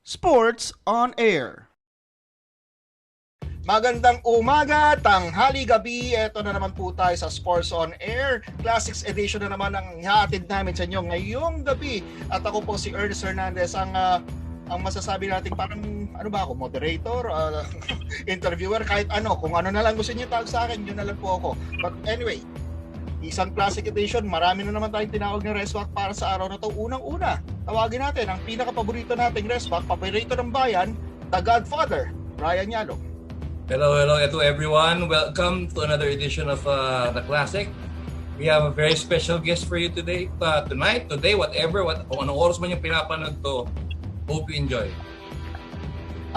Sports on Air. Magandang umaga, tanghali, gabi. Ito na naman po tayo sa Sports on Air. Classics edition na naman ang ihahatid namin sa inyo ngayong gabi. At ako po si Ernest Hernandez, ang masasabi natin parang ano ba ako, moderator, interviewer, kahit ano. Kung ano na lang gusto niyo tawag sa akin, yun na lang po ako. But anyway, isang classic edition, marami na naman tayong tinawag ng Reswak para sa araw na to. Unang-una, tawagin natin ang pinaka-paborito nating Reswak, paborito ng bayan, the Godfather, Brian Yalo. Hello to everyone. Welcome to another edition of The Classic. We have a very special guest for you today, today, kung anong oras man yung pinapanood to. Hope you enjoy.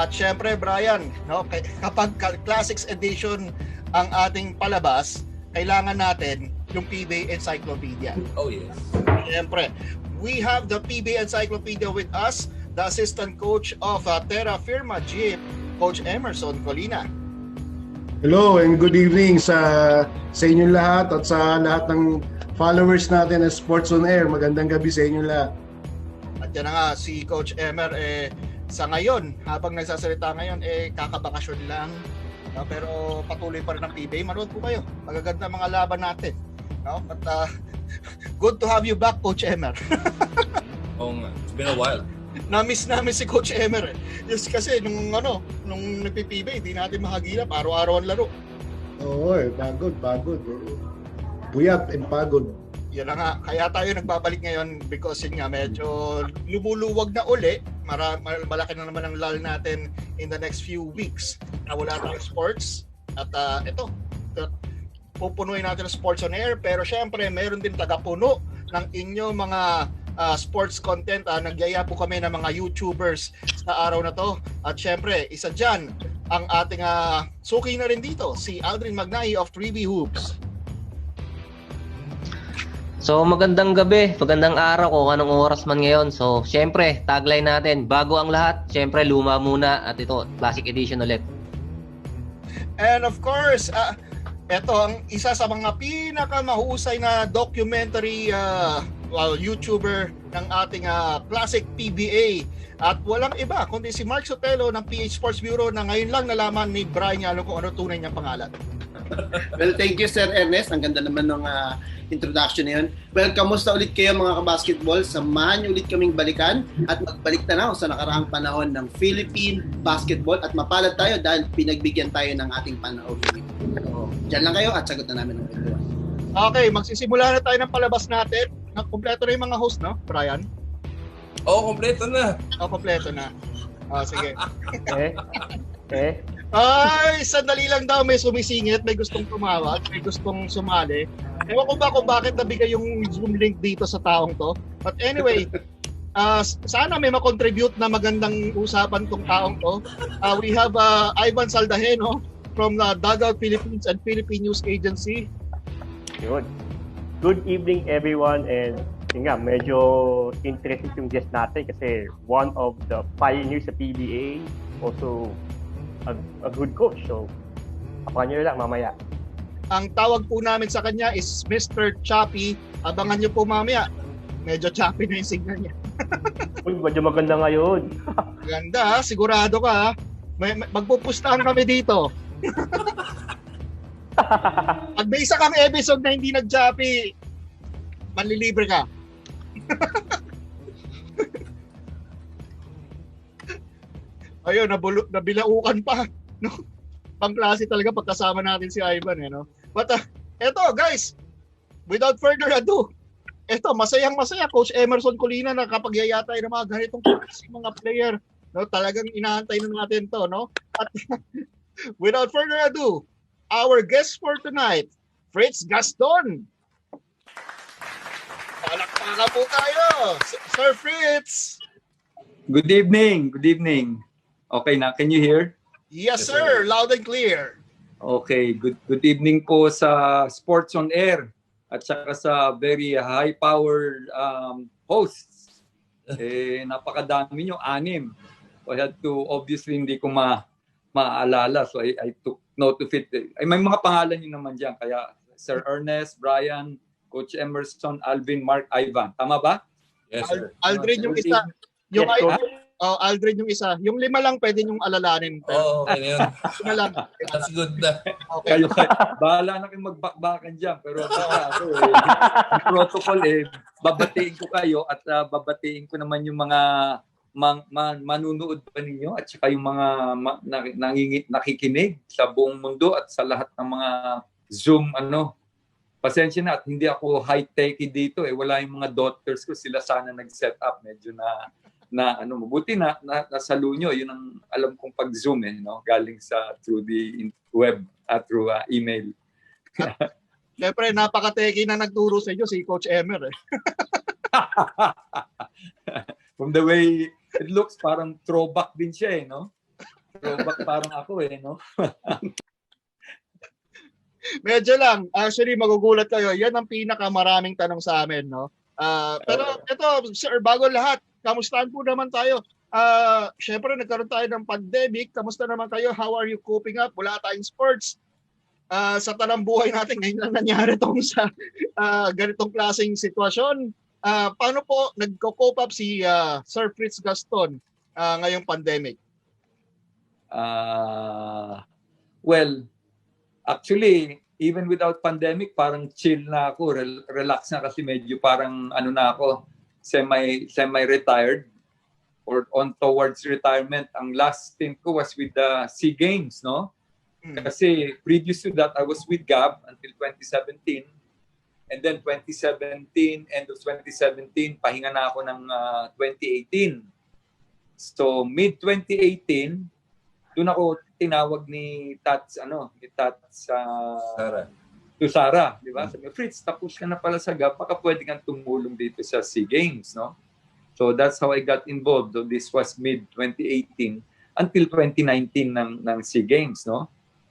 At syempre, Brian, no, kapag Classics edition ang ating palabas, kailangan natin yung PBA Encyclopedia. Oh yes. Syempre, we have the PBA Encyclopedia with us, the assistant coach of Terra Firma Jeep, Coach Emerson Colina. Hello and good evening sa inyong lahat at sa lahat ng followers natin ng Sports on Air. Magandang gabi sa inyong lahat. At yan na nga, si Coach Emer, sa ngayon, habang nagsasalita ngayon, kakabakasyon lang. No? Pero patuloy pa rin ang PBA. Manood po kayo. Magaganda mga laban natin. No? But, good to have you back, Coach Emer. Oh nga, it's been a while. Na-miss namin si Coach Emer. Yes, kasi nung nagpipibay, hindi natin mahagilap. Araw-araw ang laro. Oo, pagod. Puyat and pagod. Yan na nga. Kaya tayo nagbabalik ngayon because yun nga, medyo lumuluwag na uli. Malaki na naman ang lull natin in the next few weeks na wala tayong sports. At ito, pupunuin natin ang Sports on Air. Pero syempre, meron din tagapuno ng inyong mga sports content. Nagyaya po kami ng mga YouTubers sa araw na to. At syempre, isa dyan ang ating suki na rin dito, si Aldrin Magnahi of 3B Hoops. So magandang gabi, magandang araw kung anong oras man ngayon. So syempre, tagline natin, bago ang lahat, syempre luma muna at ito, Classic Edition ulit. And of course, ito ang isa sa mga pinakamahusay na documentary YouTuber ng ating Classic PBA. At walang iba kundi si Mark Sotelo ng PH Sports Bureau na ngayon lang nalaman ni Brian Yalo kung ano tunay niyang pangalan. Well, thank you Sir Ernest. Ang ganda naman ng introduction na yun. Well, kamusta ulit kayo mga kabasketball? Samahan niyo ulit kaming balikan at magbalik tanaw sa nakaraang panahon ng Philippine basketball at mapalad tayo dahil pinagbigyan tayo ng ating panahon. So, dyan lang kayo at sagot na namin ng kwentuhan. Okay, magsisimula na tayo ng palabas natin. Kompleto na yung mga host, no, Brian? Oh, kompleto na. Kompleto na. Sige. Eh? Sandali lang daw, may sumisingit, may gustong tumawag, may gustong sumali. Ewan ko ba kung bakit nabigay yung Zoom link dito sa taong to. But anyway, sana may makontribute na magandang usapan tong taong to. We have Ivan Saldaheno from the Dugout Philippines and Philippine News Agency. Yun. Good evening everyone, and yun nga, medyo interesting yung guest natin kasi one of the pioneers sa PBA, also a good coach. So, abangan nyo lang mamaya. Ang tawag po namin sa kanya is Mr. Choppy. Abangan nyo po mamaya. Medyo choppy na yung signal niya. Uy, medyo maganda ngayon. Ganda, sigurado ka. Magpupustahan kami dito. Pag may isa kang episode na hindi nag-choppy, manlilibre ka. Ayun, nabilaukan pa. No? Pangklase talaga pagkasama natin si Ivan. No? But eto guys, without further ado, eto, masayang-masaya, Coach Emerson Colina, na kapag yaya tayo ng mga ganitong mga player, no, talagang inaantay na natin to. No? At without further ado, our guest for tonight, Fritz Gaston. Palakpakan po tayo, Sir Fritz. Good evening. Okay na, can you hear? Yes, sir. Loud and clear. Okay, good evening po sa Sports on Air at saka sa very high-powered hosts. Napakadami nyo, 6. So I had to, obviously, hindi ko maalala. So I took note of it. Ay, may mga pangalan nyo naman dyan. Kaya Sir Ernest, Brian, Coach Emerson, Alvin, Mark, Ivan. Tama ba? Yes, sir. Aldrin yung isa. Yung Yes, Aldrin yung isa. Yung 5 lang pwede yung alalanin. Oo, okay na yun. 5 lang. That's good na. Okay. Kayo, bahala na kayong magbakbakan dyan. Pero ako yung protocol babatiin ko kayo at babatiin ko naman yung mga manunood pa ninyo at saka yung mga nakikinig sa buong mundo at sa lahat ng mga Zoom pasensya na at hindi ako high-techy dito wala yung mga daughters ko, sila sana nag-set up medyo mabuti na nasalo nyo, yun ang alam kong pag-Zoom galing through the web at through email. Siyempre, napaka-techy na nagturo sa inyo si Coach Emer From the way it looks, parang throwback din siya Throwback parang ako Medyo lang. Actually, magugulat kayo. Yan ang pinakamaraming tanong sa amin, pero ito, sir, bago lahat, kamustahan po naman tayo? Syempre, nagkaroon tayo ng pandemic. Kamusta naman kayo? How are you coping up? Wala tayong sports. Sa talang buhay natin, ngayon lang nangyari itong sa ganitong klaseng sitwasyon. Paano po nagko-cope up si Sir Fritz Gaston ngayong pandemic? Well, actually, even without pandemic, parang chill na ako, relax na kasi medyo parang na ako, semi-retired or on towards retirement. Ang last stint ko was with the SEA Games, Kasi previous to that, I was with Gab until 2017. And then 2017, end of 2017, pahinga na ako ng 2018. So mid-2018, doon ako tinawag ni Tats Sara, di ba? Sabi, Fritz, tapos ka na pala sa GAP, baka pwede kang tumulong dito sa SEA Games, So that's how I got involved. So this was mid-2018 until 2019 ng SEA Games,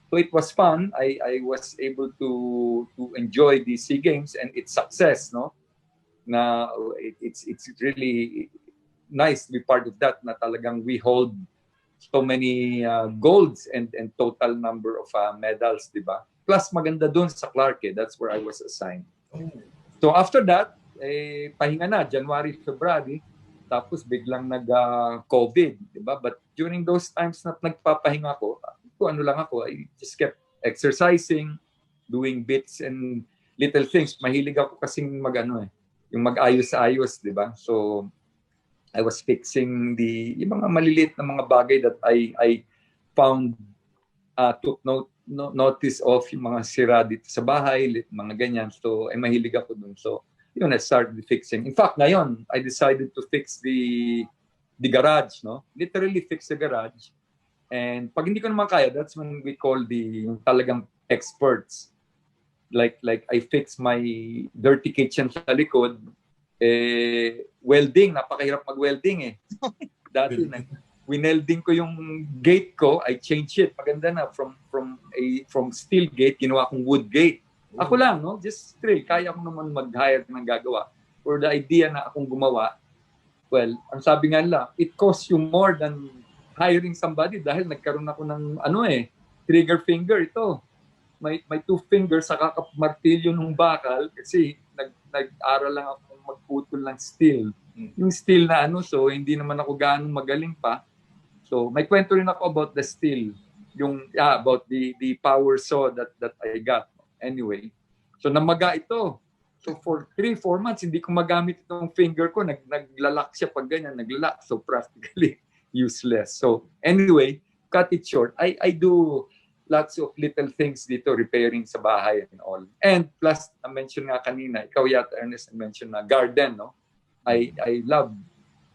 So it was fun. I was able to enjoy the SEA Games and its success, Na it's really nice to be part of that. Na talagang we hold so many golds and total number of medals, di ba? Plus maganda doon sa Clark, that's where I was assigned. So after that, pahinga na January, February, tapos biglang nag-COVID, di ba? But during those times na nagpapahinga ko, I just kept exercising, doing bits and little things. Mahilig ako kasing yung mag-ayos-ayos, di ba? So I was fixing yung mga maliliit na mga bagay that I found, took notice of, yung mga sira dito sa bahay, mga ganyan. So ay mahilig ako dun. So yun, I started fixing. In fact, ngayon, I decided to fix the garage, Literally fix the garage. And pag hindi ko naman kaya, that's when we call yung talagang experts. Like I fix my dirty kitchen sa likod. Welding, napakahirap mag-welding Dati winelding ko yung gate ko, I changed it. Maganda na from steel gate, ginawa kong wood gate. Ako lang, just straight. Kaya ko naman mag-hire ng gagawa. For the idea na akong gumawa, well, ang sabi nga nila, it costs you more than hiring somebody dahil nagkaroon ako ng trigger finger ito. May 2 fingers sa martilyo ng bakal kasi nag-aral lang ako magputol ng steel. Yung steel na so hindi naman ako gaano magaling pa. So may kwento rin ako about the steel, about the power saw that I got. Anyway, so namaga ito. So for 3-4 months hindi ko magamit itong finger ko, naglalak siya pag ganyan, naglalak. So practically useless. So anyway, cut it short. I do lots of little things dito, repairing sa bahay and all. And plus, I-mention nga kanina, ikaw yata, Ernest, I-mention na garden, I love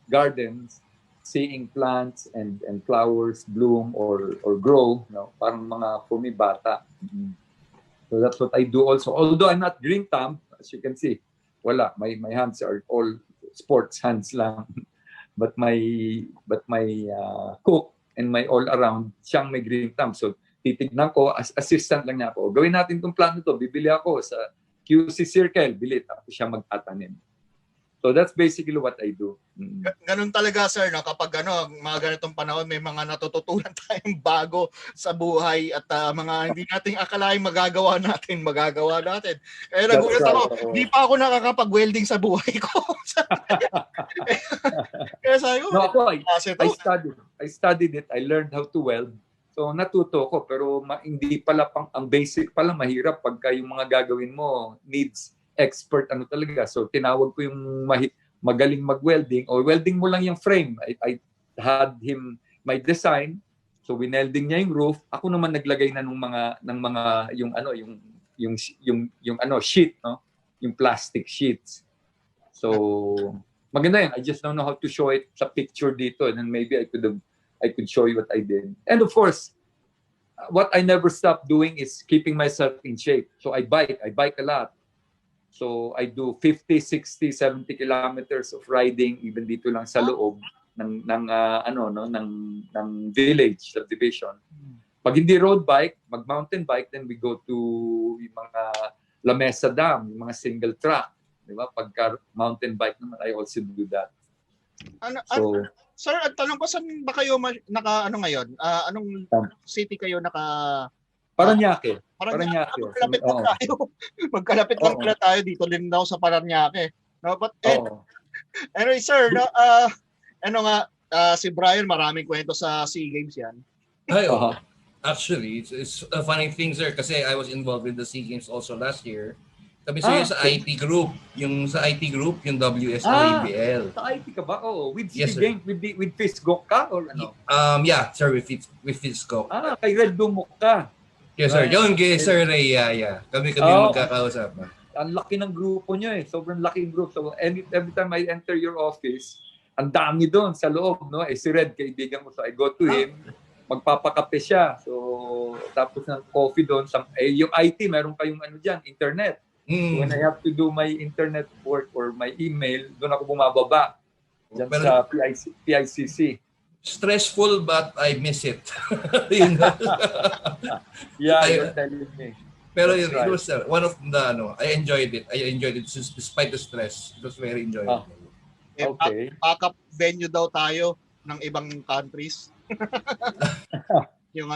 gardens, seeing plants and flowers bloom or grow, parang mga for me bata. So that's what I do also. Although I'm not green thumb, as you can see, wala. My hands are all sports hands lang. But my cook and my all-around, siyang may green thumb. So titignan ko, assistant lang niya ako. Gawin natin itong plano to. Bibili ako sa QC Circle. Bili. Tapos siya magtatanim. So that's basically what I do. Ganun talaga, sir, kapag mga ganitong panahon, may mga natututunan tayong bago sa buhay at mga hindi nating akalain magagawa natin. Kaya nagulat ako, di pa ako nakakapag-welding sa buhay ko. Kaya sabi ko, No, ako, klase I to. studied it. I learned how to weld. So, natuto ko. Pero hindi pala ang basic pala mahirap pagka yung mga gagawin mo needs expert ano talaga. So, tinawag ko yung magaling mag-welding o welding mo lang yung frame. I had him my design. So, winelding niya yung roof. Ako naman naglagay na ng mga yung sheet, no? Yung plastic sheets. So, maganda yan. I just don't know how to show it sa picture dito, and then maybe I could show you what I did. And of course, what I never stop doing is keeping myself in shape. So I bike a lot. So I do 50, 60, 70 kilometers of riding even dito lang sa loob ng village subdivision. Pag hindi road bike, mag-mountain bike, then we go to yung mga La Mesa Dam, yung mga single track. Di ba? Pagka mountain bike naman, I also do that. Sir, at tanong ko, saan ba kayo ngayon? Anong city kayo Paranaque. Magkalapit lang tayo. Magkalapit lang pala tayo dito din daw sa Paranaque. No, but anyway, sir, si Brian, maraming kwento sa SEA Games yan. Actually, it's a funny thing, sir, kasi I was involved in the SEA Games also last year. Kami sir sa IT group, yung WSOABL. Sa IT ka ba? Oo, with yes, SEA Games, with Fritz Gaston ka or ano? Yeah, sir, with Fritz Gaston. Kay Red Dumok ka. Yes, sir. Yung kay Sir Ray, yeah. Kami magkakausap. Ang laki ng grupo niyo eh. Sobrang laki ng group. So every time I enter your office, ang dami doon sa loob, no? Si Red, kaibigan mo. So I go to him, magpapakape siya. So tapos ng coffee doon. Yung IT, meron kayong internet. So when I have to do my internet work or my email, doon ako bumababa. Diyan sa PICC. Stressful but I miss it. You're telling me. Pero it was one of the I enjoyed it. Despite the stress. It was very enjoyable. Okay. Backup venue daw tayo ng ibang countries. Yung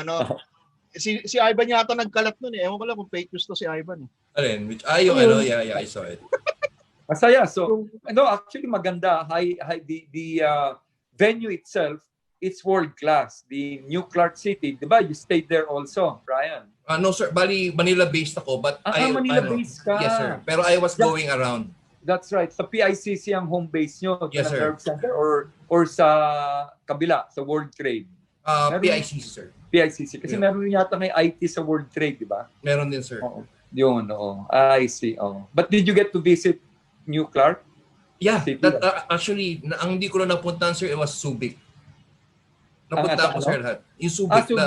si Ivan yata nagkalat nun eh. Ewan ko lang kung fake news to si Ivan eh. I saw it. Masaya. So, actually maganda. The venue itself, it's world class. The New Clark City, di ba? You stayed there also, Brian? No, sir. Bali, Manila-based ako. But Manila-based ka. Yes, sir. Pero I was going around. That's right. Sa PICC ang home base nyo. Yes, sir. Center or sa kabila, sa World Trade? PICC, sir. PICC. Kasi meron yata may IT sa World Trade, di ba? Meron din, sir. Yun, oo. I see. But did you get to visit New Clark? Yeah. Actually, ang hindi ko na napuntahan, sir, it was Subic. Napunta ko, sir, lahat. Yung Subic, yun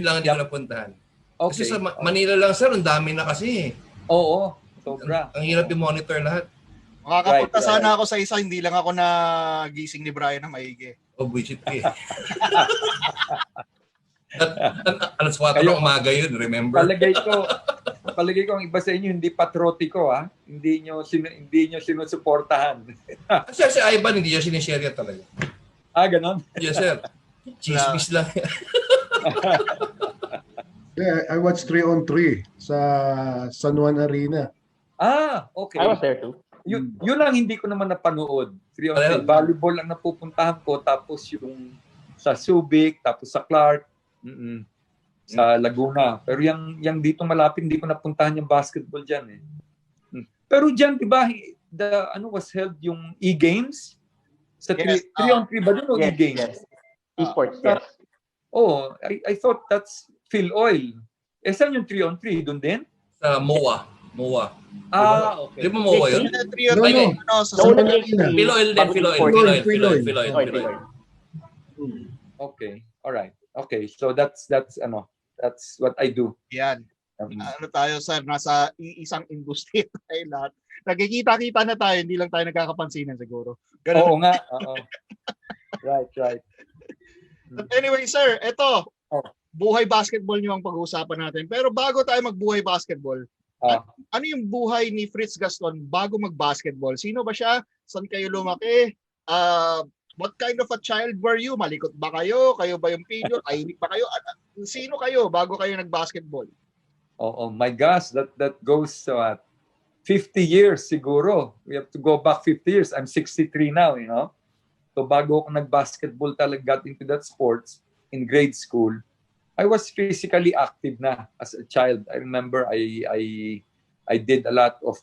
lang hindi ko napuntahan. Okay. Kasi sa Manila lang, sir, ang dami na kasi. Oo, sobra. Ang hirap i-monitor lahat. Makakapunta sana ako sa isa, hindi lang ako nagising ni Brian na maigi. Bullshit ka eh. Alas 4 ng umaga yun, remember? Palagay ko ang iba sa inyo, hindi patriotiko, ha? Hindi nyo sinusuportahan. Kasi si Ivan, hindi niya sinishare talaga. Ganon? Yes, sir. Chismis lang. Yeah, I watched 3-on-3 sa San Juan Arena. Okay. I was there too. Yun lang hindi ko naman napanood. 3-on-3. Volleyball lang napupuntahan ko, tapos yung sa Subic, tapos sa Clark, sa Laguna. Pero yung dito malapit, hindi ko napuntahan yung basketball dyan eh. Pero dyan, di ba, was held yung E-Games? Sa 3-on-3 ba dun o E-Games? Yes. E-sports, yes. I thought that's Phil Oil. Saan yung 3-on-3? Doon din? Sa MOA. Okay. Di ba MOA yun? Phil Oil. Okay. All right. Okay. So that's what I do. Yan. Tayo, sir, nasa isang industry tayo lahat. Nagkikita-kita na tayo, hindi lang tayo nagkakapansinan siguro. Ganun. Oo nga. Right. But anyway, sir, eto. Buhay basketball nyo ang pag-uusapan natin. Pero bago tayo magbuhay basketball, ano yung buhay ni Fritz Gaston bago mag-basketball? Sino ba siya? Saan kayo lumaki? What kind of a child were you? Malikot ba kayo? Kayo ba yung pilot? Tahimik ba kayo? Sino kayo bago kayo nag-basketball? Oh my gosh, that goes 50 years siguro. We have to go back 50 years. I'm 63 now, So bago ako nag-basketball talaga got into that sports in grade school, I was physically active na as a child. I remember I did a lot of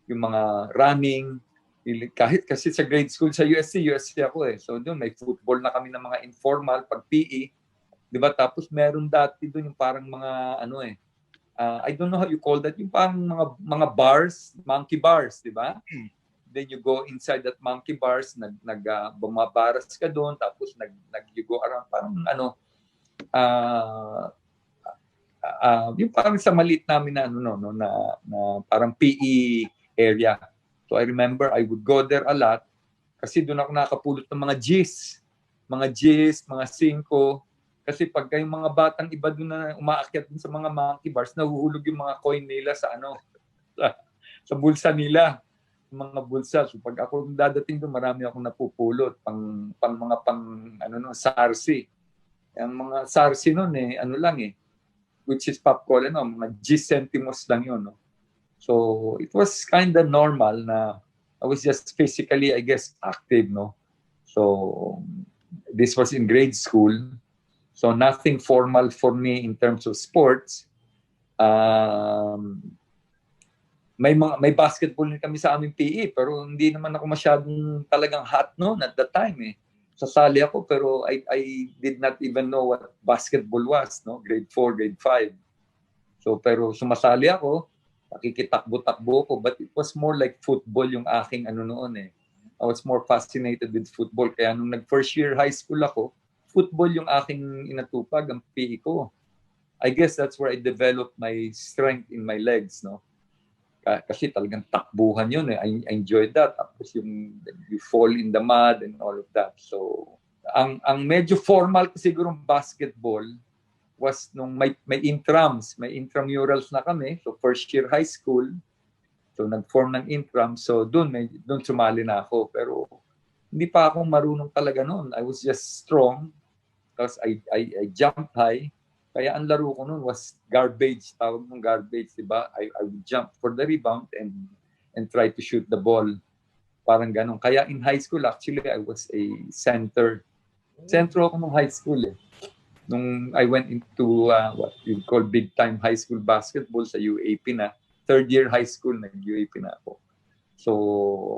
yung mga running, kahit kasi sa grade school sa USC ako eh. So doon may football na kami ng mga informal pag PE. 'Di ba? Tapos meron dati doon yung parang mga I don't know how you call that, yung parang mga bars, monkey bars, 'di ba? Then you go inside that monkey bars, bumabaras ka doon, tapos you go around parang yung parang sa maliit namin na parang PE area. So I remember I would go there a lot kasi doon ako nakapulot ng mga G's, mga 5. Kasi pag yung mga batang iba doon na umaakyat dun sa mga monkey bars, nahuhulog yung mga coin nila sa sa bulsa nila, mga bulsa. So pag ako dadating doon, marami akong napupulot pang sarsi. Ang mga sarsi noon which is popcorn, mga G centimos lang yun, no? So it was kind of normal na I was just physically, I guess, active, no? So this was in grade school. So nothing formal for me in terms of sports. May basketball din kami sa aming PE, pero hindi naman ako masyadong talagang hot noon at that time eh. Sasali ako pero I did not even know what basketball was, no? Grade 4, grade 5. So pero sumasali ako, nakikitakbo-takbo ko, but it was more like football yung aking noon eh. I was more fascinated with football, kaya nung nag-first year high school ako, football yung aking inatupag, ang PE ko. I guess that's where I developed my strength in my legs, no? Kasi talagang takbuhan yun eh. I enjoyed that. Tapos you fall in the mud and all of that. So, ang medyo formal ko siguro basketball was nung may intrams, may intramurals na kami. So, first year high school. So, nag-form ng intram. So, doon sumali na ako. Pero, hindi pa ako marunong talaga noon. I was just strong. Because I jumped high. Kaya ang laro ko noon was garbage. Tawag mong garbage, diba? I would jump for the rebound and try to shoot the ball. Parang ganun. Kaya in high school, actually, I was a center. Centro ako nung high school eh. Nung I went into what you call big time high school basketball sa UAP na. Third year high school, nag-UAP na ako. So,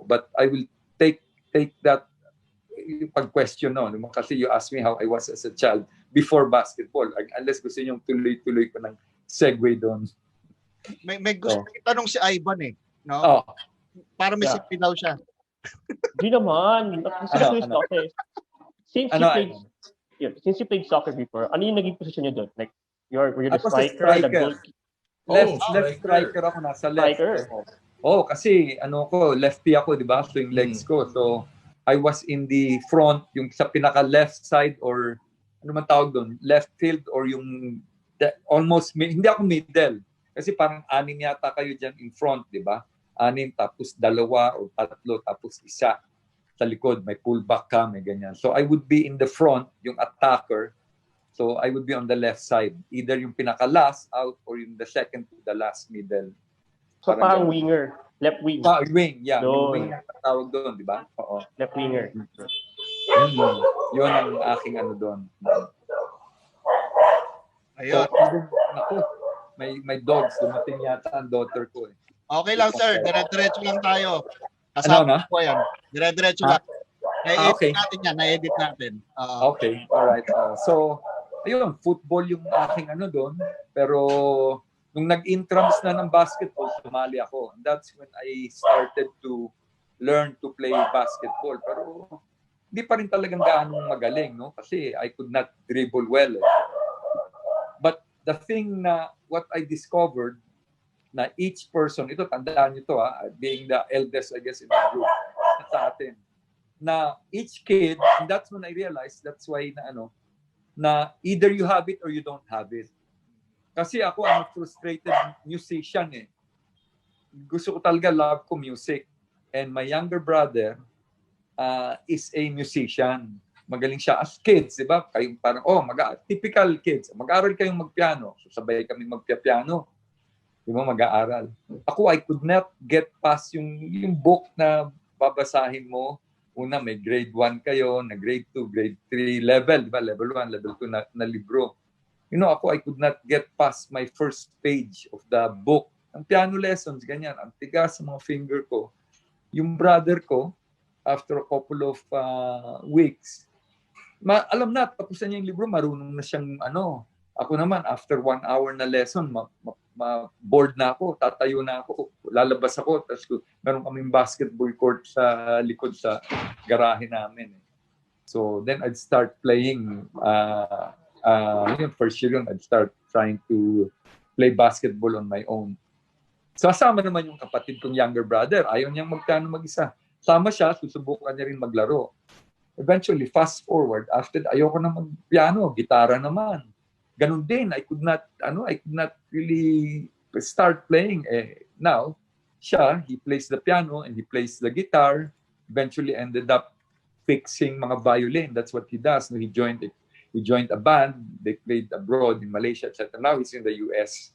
but I will take that pag-question no. Kasi you asked me how I was as a child before basketball. Unless gusto niyo tuloy-tuloy ko ng segue doon. May gusto itanong si Ivan eh. No? Oh. Para may sipi daw siya. Di naman. Since you played soccer before, ano yung naging position niyo doon? Like, were you the striker? The goalkeeper? Left striker ako, nasa left. Kasi lefty ako, di ba? So yung legs ko. So I was in the front, yung sa pinaka left side or ano man tawag doon, left field or yung almost, hindi ako middle. Kasi parang 6 yata kayo dyan in front, di ba? 6 tapos 2 o 3 tapos 1 sa likod, may pullback ka, may ganyan. So I would be in the front, yung attacker. So I would be on the left side. Either yung pinaka-last out or yung the second to the last middle. So parang winger. Left wing. Wing, yeah. Yung wing ang tawag doon, di ba? Oo. Left winger. Yun ang aking doon. Ayun. Naku, may dogs. Dumating yata ang daughter ko eh. Okay lang sir, dire-diretso lang tayo. Kasama ko yan. Dire-diretso lang. Na-edit natin. Okay, alright. So, ayun, football yung aking doon. Pero, nung nag-intrams na ng basketball, sumali ako. And that's when I started to learn to play basketball. Pero, hindi pa rin talagang gaanong magaling, no? Kasi I could not dribble well. But the thing na, what I discovered, na each person, ito, tandaan nyo to being the eldest, I guess, in the group, sa atin, na each kid, and that's when I realized, that's why na either you have it or you don't have it. Kasi ako, I'm a frustrated musician eh. Gusto ko talaga, love ko music. And my younger brother is a musician. Magaling siya as kids, di ba? Kayong parang, typical kids. Mag-aaral kayong magpiano. So sabay kami magpiano. Di ba, mag-aaral. Ako, I could not get past yung book na babasahin mo una may grade 1 kayo, na grade 2, grade 3 level, di ba? Level 1, level 2 na libro. You know, ako, I could not get past my first page of the book. Ang piano lessons, ganyan. Ang tigas sa mga finger ko. Yung brother ko, after a couple of weeks, alam na, tapos na niya yung libro, marunong na siyang Ako naman, after 1 hour na lesson, bored na ako, tatayo na ako, lalabas ako, tapos meron kaming basketball court sa likod sa garahe namin. So then I'd start playing, first year yun, I'd start trying to play basketball on my own. So kasama naman yung kapatid kong younger brother, ayaw niyang magpiano mag-isa. Sama siya, susubukan niya rin maglaro. Eventually, fast forward, after ayoko na mag-piano, gitara naman. Ganun din, I could not really start playing. Now, he plays the piano and he plays the guitar. Eventually ended up fixing mga violin. That's what he does. He joined a band. They played abroad in Malaysia, etc. Now he's in the US.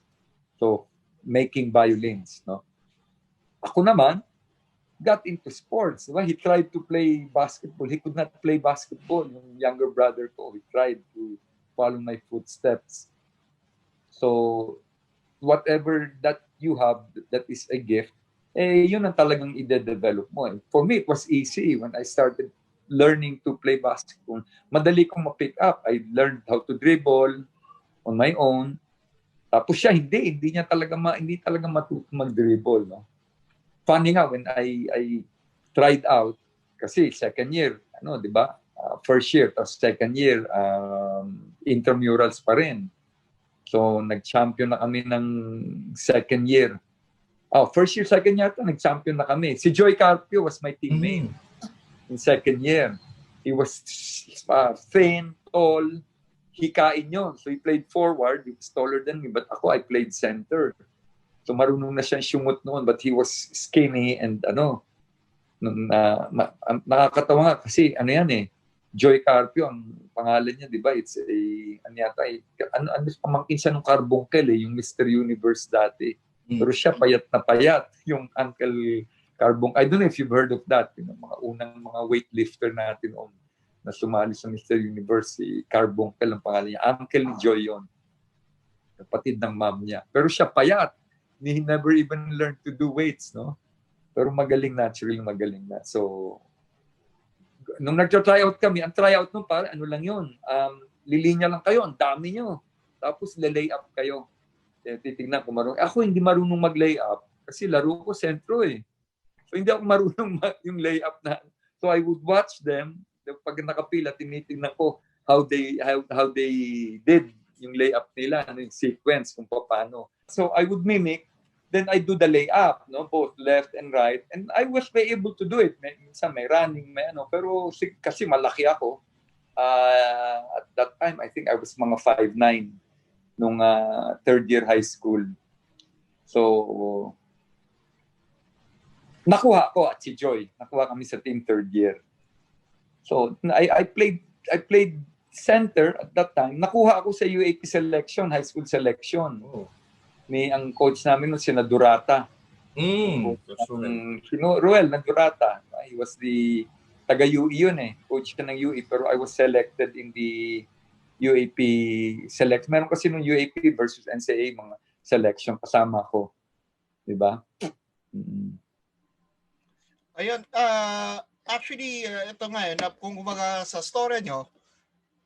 So, making violins. No? Ako naman, got into sports. Diba? He tried to play basketball. He could not play basketball. Yung younger brother ko, he tried to follow my footsteps. So, whatever that you have, that is a gift, yun ang talagang ide-develop mo. For me, it was easy when I started learning to play basketball. Madali kong ma-pick up. I learned how to dribble on my own. Tapos siya, hindi talaga matuto mag-dribble. No? Funny nga, when I tried out, kasi second year, di ba? First year, tapos second year, intramurals pa rin. So, nag-champion na kami ng second year. First year, second year, nag-champion na kami. Si Joy Carpio was my teammate in second year. He was thin, tall, hikain yun. So, he played forward. He was taller than me. But ako, I played center. So, marunong na siyang shumot noon. But he was skinny and nakakatawa nga kasi Joy Carpio, ang pangalan niya, di ba? It's pamangkin siya ng Carbuncle, yung Mr. Universe dati. Pero siya payat na payat, yung Uncle Carbuncle. I don't know if you've heard of that. Mga unang mga weightlifter natin na sumali sa Mr. Universe, si Carbuncle ang pangalan niya. Uncle ni Joy yun. Kapatid ng mom niya. Pero siya payat. He never even learned to do weights, no? Pero magaling na. So, nung nag-tryout kami, ang tryout nung lang yun, lilinya lang kayo, ang dami nyo. Tapos lay up kayo. Titignan ko marunong. Ako hindi marunong mag-lay up kasi laro ko sentro So hindi ako marunong yung lay up na. So I would watch them, pag nakapila, tinitignan ko how they did yung lay up nila, yung sequence, kung paano. So I would mimic. Then I do the layup, both left and right. And I was able to do it. Minsan may running, pero kasi malaki ako. At that time, I think I was mga 5'9" nung third year high school. So, nakuha ko at si Joy. Nakuha kami sa team third year. So, I played center at that time. Nakuha ako sa UAP selection, high school selection. Ang coach namin noon, si Durata. Ruel Durata. He was the taga-UE yun Coach ka ng UE. Pero I was selected in the UAP select. Meron kasi nung UAP versus NCAA mga selection. Kasama ko. Diba? Ayun. Actually, ito nga kung kumaga sa story nyo,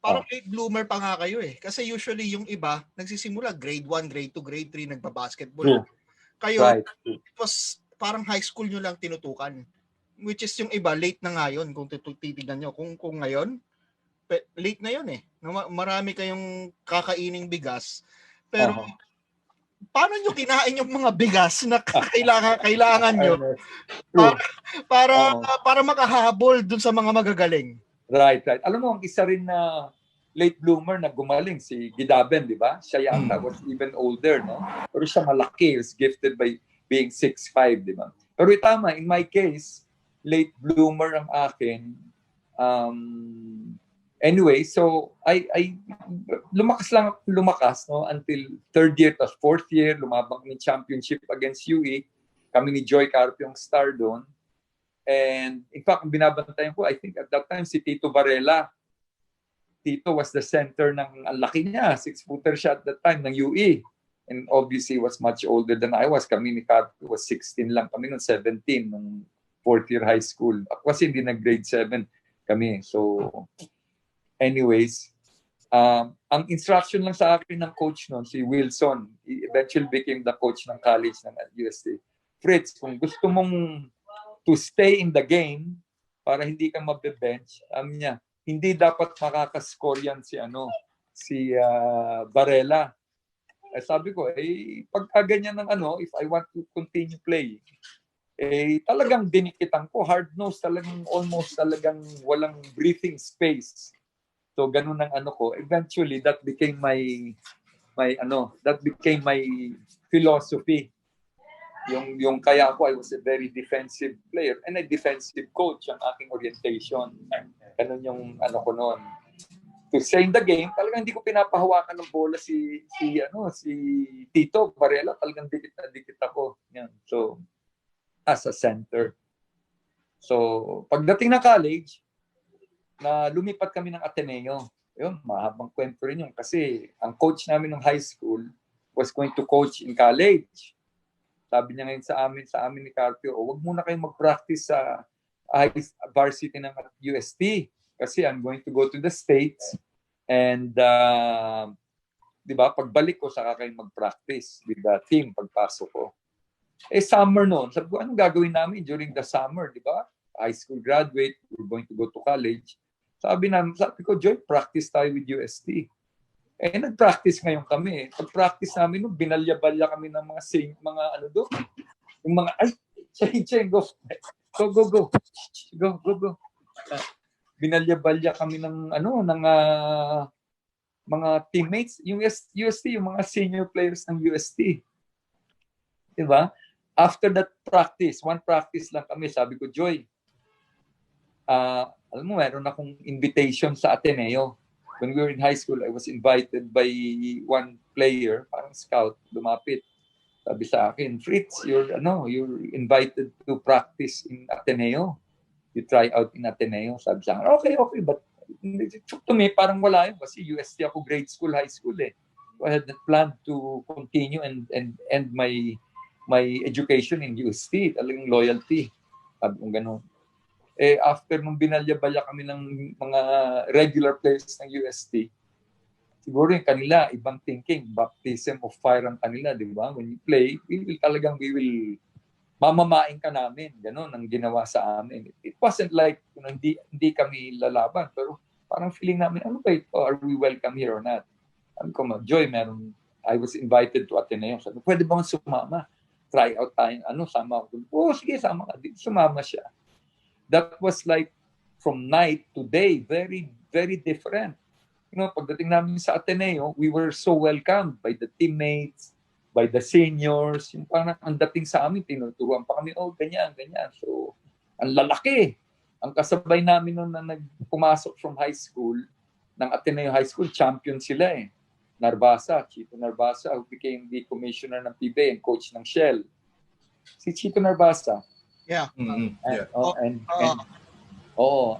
parang late bloomer pa nga kayo Kasi usually yung iba, nagsisimula grade 1, grade 2, grade 3, nagbabasketball. Kayo, right. It was parang high school nyo lang tinutukan. Which is yung iba, late na nga yun. Kung titignan nyo. Kung ngayon, late na yun Marami kayong kakaining bigas. Pero, paano nyo kinain yung mga bigas na kailangan nyo para makahabol dun sa mga magagaling? Right. Alam mo, ang isa rin na late bloomer na gumaling, si Gidaben, di ba? Siya yata was even older, no? Pero siya malaki, was gifted by being 6'5", di ba? Pero tama, in my case, late bloomer ang akin. Anyway, so I lumakas, no? Until third year, tapos fourth year, lumabang ng championship against UE. Kami ni Joy Carpio ang star doon. And in fact, ang binabantayan ko, I think at that time, si Tito Varela. Tito was the center ng, ang laki niya, 6-footer siya at that time ng UE. And obviously, was much older than I was. Kami ni Carp was 16 lang. Kami nung 17, nung fourth year high school. Ako kasi hindi na grade 7 kami. So, anyways, ang instruction lang sa akin ng coach noon, si Wilson, he eventually became the coach ng college ng UST. Fritz, kung gusto mong to stay in the game para hindi ka mabe-bench, niya, hindi dapat makakascore yan si Varela. Sabi ko, pagka ganyan ng if I want to continue playing, talagang dinikitan ko, hard-nosed, talagang almost talagang walang breathing space. So ganun ang ko. Eventually, that became my philosophy. Yung kaya ako, I was a very defensive player and a defensive coach ang aking orientation. Ganun yung ko noon. To stay in the game, talagang hindi ko pinapahawakan ng bola si Tito Varela, talagang dikit na dikit ako. Yan. So, as a center. So, pagdating ng college, na lumipat kami ng Ateneo. Yun, mahabang kwento rin yun. Kasi ang coach namin ng high school was going to coach in college. Sabi niya ngayon sa amin ni Carpio, wag muna kayong mag-practice sa varsity ng UST kasi I'm going to go to the States and di ba, pagbalik ko saka kayong mag-practice with the team pagpasok ko. Summer noon. Sabi ko, anong gagawin namin during the summer, di ba? High school graduate, we're going to go to college. Sabi ko, Joy, practice tayo with UST. Nag-practice ngayon kami. Pag-practice namin, binalya-balya kami ng mga doon. Yung mga, go. Go. Binalya-balya kami ng mga teammates. Yung UST, yung mga senior players ng UST. Diba? After that practice, one practice lang kami, sabi ko, Joy, alam mo, meron akong invitation sa Ateneo. When we were in high school, I was invited by one player, parang scout, lumapit. Sabi sa akin, Fritz, you're invited to practice in Ateneo. You try out in Ateneo. Sabi sa akin, okay, but to me, parang wala yun. Kasi UST ako, grade school, high school eh. So I had planned to continue and end my education in UST. Talagang loyalty. Sabi kong gano'n. After nung binalya-balya kami ng mga regular players ng UST, siguro yung kanila, ibang thinking, baptism of fire ang kanila, di ba? When you play, we will mamamain ka namin. Ganon ang ginawa sa amin. It wasn't like, hindi kami lalaban, pero parang feeling namin, ano ba ito? Are we welcome here or not? Sabi ko, Joy, I was invited to Ateneo. Sabi, pwede ba sumama? Try out tayo, sama ako. Sige, sama ka. Sumama siya. That was like from night to day, very, very different. Pagdating namin sa Ateneo, we were so welcomed by the teammates, by the seniors. Yung parang ang dating sa amin, tinuturuan pa kami, ganyan. So, ang lalaki. Ang kasabay namin nung na pumasok from high school, ng Ateneo High School, champion sila eh. Chito Narbasa, who became the commissioner ng PBA and coach ng Shell. Si Chito Narbasa. Yeah. Mm-hmm. Yeah.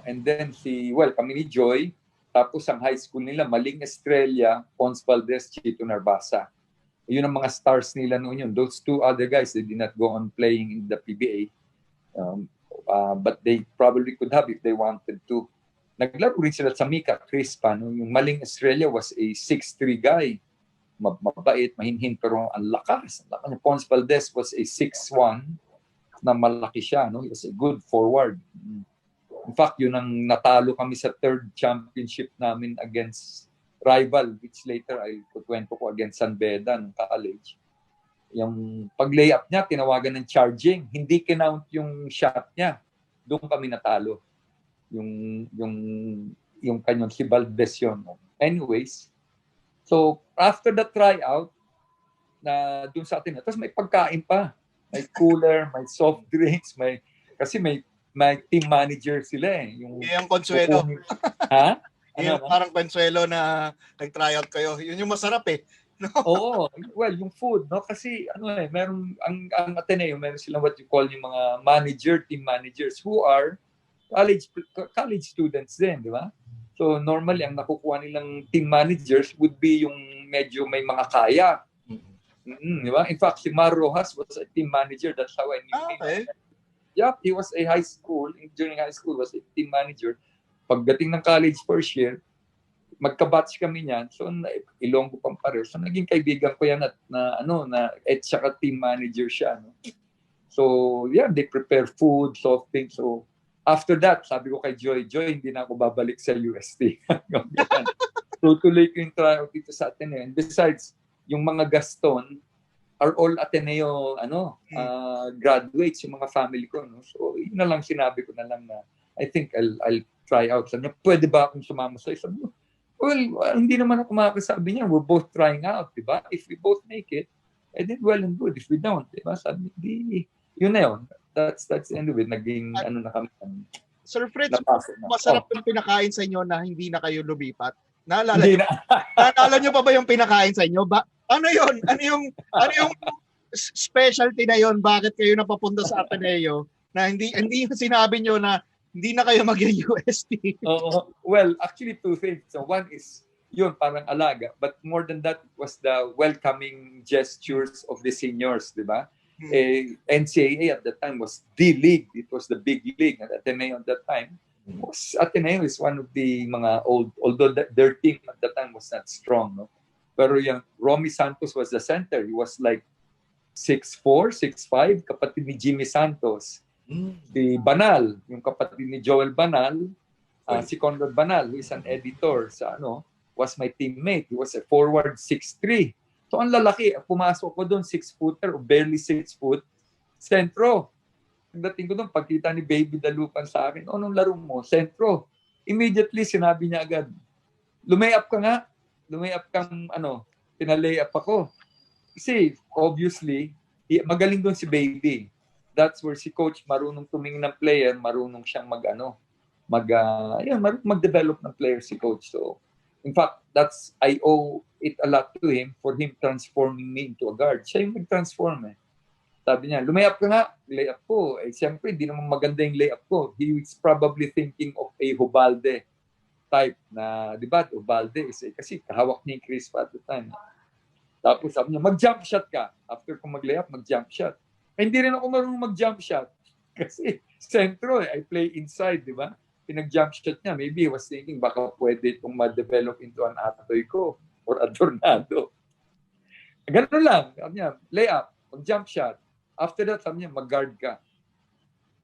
And then kami ni Joy, tapos ang high school nila, Maling Estrella, Pons Valdez, Chito Narbasa. Yun ang mga stars nila noon yun. Those two other guys, they did not go on playing in the PBA. But they probably could have if they wanted to. Naglaro rin sila sa Mika, Crispa. Yung Maling Estrella was a 6'3 guy. Mabait, mahinhin, pero ang lakas. Pons Valdez was a 6'1 na malaki siya, He was a good forward. In fact, yun ang natalo kami sa third championship namin against rival, which later I kukwento ko against San Beda ng college. Yung pag-layup niya, tinawagan ng charging. Hindi kinount yung shot niya. Doon kami natalo. Yung kanyang si Valdez yun. Anyways, so after the tryout, na doon sa atin, tapos may pagkain pa. May cooler, may soft drinks, kasi may team manager sila eh. Yung Consuelo. Ha? Yung parang Consuelo na nag-tryout kayo. Yun yung masarap eh. Oo, well, yung food, no? Kasi meron ang Ateneo, meron silang what you call yung mga team managers who are college students din, di ba? So normally ang nakukuha nilang team managers would be yung medyo may mga kaya. Di ba? In fact, si Mar Rojas was a team manager. That's how I knew him. Okay. Yep, he was during high school was a team manager. Pagdating ng college first year, magka-batch kami niyan. So Ilonggo pang pareho. So naging kaibigan ko yan at saka team manager siya, no? So yeah, they prepare food, soft things. So after that, sabi ko kay Joy, hindi na ako babalik sa UST. Tutuloy ko yung tryout dito sa Ateneo. And besides, yung mga Gaston are all Ateneo graduates, yung mga family ko, no? So yun na lang, sinabi ko na lang na I think I'll try out. Sabi niya, pwede ba akong sumama sa'yo? Sabi niya, well, hindi naman ako makakasabi niya. We're both trying out, di ba? If we both make it, then well and good. If we don't, di ba? Sabi niya, yun na yun. That's the end of it. Naging na kami. Sir Fritz, masarap yung pinakain sa inyo na hindi na kayo lumipat. Naalala niyo pa ba yung pinakain sa inyo? Ano yun? Ano yung specialty na yun? Bakit kayo napapunta sa Ateneo na hindi sinabi niyo na hindi na kayo mag-UST? Well, actually two things. So one is yun, parang alaga. But more than that, it was the welcoming gestures of the seniors, di ba? NCAA at that time was the league. It was the big league at Ateneo at that time. Ateneo is one of the mga although their team at that time was not strong, no? Pero yung Romy Santos was the center. He was like 6'4", 6'5", kapatid ni Jimmy Santos. Si Banal, yung kapatid ni Joel Banal, si Conrad Banal, who is an editor was my teammate. He was a forward 6'3". So ang lalaki, pumasok ko doon, 6-footer o barely 6 foot, sentro. Pagdating ko doon, pagkita ni Baby Dalupan sa akin, anong laro mo? Sentro. Immediately, sinabi niya agad, lumayap ka nga. Lumayap kang, pinalayap ako. Kasi, obviously, magaling doon si Baby. That's where si coach marunong tumingin ng player, marunong siyang mag-develop ng player si coach. So, in fact, I owe it a lot to him for him transforming me into a guard. Siya yung nag-transform eh. Sabi niya, lumayap ka nga, layup ko. Siyempre, hindi naman maganda yung layup ko. He was probably thinking of a Hubalde type na, di ba, Hubalde kasi kahawak niya yung Crispa at the time. Tapos sabi niya, mag-jump shot ka. After ko mag-layup, mag-jump shot. Hindi rin ako marunong mag-jump shot. Kasi sentro I play inside, di ba? Pinag-jump shot niya. Maybe he was thinking, baka pwede itong ma-develop into an atoy ko or a tornado. Ganun lang. Sabi niya, layup, mag-jump shot. After that, sabi niya, mag-guard ka.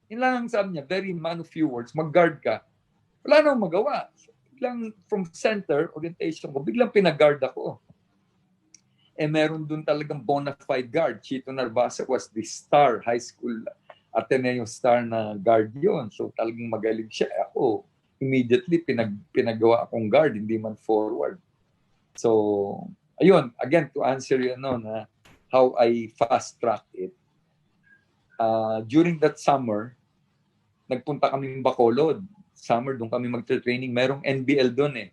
Yun lang ang sabi niya, very man of few words, mag-guard ka. Wala nang magawa. Biglang from center, orientation ko, biglang pinag-guard ako. Meron dun talagang bona fide guard. Chito Narvasa was the star, high school Ateneo star na guard yon. So talagang magaling siya. Ako, immediately pinagawa akong guard, hindi man forward. So, ayun, again, to answer you na how I fast-tracked it. During that summer, nagpunta kami Bacolod. Summer, doon kami magte-training. Merong NBL doon eh.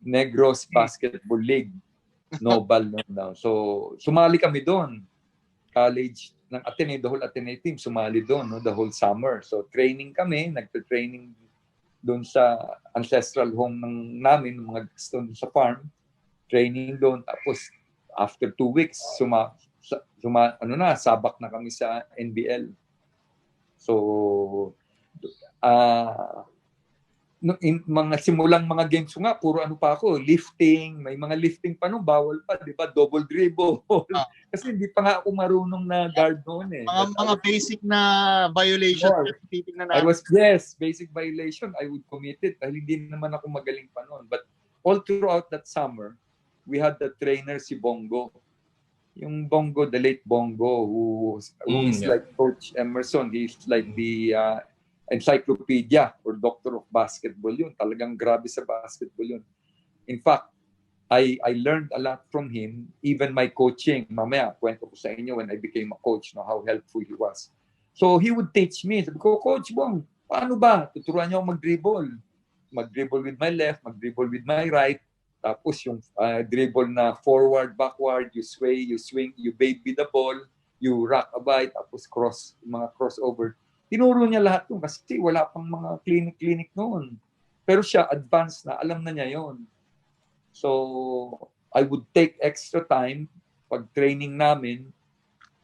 Negros Basketball League. Nobal noon daw. So, sumali kami doon. College ng Ateneo, the whole Ateneo team, sumali doon, no, the whole summer. So, training kami, nagte-training doon sa ancestral home namin, ng mga Gaston sa farm. Training doon. Tapos, after 2 weeks, sabak na kami sa NBL. So, mga simulang mga games ko nga, puro pa ako, lifting, may mga lifting pa noon, bawal pa, di ba? Double dribble. Kasi hindi pa nga ako marunong na guard noon eh. Mga basic na violation. Basic violation. I would commit it dahil hindi naman ako magaling pa noon. But all throughout that summer, we had the trainer si Bongo. Yung Bongo, the late Bongo, who is like Coach Emerson. He's like the encyclopedia or doctor of basketball yun. Talagang grabe sa basketball yun. In fact, I learned a lot from him, even my coaching. Mamaya, kwento ko sa inyo when I became a coach, how helpful he was. So he would teach me. Sabi ko, Coach Bong, paano ba? Tuturuan niyo ako mag-dribble. Mag-dribble with my left, mag-dribble with my right. Tapos yung dribble na forward, backward, you sway, you swing, you baby the ball, you rock a bite, tapos mga crossover. Tinuro niya lahat yun kasi wala pang mga clinic noon. Pero siya, advanced na, alam na niya yon. So, I would take extra time pag training namin,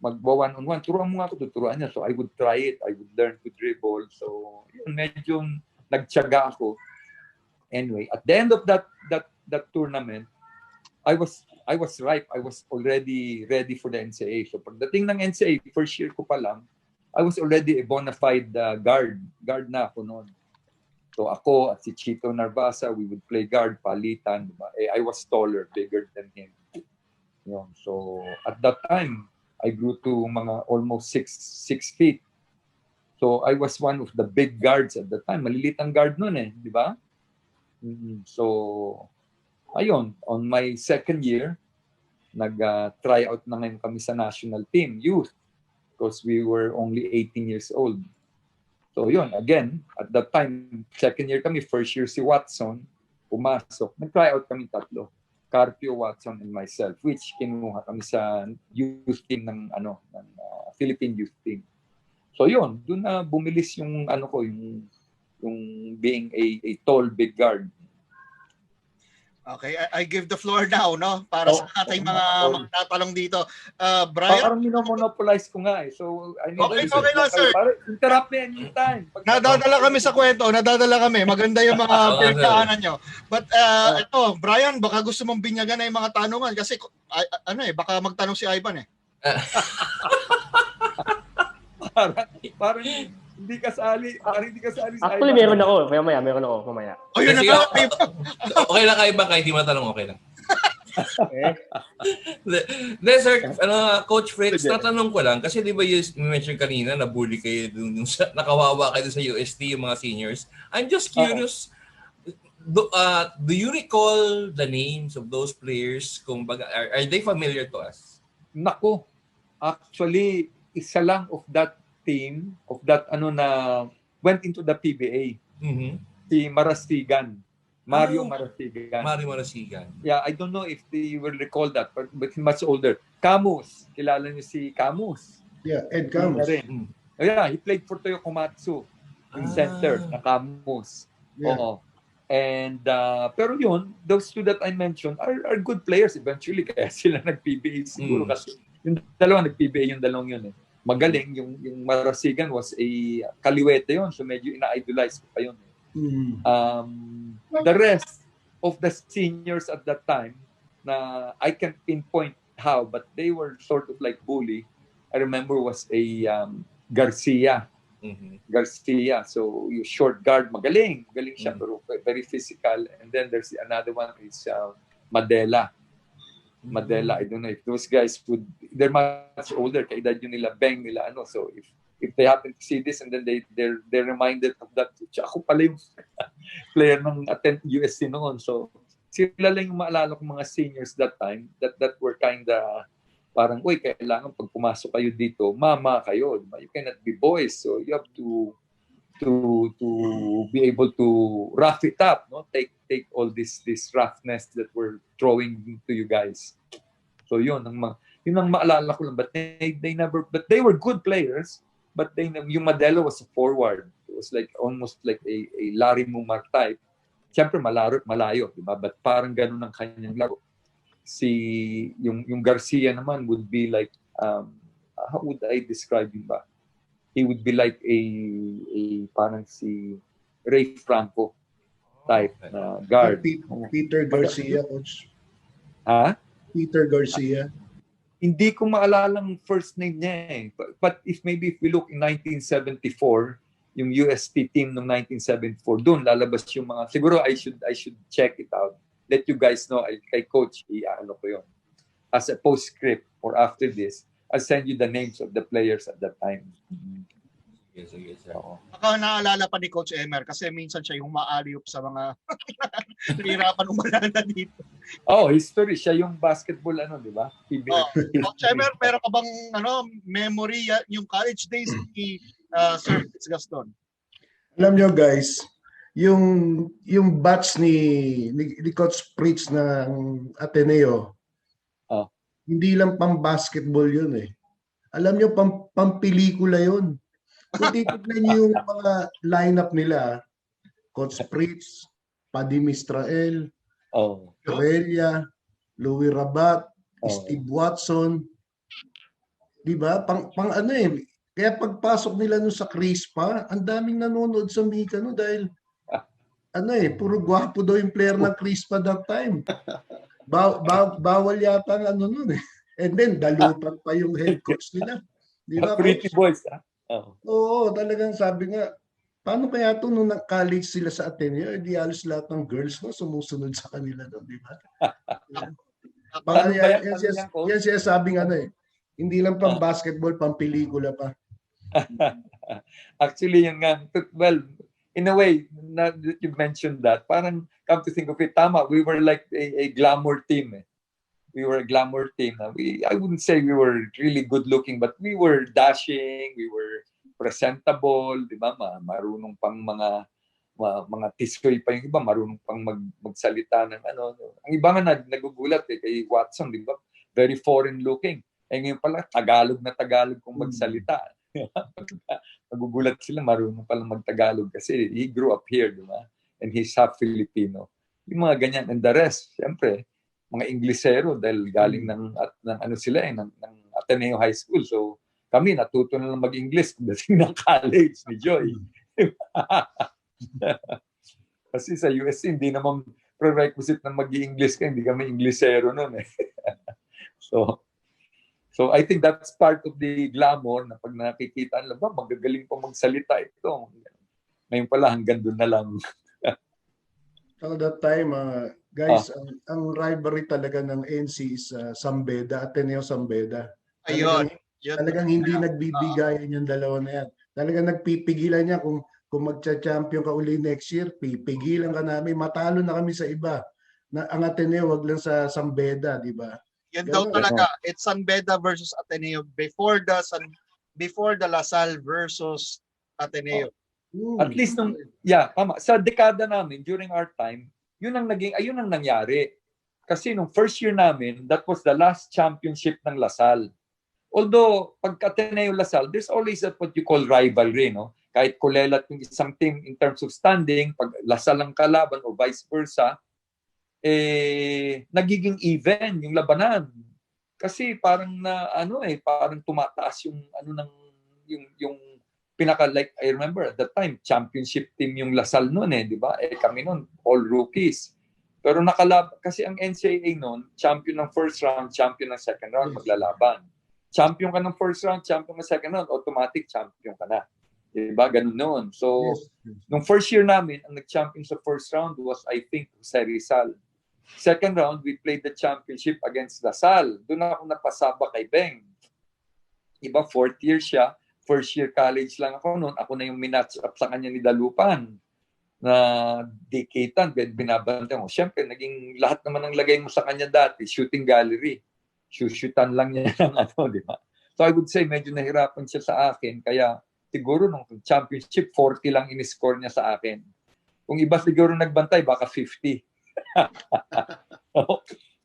magwa one-on-one. Turuan mo nga ako, tuturuan niya. So, I would try it. I would learn to dribble. So, yun, medyo nagtiyaga ako. Anyway, at the end of that tournament, I was ripe. I was already ready for the NCAA. So, pagdating ng NCAA, first year ko pa lang, I was already a bona fide guard. Guard na ako noon. So ako at si Chito Narvasa, we would play guard, palitan. Diba? I was taller, bigger than him. Yun. So at that time, I grew to mga almost 6 feet. So I was one of the big guards at the time. Malilit ang guard noon di ba? So ayun, on my second year, nag-try out na ngayon kami sa national team, youth. Because we were only 18 years old. So yun, again, at that time, second year kami, first year si Watson, pumasok. Nag-try out kami tatlo. Carpio, Watson, and myself, which kinuha kami sa youth team ng Philippine youth team. So yun, doon na bumilis yung yung being a tall big guard. Okay, I give the floor now, no? Para sa ating mga tatanong dito. Brian? Parang minomonopolize ko nga eh. So, I need okay lang, sir. Parang interrupt me anytime. Nadadala kami sa kwento, nadadala kami. Maganda yung mga pinagdaanan nyo. But ito, Brian, baka gusto mong binyagan na yung mga tanungan kasi baka magtanong si Ivan eh. parang hindi kasali sa Actually, meron ako. Meron ako. Mamaya. Oh, yun na. Okay lang kayo ba? Kahit di matanong, okay lang. Sir, Coach Fritz, natanong ko lang, kasi di ba you mentioned kanina, nabully kayo dun, nakawawa kayo sa UST, yung mga seniors. I'm just curious, do you recall the names of those players? Kung baga, are they familiar to us? Nako, actually, isa lang of that team na went into the PBA. Mm-hmm. Si Marasigan. Mario Marasigan. Yeah, I don't know if you will recall that, but much older. Camus. Kilala niyo si Camus? Yeah, Ed Camus. Yeah, he played for Toyo Komatsu in center na Camus. Yeah. Oo. And pero yun, those two that I mentioned are good players eventually kaya sila nag-PBA siguro kasi yung dalawa nag-PBA yung dalawang yun eh. Magaling yung Marasigan was a kaliwete yun, so medyo ina-idolize ko pa yun. The rest of the seniors at that time na I can't pinpoint how, but they were sort of like bully. I remember was a Garcia. Garcia, so yung short guard, magaling siya, pero very physical. And then there's another one is Madela, I don't know if those guys they're much older, kaedad yun nila, Beng nila, so if they happen to see this and then they're reminded of that, ako pala yung player ng attend USC noon, so sila lang yung maalala ko mga seniors that time, that were kinda parang, kailangan pag pumasok kayo dito, mama kayo, you cannot be boys, so you have to be able to rough it up, no? Take all this roughness that we're throwing to you guys. So yun ang maalala ko lang, but they were good players, but yung Madelo was a forward. It was like almost like a Larry Mumar type. Siyempre malayo, di ba? But parang ganun ang kanyang laro. Yung Garcia naman would be like how would I describe him ba? He would be like a parang si Ray Franco type na guard. Peter Garcia, coach. Ha? Peter Garcia. Hindi ko maalala ang first name niya eh. But if we look in 1974, yung UST team ng 1974, doon lalabas yung mga, siguro I should check it out. Let you guys know, kay coach, ko yun. As a postscript or after this, I'll send you the names of the players at that time. Yes. Baka naalala pa ni Coach Emer kasi minsan siya yung maaliop sa mga nahirapan umalala dito. History. Siya yung basketball, di ba? Coach Emer, meron ka bang memory yung college days ni Sir Fritz Gaston? Alam nyo guys, yung batch ni Coach Fritz ng Ateneo, Oh. hindi lang pang basketball yun eh. Alam nyo, pang pelikula yun. Kung titignan nyo yung mga lineup nila, Coach Fritz, Paddy Mistrael, Oh. Corellia, Louis Rabat, Oh. Steve Watson, di ba? Pang ano eh. Kaya pagpasok nila nun sa Crispa, ang daming nanonood sa Mika no dahil ano eh, puro gwapo daw yung player ng Crispa that time. Bawal yata ang ano nun eh. And then, dalupan pa yung head coach nila. Di ba, Pretty coach? boys, ha? Oh. Oo, talagang sabi nga, paano kaya ito nung college sila sa Ateneo, di halos lahat ng girls no, sumusunod sa kanila doon, di ba? Paano ba yan? Paano yan, coach? Yan siya sabing ano eh, hindi lang pang basketball, pang pelikula pa. Actually, yun nga. Well, in a way, na you mentioned that, parang come to think of it, tama, we were like a glamour team. Eh. We were a glamour team. I wouldn't say we were really good looking, but we were dashing, we were presentable, di ba? Marunong pang mga tisoy pa yung iba, marunong pang magsalita ng ano. Ang iba nga nagugulat eh, kay Watson, di ba? Very foreign looking. Eh ngayon pala, Tagalog na Tagalog kung magsalita. Nagugulat sila, marunong pala mag-Tagalog kasi he grew up here, di ba? And he's half Filipino. Yung mga ganyan. And the rest, siyempre, mga Inglesero dahil galing ng ano sila eh, ng Ateneo High School. So, kami natuto na lang mag-English pagdating ng college ni Joy. Kasi sa USC, hindi naman prerequisite na mag-English ka, hindi kami Inglesero noon eh. So I think that's part of the glamour na pag nakikita nila, magagaling pa magsalita ito. Ngayon pala, hanggang doon na lang. So that time, guys, ang rivalry talaga ng NC is Sambeda, Ateneo Sambeda. Talagang hindi nagbibigayan yung dalawa na yan. Talagang nagpipigilan niya kung magcha-champion ka uli next year, pipigilan ka namin, matalo na kami sa iba. Na ang Ateneo, wag lang sa Sambeda, di ba? Yan daw talaga. It's Sambeda versus Ateneo before the LaSalle versus Ateneo. At least tama. Sa dekada namin, during our time, ayun ang nangyari. Kasi nung first year namin, that was the last championship ng LaSalle. Although, pag Ateneo LaSalle, there's always what you call rivalry, no? Kahit kulelat yung isang team in terms of standing, pag LaSalle ang kalaban o vice versa, nagiging even yung labanan. Kasi parang parang tumataas yung yung pinaka, like I remember at that time championship team yung LaSalle noon di ba? Kami noon all rookies. Pero kasi ang NCAA noon, champion ng first round, champion ng second round maglalaban. Champion ka ng first round, champion ng second round, automatic champion ka na. Diba? Ganun noon. So, nung first year namin, ang nag-champion sa first round was, I think, Jose Rizal. Second round, we played the championship against LaSalle. Doon ako napasaba kay Beng. Iba, fourth year siya. First year college lang ako noon. Ako na yung minatch up sa kanya ni Dalupan na decadan, binabantay mo. Siyempre, naging lahat naman ng lagay mo sa kanya dati, shooting gallery. Shootan lang niya ng di ba? So I would say, medyo nahirapan siya sa akin. Kaya siguro nung championship, 40 lang in-score niya sa akin. Kung iba siguro nagbantay, baka 50.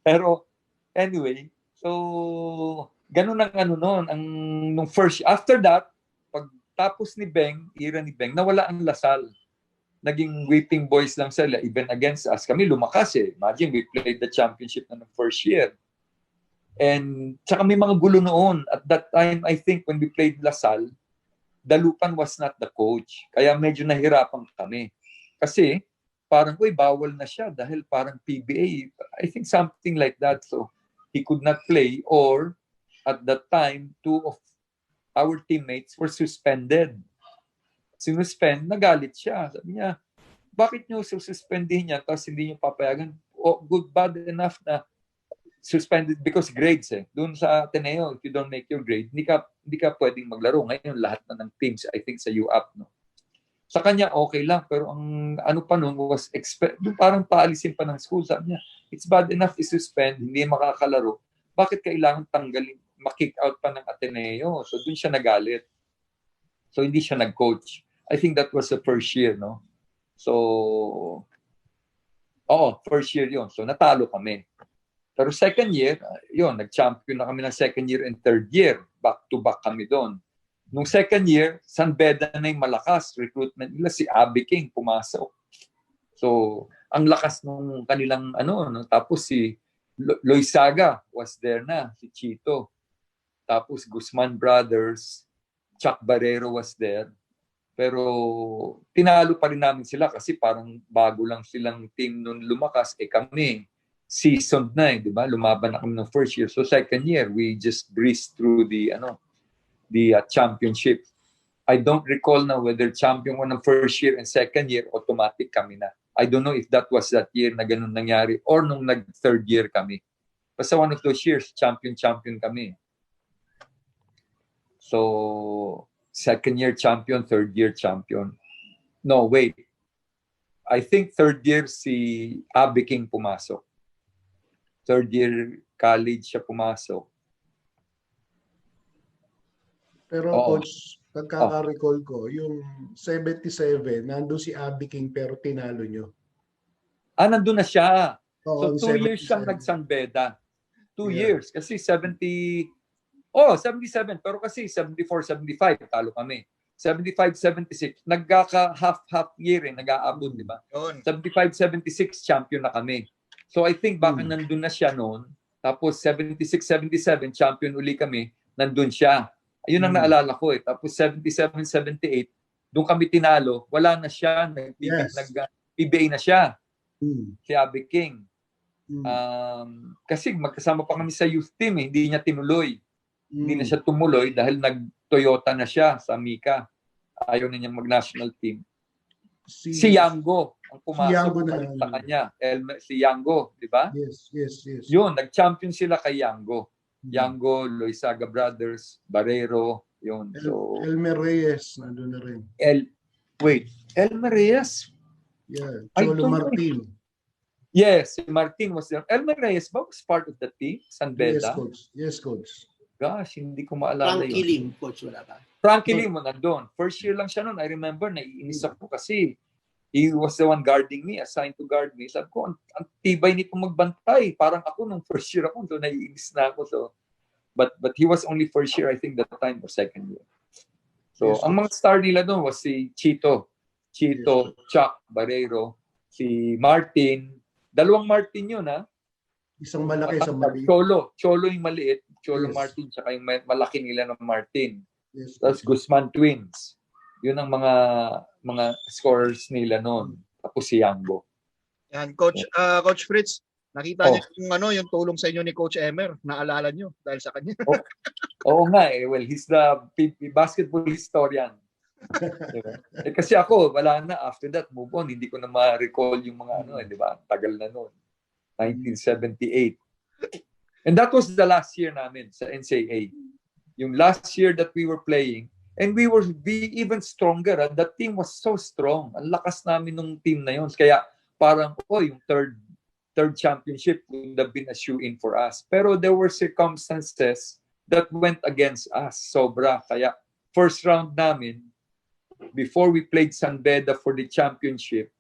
Pero anyway, so ganun ang noon, nung first, after that, pag tapos ni Beng, era ni Beng, nawala ang LaSalle. Naging whipping boys lang sila, even against us. Kami lumakas Imagine, we played the championship na ng first year. And tsaka may mga gulo noon. At that time, I think, when we played LaSalle, Dalupan was not the coach. Kaya medyo nahirapan kami. Kasi, parang, bawal na siya dahil parang PBA. I think something like that. So, he could not play or at that time, 2 of our teammates were suspended. Sinuspend, nagalit siya. Sabi niya, bakit nyo suspendihin niya tapos hindi nyo papayagan? Good, bad enough na suspended because grades Doon sa Ateneo, if you don't make your grade, hindi ka pwedeng maglaro. Ngayon, lahat na ng teams, I think sa UAP, no? Sa kanya, okay lang. Pero ang ano pa noon was parang paalisin pa ng school. Sabi niya, it's bad enough i-suspend, hindi makakalaro. Bakit kailangan tanggalin, makick out pa ng Ateneo? So doon siya nagalit. So hindi siya nag-coach. I think that was the first year, no? So, first year yun. So, natalo kami. Pero second year, yun, nag-champion na kami ng second year and third year. Back-to-back kami doon. Nung second year, San Beda na yung malakas. Recruitment nila, si Abby King pumasok. So, ang lakas nung kanilang, tapos si Loizaga was there na, si Chito. Tapos Guzman Brothers, Chuck Barrero was there. Pero tinalo pa rin namin sila kasi parang bago lang silang team nung lumakas. Kami, seasoned na di ba? Lumaban na kami ng first year. So second year, we just breezed through the championship. I don't recall now whether champion ko ng first year and second year, automatic kami na. I don't know if that was that year na ganun nangyari or nung nag-third year kami. Basta one of those years, champion kami. So, second year champion, third year champion. No, wait. I think third year si Abby King pumasok. Third year college siya pumasok. Pero coach, pagkaka-recall ko, yung 77, nandun si Abby King pero tinalo nyo. Nandun na siya. Oo, so 2 years siyang nag-San Beda. 2 years. Kasi 77. Pero kasi 74, 75, talo kami. 75, 76, nagkaka-half year nag-aabot, di ba? 75, 76, champion na kami. So I think baka nandun na siya noon. Tapos 76, 77, champion uli kami. Nandun siya. Ayun ang naalala ko Tapos 77, 78, doon kami tinalo. Wala na siya. Nag-PBA na siya. Si Abby King. Kasi magkasama pa kami sa youth team Hindi niya tinuloy. Hindi na siya tumuloy dahil nag-Toyota na siya sa Mika. Ayaw na niya mag-national team. Si Yango ang pumasok sa kanya. Si Yango, di ba? Yes. Yun, nag-champion sila kay Yango. Yango, Loizaga Brothers, Barrero, yun. So, Elmer Reyes, nandun na rin. Elmer Reyes? Yeah, Cholo Martin. Yes, si Martin was there. Elmer Reyes ba was part of the team? San Beda? Yes, coach. Gosh, hindi ko maalala Frankie Lim, coach, wala ba? Frankie Lim, nandun. First year lang siya noon. I remember, naiinis ako kasi he was the one guarding me, assigned to guard me. Sabi ko, ang tibay nito magbantay. Parang ako nung first year ako, so naiinis na ako. So, but he was only first year, I think, that time or second year. So, ang mga star nila doon was si Chito, Chuck Barrero, si Martin. Dalawang Martin yun, Isang malaki, isang maliit. Cholo yung maliit. Cholo Martin, tsaka yung malaki nila ng Martin. Tapos Guzman Twins. Yun ang mga scorers nila noon. Tapos si Yango. Yan, Coach Fritz, nakita niyo yung tulong sa inyo ni Coach Emer. Naalala niyo dahil sa kanya. Oo nga Well, he's the basketball historian. Diba? Kasi ako, wala na. After that, move on. Hindi ko na ma-recall yung mga di ba? Tagal na noon. 1978. And that was the last year namin sa NCAA. Yung last year that we were playing, and we were even stronger. The team was so strong. Ang lakas namin nung team na yun. Kaya parang, yung third championship would have been a shoe-in for us. Pero there were circumstances that went against us. Sobra. Kaya first round namin, before we played San Beda for the championship,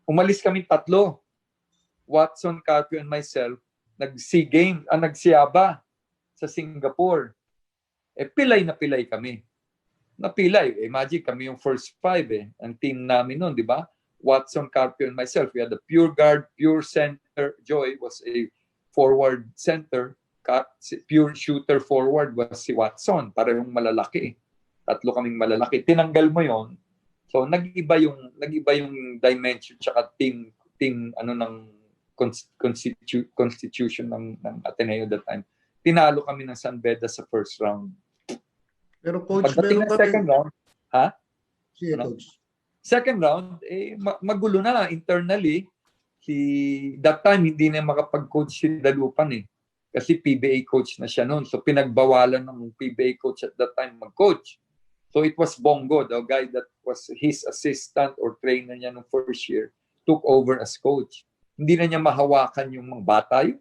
umalis kami 3. Watson, Carpio, and myself, nagsiyaba sa Singapore. Pilay na pilay kami. Napilay. Imagine kami yung first 5 ang team namin noon, di ba? Watson, Carpio, and myself. We had a pure guard, pure center. Joy was a forward center. Pure shooter forward was si Watson. Parang malalaki. 3 kaming malalaki. Tinanggal mo yon. So nag-iba yung dimension tsaka team ng constitution ng Ateneo that time. Tinalo kami ng San Beda sa first round. Pero coach, pagdating ng second round, Sige, coach. Second round, magulo na internally. That time, hindi na makapag-coach si Dalupan Kasi PBA coach na siya noon. So pinagbawalan ng PBA coach at that time mag-coach. So it was Bongo, the guy that was his assistant or trainer niya nung first year, took over as coach. Hindi na niya mahawakan yung mga bata yun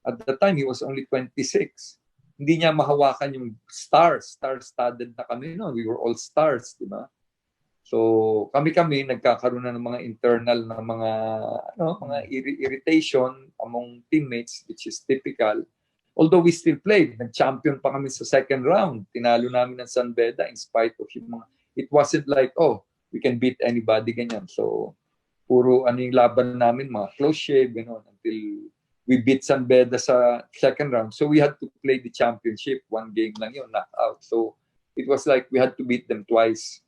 At the time, he was only 26. Hindi niya mahawakan yung stars. Star-studded na kami noon. We were all stars, di ba? So kami nagkakaroon na ng mga internal na mga irritation among teammates, which is typical. Although we still played, nag-champion pa kami sa second round. Tinalo namin ng San Beda in spite of yung mga, it wasn't like, we can beat anybody, ganyan. So puro yung laban namin, mga close shave, gano'n, until we beat San Beda sa second round. So we had to play the championship. One game lang yun, knockout. So it was like we had to beat them twice.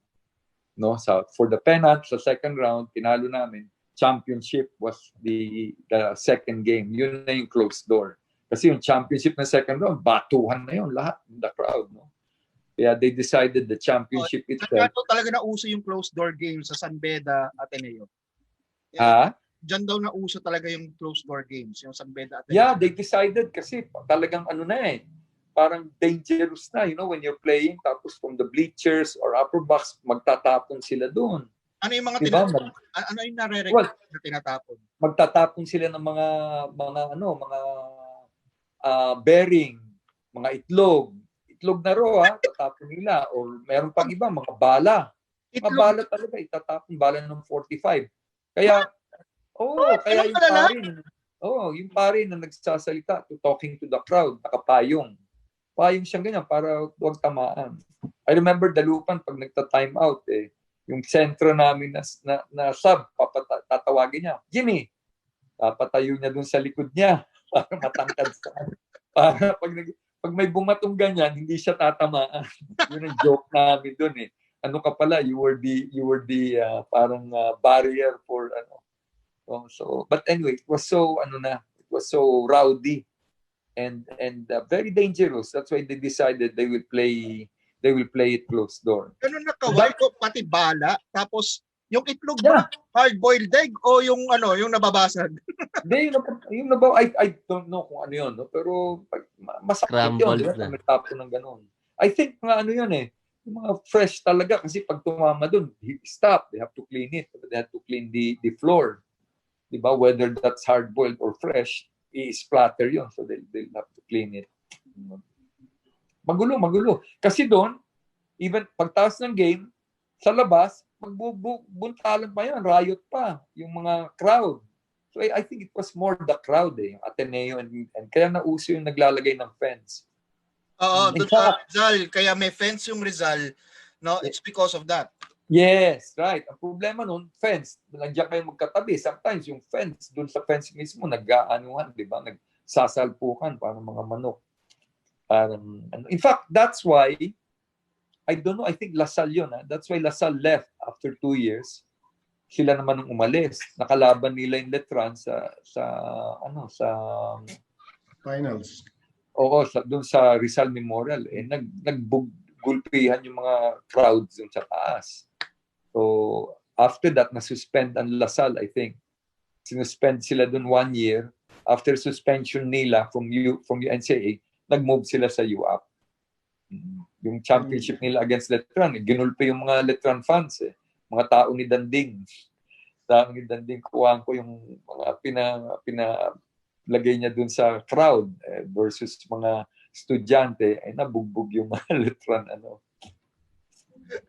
No, so for the pennant sa second round, tinalo namin. Championship was the second game. Yun na yung closed door. Kasi yung championship na second round, batuhan na yun lahat, the crowd, no? Kaya they decided the championship itself. Talaga na uso yung closed door game sa San Beda Ateneo. Diyan daw na uso talaga yung closed door games, yung San Beda Ateneo. Yeah, they decided kasi talagang parang dangerous na, when you're playing, tapos from the bleachers or upper box, magtatapon sila doon. Ano yung mga tinatapon? Ano yung nare-record na tinatapon? Magtatapon sila ng mga bearing, mga itlog na raw, tatapon nila. Or meron pang iba, mga bala. Mga bala talaga, itatapon, bala ng 45. Kaya, kaya yung pare na nagsasalita, talking to the crowd, nakapayong. Payong siyang ganyan para huwag tamaan. I remember Dalupan pag nagta-time out yung sentro namin na sub, tatawagin niya, Jimmy, papatayo niya dun sa likod niya para matangkad sa para pag may bumatong ganyan, hindi siya tatamaan. Yun ang joke namin dun Ano ka pala, you were the parang barrier for but anyway, it was so rowdy. And very dangerous. That's why they decided they will play it closed door. Ganun na kaway ko, pati bala, tapos yung itlog ba, hard-boiled egg o yung nababasag? Hindi, yung nabaw, I don't know kung ano yun, no? Pero masakit yun. May tapo ng ganun. I think yun yung mga fresh talaga kasi pag tumama dun, stop, they have to clean it. They have to clean the floor. Diba? Whether that's hard-boiled or fresh, i-splatter yun. So they'll have to clean it. Magulo. Kasi doon, even pagtaas ng game, sa labas, magbubuntalan pa yan, riot pa, yung mga crowd. So I think it was more the crowd yung Ateneo and kaya nauso yung naglalagay ng fence. Doon sa Rizal, kaya may fence yung Rizal, no? It's because of that. Yes, right. Ang problema nun, fence. Nandiyan kayo magkatabi. Sometimes yung fence, dun sa fence mismo, nag-aanuhan, di ba? Nagsasalpukan, parang mga manok. In fact, that's why, I don't know, I think Lasal yun. That's why Lasal left after 2 years. Sila naman ang umalis. Nakalaban nila yung Letran sa finals. Oo, dun sa Rizal Memorial. Naggulpihan yung mga crowds dun sa taas. So, after that, na-suspend ang Lasal, I think. Sinuspend sila dun 1 year. After suspension nila from UNCAA, nag-move sila sa UAP. Yung championship nila against Letran, ginulpi yung mga Letran fans. Mga tao ni Danding. Kuhaan ko yung mga pinalagay niya dun sa crowd versus mga estudyante, nabugbog yung mga Letran.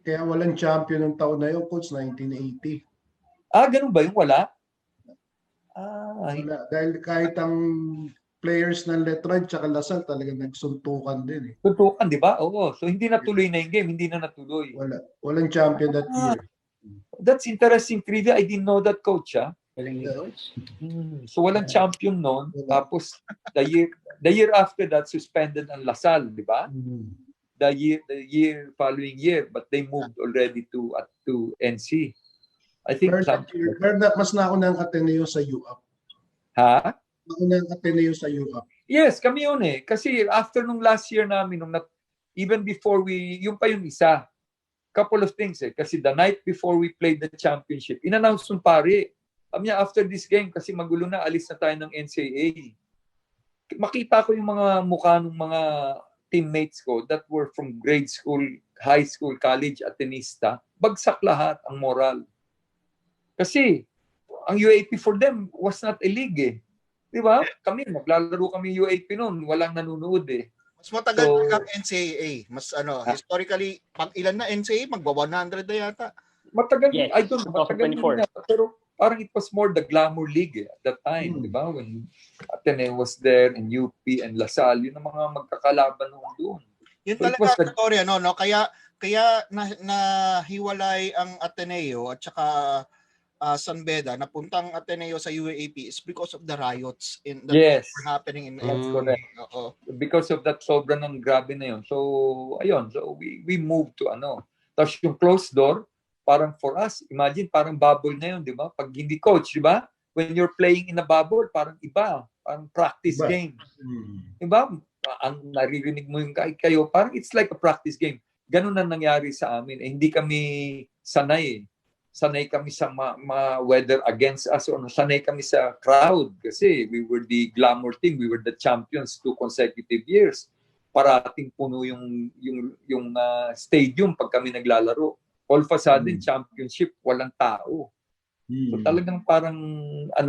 Kaya walang champion ng taon na yun, Coach, 1980. Ganun ba yung wala? Wala. Dahil kahit ang players ng Letran tsaka Lasal talagang nagsuntukan din. Suntukan, di ba? Oo. So hindi natuloy na yung game, hindi na natuloy. Wala. Walang champion that year. That's interesting trivia. I didn't know that, Coach. So walang champion noon. Tapos the year after that, suspended ang Lasal, di ba? The year following year, but they moved already to NC. I think mas nauna ang Ateneo sa UAP. Ha? Nauna ang Ateneo sa UAP. Yes, kami yun Kasi after nung last year namin, even before yung pa yung isa, couple of things Kasi the night before we played the championship, in-announce yung pare. Kami after this game, kasi magulo na, alis na tayo ng NCAA. Makita ko yung mga mukha ng mga teammates ko that were from grade school, high school, college, Atenista, bagsak lahat ang moral. Kasi ang UAP for them was not a league Di ba? Naglalaro kami UAP noon, walang nanonood Mas matagal ang NCAA. Mas historically, pag ilan na NCAA, magwa 100 na yata. Matagal, Yes, I don't know, matagal 2024. na, pero parang it was more the glamour league at that time, di ba? When Ateneo was there, and UP, and Lasal, yun ang mga magkakalaban doon. Yun So it talaga was ang storya, no? Kaya nahiwalay ang Ateneo at saka San Beda, napuntang Ateneo sa UAAP is because of the riots that were happening in That's correct. Because of that, sobrang ng grabe na yun. So, ayun. So, we moved to Tapos yung closed door, parang for us, imagine, parang bubble na yun, di ba? Pag hindi coach, di ba? When you're playing in a bubble, parang iba. Parang practice game. Di ba? Ang naririnig mo yung kayo, parang it's like a practice game. Ganun na nangyari sa amin. Hindi kami sanay. Sanay kami sa weather against us. Sanay kami sa crowd kasi we were the glamour team. We were the champions 2 consecutive years. Parating puno yung stadium pag kami naglalaro. All of a sudden, championship, walang tao. So talagang parang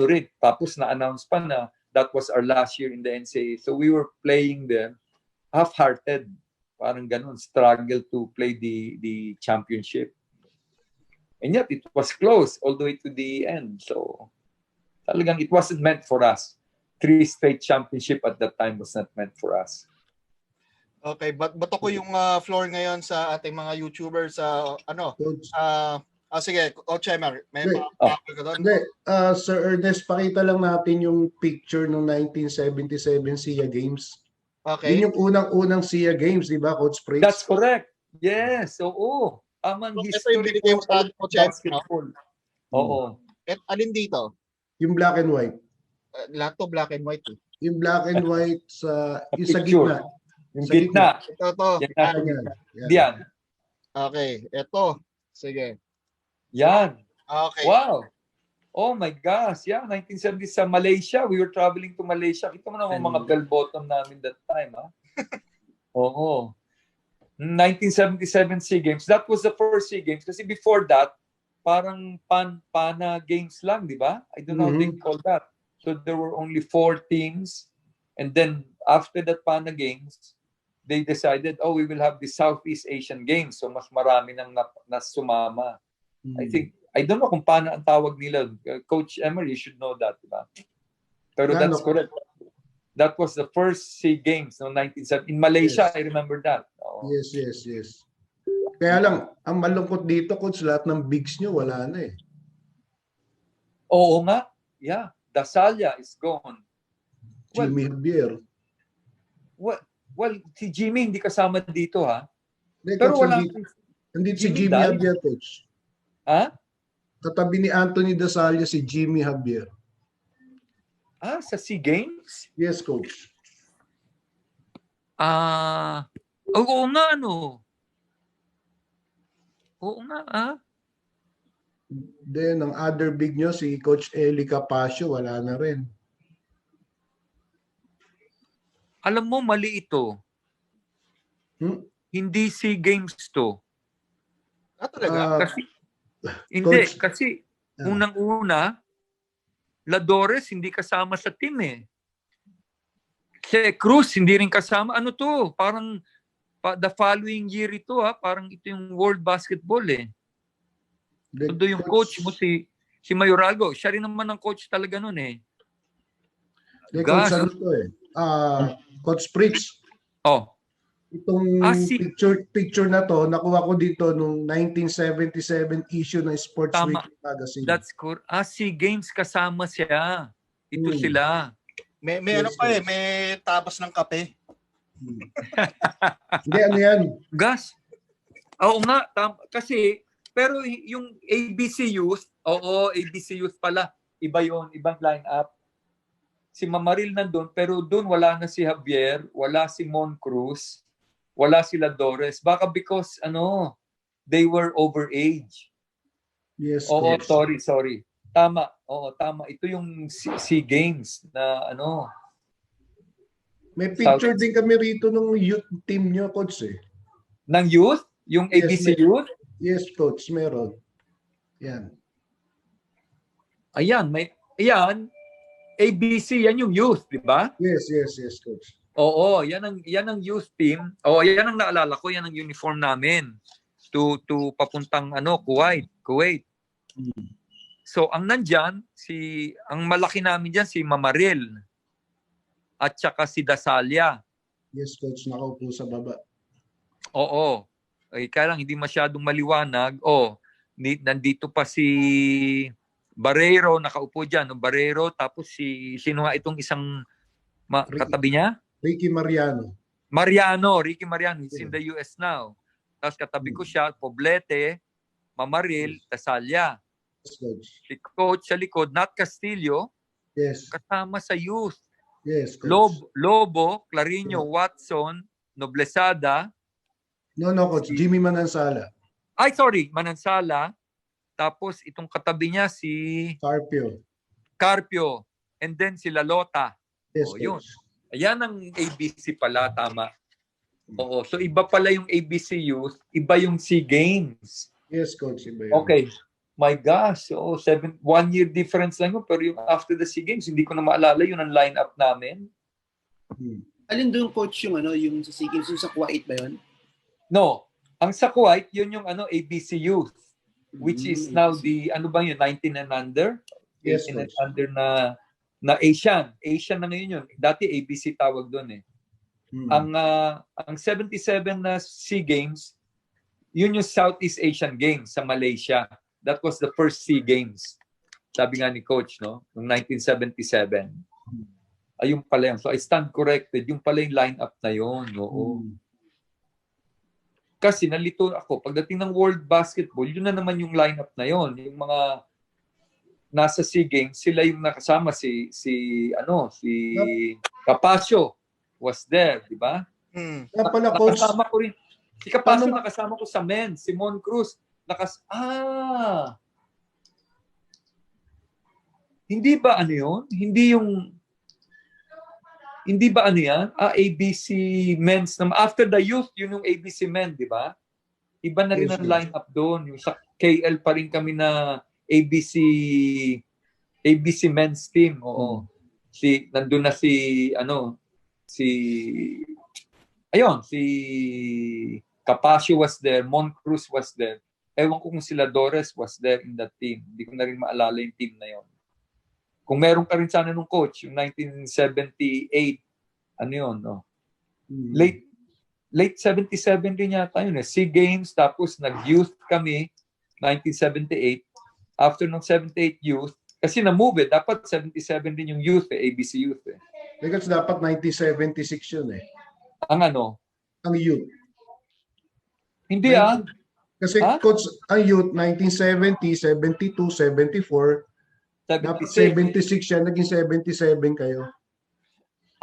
rin. Tapos na-announce pa na that was our last year in the NCAA. So we were playing there half-hearted. Parang ganun, struggle to play the championship. And yet, it was close all the way to the end. So, talagang it wasn't meant for us. 3 straight championship at that time was not meant for us. Okay, bato ko yung floor ngayon sa ating mga YouTubers sige, Coach Emer, may mga ka doon? Sir Ernest, pakita lang natin yung picture ng 1977 SIA Games. Okay. Yun yung unang-unang SIA Games, di ba, Coach Fritz? That's correct. Yes, oo. Amang Ito yung binigay mo sa akin, Coach basketball. Oo. Alin dito? Yung black and white. Lahat to black and white. Yung black and white sa gitna. Yung gitna. Ito. Yan. Okay, ito. Sige. Yan. Okay. Wow. Oh my gosh. Yeah, 1970 sa Malaysia. We were traveling to Malaysia. Kita mo naman mga bell bottom namin that time, ha? Oo. 1977 SEA Games. That was the first SEA Games. Kasi before that, parang pana games lang, di ba? I don't know how they call that. So there were only 4 teams. And then after that pana games, they decided, we will have the Southeast Asian Games. So mas marami nang sumama. I don't know kung paano ang tawag nila. Coach Emery, you should know that, di ba? Pero that's correct. That was the first SEA Games, 1970. In Malaysia, I remember that. Yes. Kaya lang, ang malungkot dito, Coach, lahat ng bigs nyo, wala na eh. Oo nga. Yeah. Dasalya is gone. Jimmy Javier. Well, si Jimmy hindi kasama dito, ha? Pero wala. Hindi si Jimmy Javier, Coach. Ha? Katabi ni Anthony Dasalya si Jimmy Javier. Sa SEA Games? Yes, Coach. Oo nga, Oo nga, Then, ang other big nyo, si Coach Eli Capasio, wala na rin. Alam mo, mali ito. Hindi SEA Games to. Talaga? Kasi unang-una, Ladores hindi kasama sa team eh. Si Cruz hindi rin kasama. Ano to? Parang the following year ito parang ito yung World Basketball eh. Ito yung coach mo si Mayoralgo. Siya rin naman ang coach talaga nun eh. Coach ano to eh. Coach Fritz. Itong picture na to, nakuha ko dito nung 1977 issue ng Sports Weekly Magazine. That's correct. SEA Games kasama siya. Ito sila. May may tabas ng kape. Hindi, ano yan? Gas. Oo nga. Kasi, pero yung ABC Youth, ABC Youth pala. Iba yon, ibang line-up. Si Mamaril nandun, pero doon wala na si Javier, wala si Mon Cruz, wala sila Dores. Baka because, they were overage. Yes. Sorry. Tama. Tama. Ito yung SEA Games na May picture din kami rito ng youth team nyo, Coach eh. Ng youth? Yung ABC Youth? Yes, Coach. Meron. Yan. Ayan. ABC, yan yung youth, di ba? Yes, Coach. Oo, yan ang youth team. Yan ang naalala ko, yan ang uniform namin. to papuntang Kuwait. So ang nandyan, ang malaki namin diyan si Mamaril at saka si Dasalia. Yes, coach, nakaupo sa baba. Oo. Kaya lang hindi masyadong maliwanag. Nandito pa si Barrero, nakaupo dyan. Barrero, tapos sino nga itong isang katabi niya? Ricky Mariano. Ricky Mariano. He's in the US now. Tapos katabi ko siya, Poblete, Mamaril, Dasalia. Yes, coach. Si coach sa likod, Nat Castillo, Yes. kasama sa youth. Yes, coach. Lobo, Clarino, Watson, Noblesada. No, coach. Jimmy Manansala. Manansala. Tapos itong katabi niya si Carpio. And then si Lalota. Yes, coach. Yun. Ayan ang ABC pala, tama. Oo, so iba pala yung ABC Youth, iba yung SEA Games. Yes, coach, iba yun. Okay. My gosh, 1 year difference lang yun. Pero yung after the SEA Games, hindi ko na maalala yun ang lineup namin. Alin doon, coach, yung sa SEA Games, yung sa Kuwait ba yun? No. Ang sa Kuwait, yun yung ABC Youth. Which is now the, 19 and under? Yes, 18 and under na Asian. Asian na ngayon yun. Dati ABC tawag doon eh. Ang 77 na SEA Games, yun yung Southeast Asian Games sa Malaysia. That was the first SEA Games. Sabi nga ni coach, no? Noong 1977. Ayun pala yun. So I stand corrected. Yung pala yung lineup na yun. Oo. Kasi nalito ako. Pagdating ng World Basketball, yun na naman yung lineup na yun. Yung mga nasa SEA Games, sila yung nakasama si Capasio was there, di ba? Pala, coach. Nakasama ko rin. Si Capasio nakasama ko sa men. Simon Cruz. Hindi ba yun? Hindi ba yan? ABC men's. After the youth, yun yung ABC men, di ba? Iba na rin ang lineup doon. Yung sa KL pa rin kami na ABC men's team. Oo. Nandun na si Capasio was there, Mon Cruz was there. Ewan ko kung sila Dores was there in that team. Hindi ko na rin maalala yung team na yon. Kung meron ka rin sana nung coach, yung 1978, no? Late 77 rin yata yun eh. SEA Games, tapos nag-youth kami, 1978. After ng 78 youth, kasi na-move eh, dapat 77 din yung youth eh, ABC youth eh. Because dapat 1976 yun eh. Ang youth. Hindi Kasi coach, ang youth, 1970, 72, 74, dapat 76 yan, naging 77 kayo.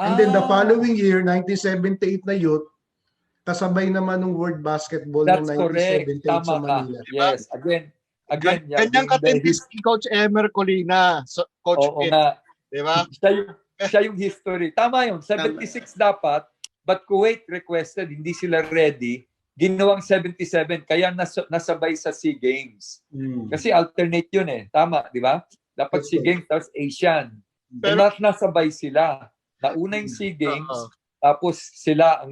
And then the following year, 1978 na youth, kasabay naman ng World Basketball ng 1978 sa Manila. Yes, again. Ganyang katindis si Coach Emer Colina, Coach Pitt. Di ba? Siya yung history. Tama yun. 76 dapat, but Kuwait requested, hindi sila ready. Ginawang 77, kaya nasabay sa SEA Games. Kasi alternate yun eh. Tama, di ba? Dapat SEA Games, tapos Asian. Pero nasabay sila. Nauna yung SEA Games, tapos sila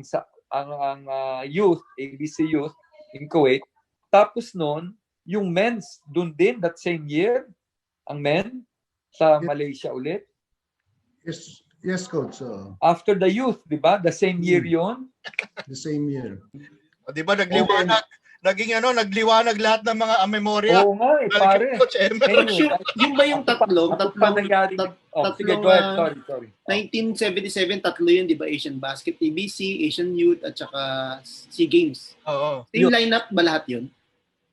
ang youth, ABC Youth in Kuwait. Tapos noon, yung men's, dun din, that same year, ang men, sa Malaysia ulit. Yes, coach. After the youth, di ba? The same year yon. The same year. Di ba nagliwanag lahat ng mga memorya. Oo nga eh, pare. Anyway, yun ba yung tatlong sorry. 1977, tatlo yun, di ba? Asian Basket, ABC, Asian Youth, at saka SEA Games. Oo. Yung lineup ba lahat yun?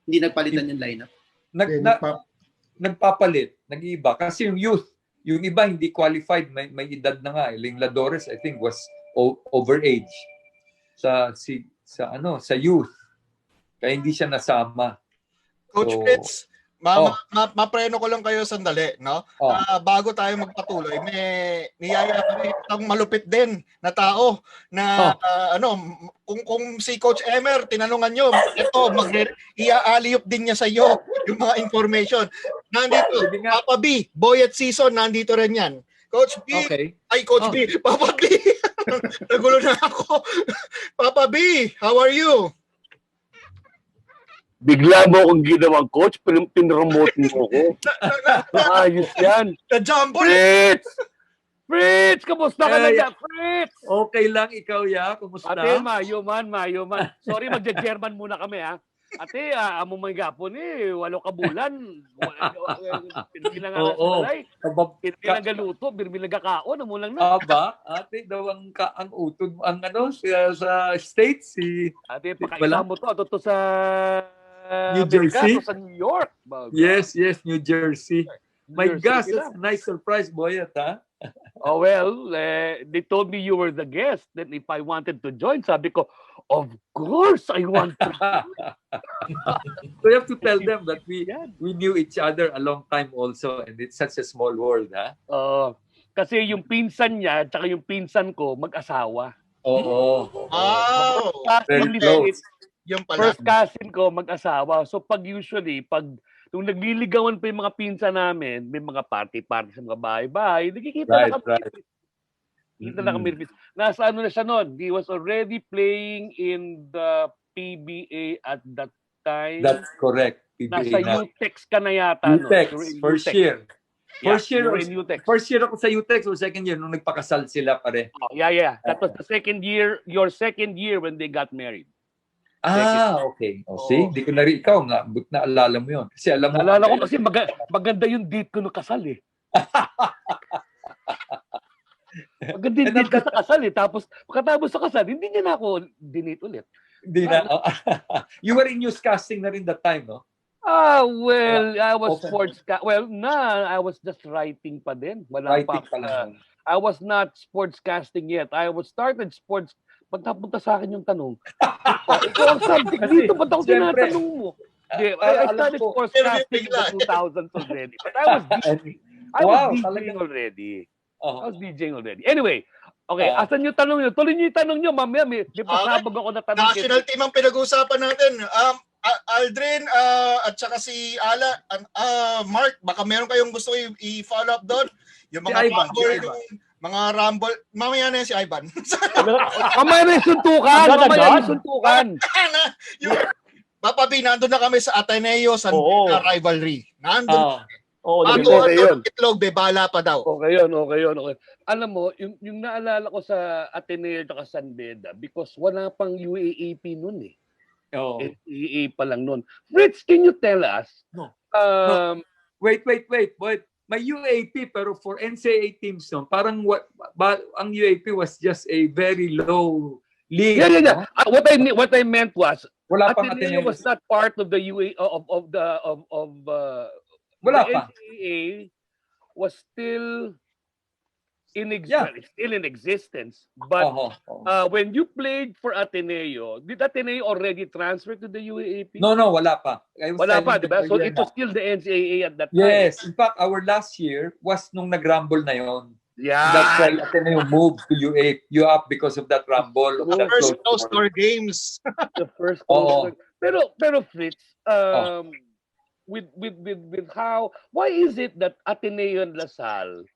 Hindi nagpalitan yung lineup? Nagpapalit, nag-iiba. Kasi yung youth, yung iba hindi qualified, may edad na nga. Ling Ladores, I think, was overage sa youth. Kaya hindi siya nasama. Coach Fritz, mapreno ko lang kayo sandali, no? Bago tayo magpatuloy, may niyaya kami ng malupit din na tao na kung si Coach Emer tinanungan nyo, ia-aliyop din niya sa iyo yung mga information. Nandito, Papa B, Boy at Season, nandito rin yan. Coach B, Coach B, Papa B. Nagulo na ako. Papa B, how are you? Bigla mo akong ginawang coach, pinromote mo ako. Ayos yan. Na-jumble. Fritz! Kamusta ka na dyan, Fritz? Okay lang, ikaw ya. Kumusta? Ate, mayo man. Sorry, magja-German muna kami, ha? Ate, amo may gapon walo ka bulan. Birbilang nga salay. Birbilang galuto, birbilang gakaon, amo lang na. Aba, ate, daw ang utod, ang sa States, Ate, pakaisa mo to sa New Jersey? Sa New York. Yes, New Jersey. My gosh, that's a nice surprise, Boyet, ha? Oh, well, they told me you were the guest. Then if I wanted to join, sabi ko, of course I want to. So you have to tell them that we knew each other a long time also, and it's such a small world, ha? Kasi yung pinsan niya at yung pinsan ko mag-asawa. Oo. Wow! Very close. Yung pala. First cousin ko mag-asawa. So pag nung nagliligawan pa yung mga pinsan namin, may mga party sa mga bahay-bahay, nakikita na kami. Nakikita na kami. Nasa na siya noon? He was already playing in the PBA at that time. That's correct. PBA nasa U-Tex ka na yata. U-Tex, first year. First year ako sa U-Tex or second year nung nagpakasal sila pare. Yeah. That was the second year, your second year when they got married. Okay. See, hindi ko na rin ikaw nga, but naalala mo yun. Kasi alam mo. Naalala ko kasi maganda yung date ko nung kasal Maganda yung date ka sa kasal Tapos, pagkatapos sa kasal, hindi niya na ako dinate ulit. Hindi na. You were in newscasting na rin that time, no? Well, I was I was just writing pa din. Wala writing pa lang. I was not sportscasting yet. I was started sports. Pagkapunta sa akin yung tanong, ikaw ang subject dito, ba't ako tinatanong mo? I started sportscasting in the 2000s already. But I was DJing already. I was DJing already. Anyway, okay, asan yung tanong nyo? Tuloy nyo yung tanong nyo, mamaya. May pasabog ako na tanong. National team ang pinag-uusapan natin. Aldrin at saka si Ala, Mark, baka meron kayong gusto i-follow up doon. Yung mga mga rumble, mamaya na yan si Ivan. Mamaya na yung suntukan. Papabi, nandun na kami sa Ateneo San rivalry. Nandun. Itlog, bebala pa daw. Okay yun. Alam mo, yung naalala ko sa Ateneo at San Beda, because wala pang UAAP nun NCAA pa lang nun. Fritz, can you tell us? No. Wait. May UAP pero for NCAA teams parang ang UAP was just a very low league. Yeah. What I meant was wala pang Ateneo was not part of the UAA wala the pa. NCAA was still in existence. But when you played for Ateneo, did Ateneo already transfer to the UAAP? No, wala pa. Wala pa, diba? So it was still the NCAA at that time. Yes. In fact, our last year was nung nag-rumble na yon. Yeah. That's why Ateneo moved to UAP because of that rumble. The first close-door games. The first close-door. Pero Fritz, with why is it that Ateneo and LaSalle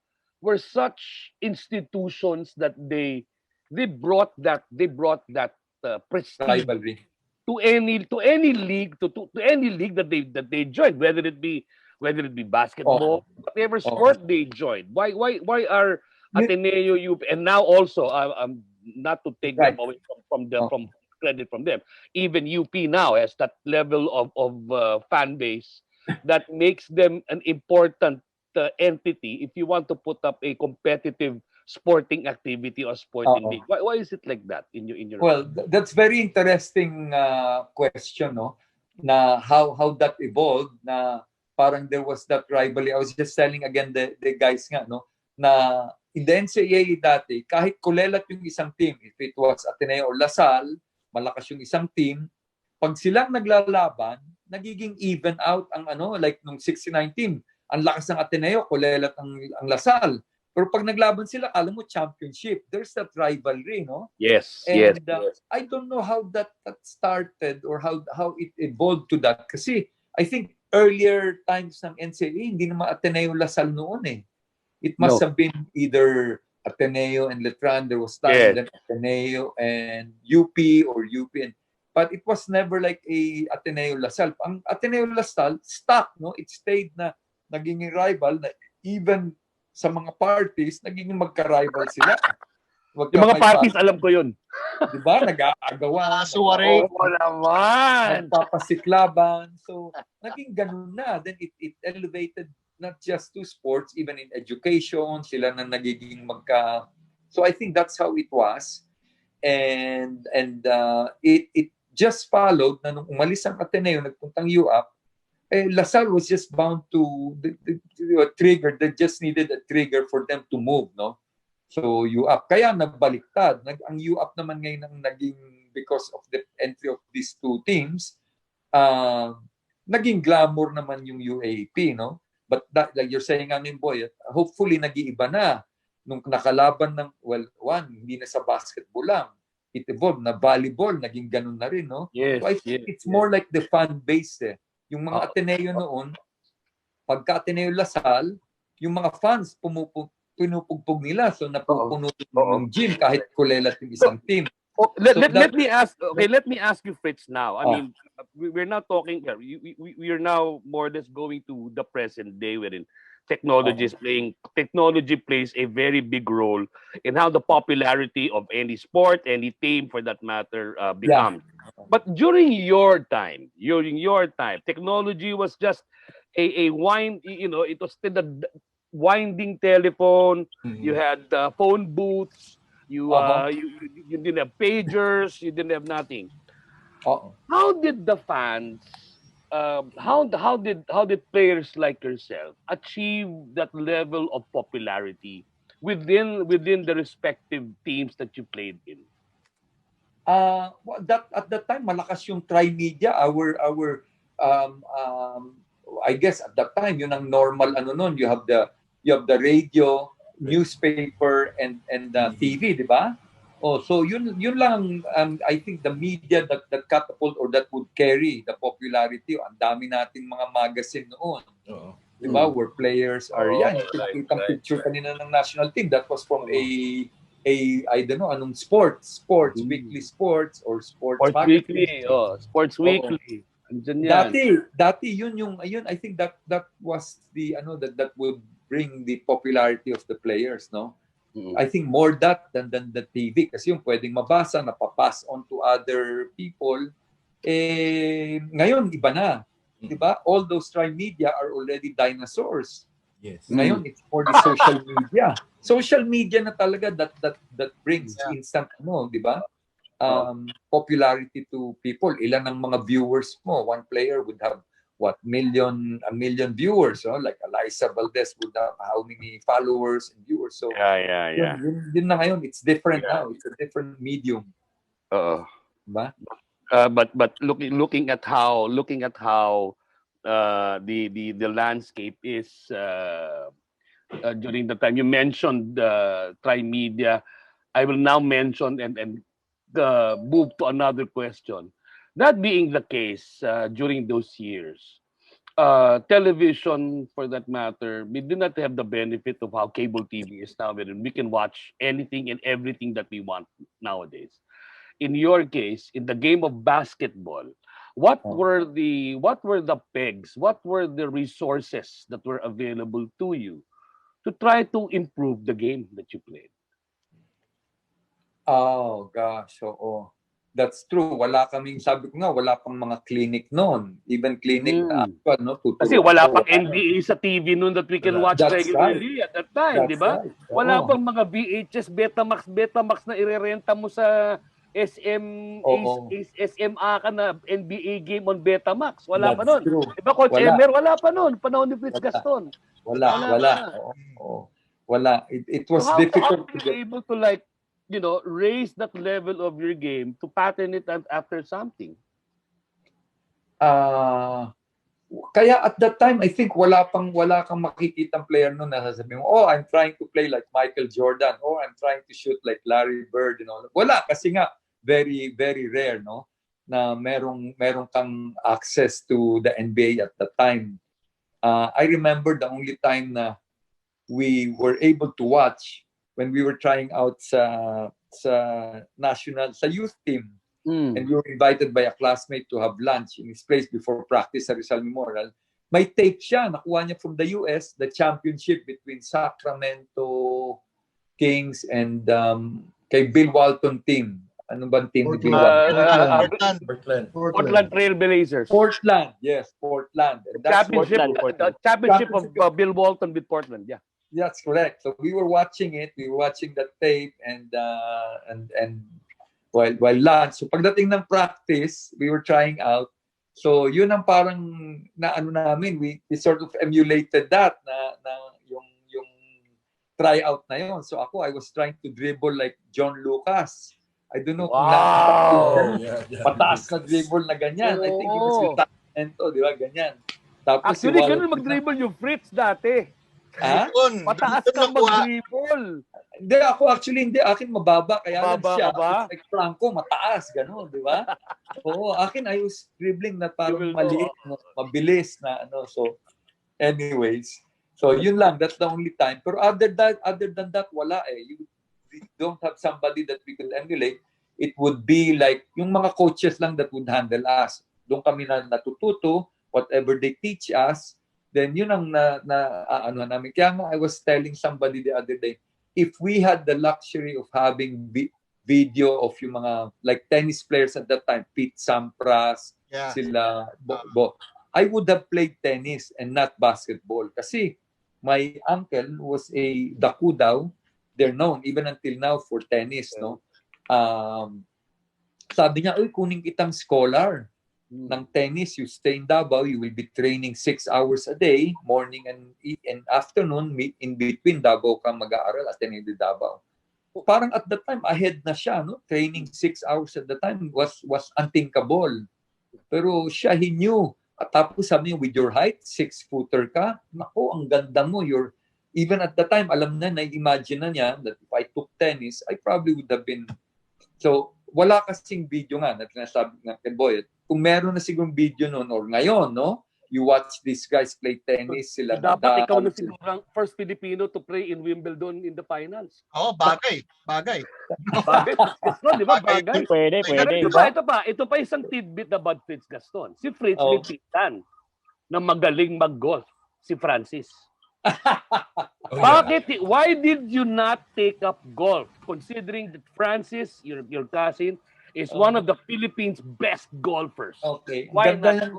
were such institutions that they brought that prestige rivalry to any league that they joined, whether it be basketball, whatever sport they joined. Why are Ateneo, UP, and now also not to take them away from credit from them, even UP now has that level of fan base that makes them an important entity if you want to put up a competitive sporting activity or sporting league. Why is it like that in your that's very interesting question, no? Na how that evolved, na parang there was that rivalry. I was just telling again the guys nga, no, na in the NCAA dati, kahit kulelat yung isang team, if it was Ateneo or LaSalle, malakas yung isang team, pag silang naglalaban, nagiging even out ang like nung 69 team. Ang lakas ng Ateneo, kulelat ang LaSalle. Pero pag naglaban sila, alam mo, championship. There's that rivalry, no? Yes, yes. I don't know how that started or how it evolved to that. Kasi I think earlier times ng NCAA, hindi naman Ateneo LaSalle noon . It must have been either Ateneo and Letran. There was time then Ateneo and UP or UP. And But it was never like a Ateneo Lasal. Ang Ateneo Lasal, stuck, no? It stayed na naging rival na even sa mga parties, naging magka-rival sila. Yung mga parties, alam ko yun. Diba? Nag-aagawan. Suwari. Oo naman. Nagpapasiklaban. So, naging ganun na. Then it elevated not just to sports, even in education, sila na nagiging magka... So, I think that's how it was. And it just followed na nung umalis ang Ateneo, nagpuntang UAP, Lasal was just bound to trigger. They just needed a trigger for them to move, no? So UAP. Kaya nagbaliktad. Ang UAP naman ngayon ang naging, because of the entry of these two teams, naging glamour naman yung UAP, no? But that, like you're saying, Boy, hopefully nag-iiba na. Nung nakalaban ng, hindi na sa basketball lang. It evolved na volleyball, naging ganun na rin, no? Yes, so I think it's more like the fan base, eh. Yung mga Ateneo noon, pagka Ateneo Lasal, yung mga fans pinupugpog nila, so napupuno ng gym kahit kulelat yung isang team. Let me ask you, Fritz, now. I mean, we're now talking here. We are now more or less going to the present day wherein technology plays a very big role in how the popularity of any sport, any team for that matter, becomes. But during your time, technology was just a wind, it was still the winding telephone. You had phone booths. You didn't have pagers. You didn't have nothing. How did the fans? How did players like yourself achieve that level of popularity within the respective teams that you played in? At that time, malakas yung tri-media. Our I guess at that time, yun ang normal nun. You have the radio, newspaper, and TV, di ba? So yun lang I think the media that catapult or that would carry the popularity. Ang dami nating mga magazine noon. Di ba? Where players are, kitang picture kanina ng national team. That was from I don't know, anong sports, weekly sports or sports weekly. Sports weekly. Dati yun I think that was the that would bring the popularity of the players, no? I think more that than the TV kasi yung pwedeng mabasa, napapass on to other people. Ngayon iba na, 'di ba? All those tri-media are already dinosaurs. Yes. Ngayon it's for the social media. Social media na talaga that brings instant 'di ba? Popularity to people. Ilan ang mga viewers mo? One player would have a million viewers, like Eliza Valdez would have how many followers and viewers. So yun na ngayon, it's different now. It's a different medium. Diba? But looking at how the landscape is during the time you mentioned tri-media, I will now mention and move to another question. That being the case, during those years, television, for that matter, we did not have the benefit of how cable TV is now, wherein we can watch anything and everything that we want nowadays. In your case, in the game of basketball, what were the pegs? What were the resources that were available to you to try to improve the game that you played? Oh gosh, oo. That's true. Sabi ko nga, wala pang mga clinic noon. Even clinic na actual, no? Kasi wala pang NBA sa TV noon that we can watch regularly at that time, di ba? Wala pang mga VHS, Betamax na irerenta mo sa SMA ka na NBA game on Betamax. Wala pa noon. Di ba, Coach Emer? Wala pa noon. Panahon ni Fritz Gaston. Wala. Wala. It was difficult to be able to raise that level of your game to pattern it after something. Kaya at that time, I think wala kang makikitang player noon na sasabihin mo, I'm trying to play like Michael Jordan, I'm trying to shoot like Larry Bird, Wala, kasi nga very very rare, no, na merong kang access to the NBA at that time. I remember the only time na we were able to watch when we were trying out sa national, sa youth team. And we were invited by a classmate to have lunch in his place before practice sa Rizal Memorial. May tape siya, nakuha niya from the US, the championship between Sacramento Kings and kay Bill Walton team. Ano bang team ni Bill Walton? Portland Trail Blazers. Portland, yes, Portland. And that's the championship of Bill Walton with Portland, yeah. That's correct. So we were watching it. We were watching that tape and while lunch. So pagdating ng practice, we were trying out. So yun ang parang namin, we sort of emulated that na yung tryout na yun. So ako, I was trying to dribble like John Lucas. I don't know kung mataas na dribble na ganyan. I think it was with talento, di ba? Ganyan. Tapos actually, ganun mag-dribble yung Fritz dati. Ha? Mataas ka mag-dribble. Hindi, ako actually hindi. Akin mababa. Kaya lang siya. Ba? Like Franco, mataas. Gano'n, di ba? Oo, akin I was dribbling na parang maliit, mabilis na ano. So, anyways. So, yun lang. That's the only time. Pero other than that, wala eh. We don't have somebody that we could emulate. It would be like, yung mga coaches lang that would handle us. Doon kami na natututo, whatever they teach us, then yun ang ano namin. Kaya nga, I was telling somebody the other day, if we had the luxury of having video of yung mga, like tennis players at that time, Pete Sampras, sila, I would have played tennis and not basketball. Kasi my uncle was a daku daw. They're known, even until now, for tennis, no? Sabi niya, kunin kitang scholar ng tennis, you stay in Davao, you will be training 6 hours a day, morning and afternoon, in between Davao ka mag-aaral at Ateneo de Davao. Parang at that time, ahead na siya, no? Training 6 hours at the time was unthinkable. Pero siya, he knew. At tapos sabi niya, with your height, 6-footer ka, naku, ang ganda mo, even at the time, alam na, na-imagine na niya that if I took tennis, I probably would have been, so, wala kasing video nga na sinasabi ng Boy. Kung meron na sigurong video noon or ngayon, no? You watch these guys play tennis, sila dapat ikaw na sigurang first Filipino to play in Wimbledon in the finals. Bagay. Bagay. Gaston, di ba? Bagay. Pwede. Ito pa isang tidbit about Fritz Gaston. Si Fritz may pinsan na magaling mag-golf, si Francis. Why did you not take up golf considering that Francis, your cousin, is one of the Philippines' best golfers? Okay. Why Maganda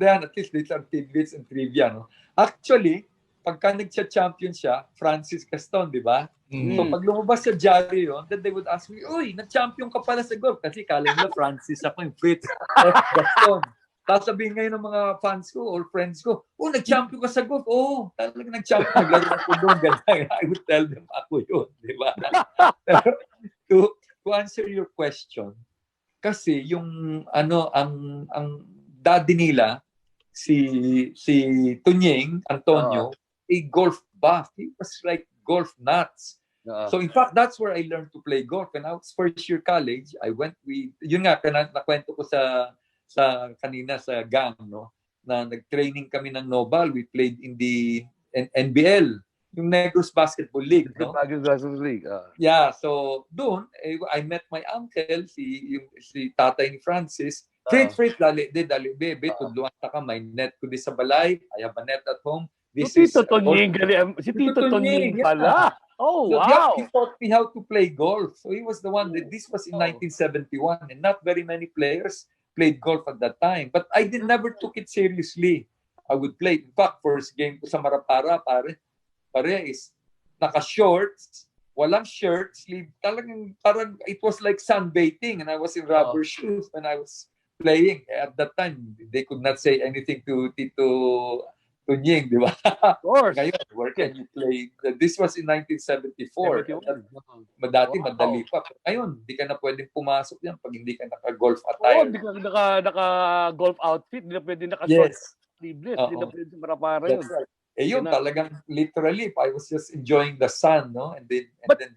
yan. At least these are tidbits and trivia, no? Actually, pagka nagsa-champion siya, Francis Gaston, di ba? So pag lumabas sa diary yun, then they would ask me, uy, nag-champion ka pala sa golf. Kasi kala nila Francis ako yung Fritz Gaston. Tapos sabihin ngayon ng mga fans ko or friends ko, nag-champion ka sa golf. Talaga nag-champion. Naglaro ako doon. I would tell them ako yun. Di ba? To answer your question, kasi yung ang daddy nila, si Tunying Antonio, a golf buff. He was like golf nuts. So in fact, that's where I learned to play golf. When I was first year college, I went with, yun nga, nakwento ko sa kanina sa gang, no? Na nag-training kami ng Nobel. We played in the NBL, yung Negros Basketball League, no? Basketball League. Yeah, so doon, I met my uncle, si tatay ni Francis. Fritz, dali, bebe, tudluan ka may net ko di sa balay. I have a net at home. Si Tito Tonying pala. Oh, so wow. He taught me how to play golf. So he was the one that this was in 1971 and not very many players played golf at that time. But I never took it seriously. I would play. In fact, first game ko sa Marapara, pare is naka-shorts, walang shirt, sleeve. Talagang parang it was like sunbathing and I was in rubber shoes when I was playing. At that time, they could not say anything to Tito Tunying, di ba? Of course. Ngayon, where can you play? This was in 1974. Dati, madali pa. Ngayon, di ka na pwedeng pumasok yan pag hindi ka naka-golf attire. Hindi ka naka-golf outfit, hindi na pwede naka-short sleeveless, hindi na pwede marapara yun. Right. Yun talagang literally, I was just enjoying the sun, no?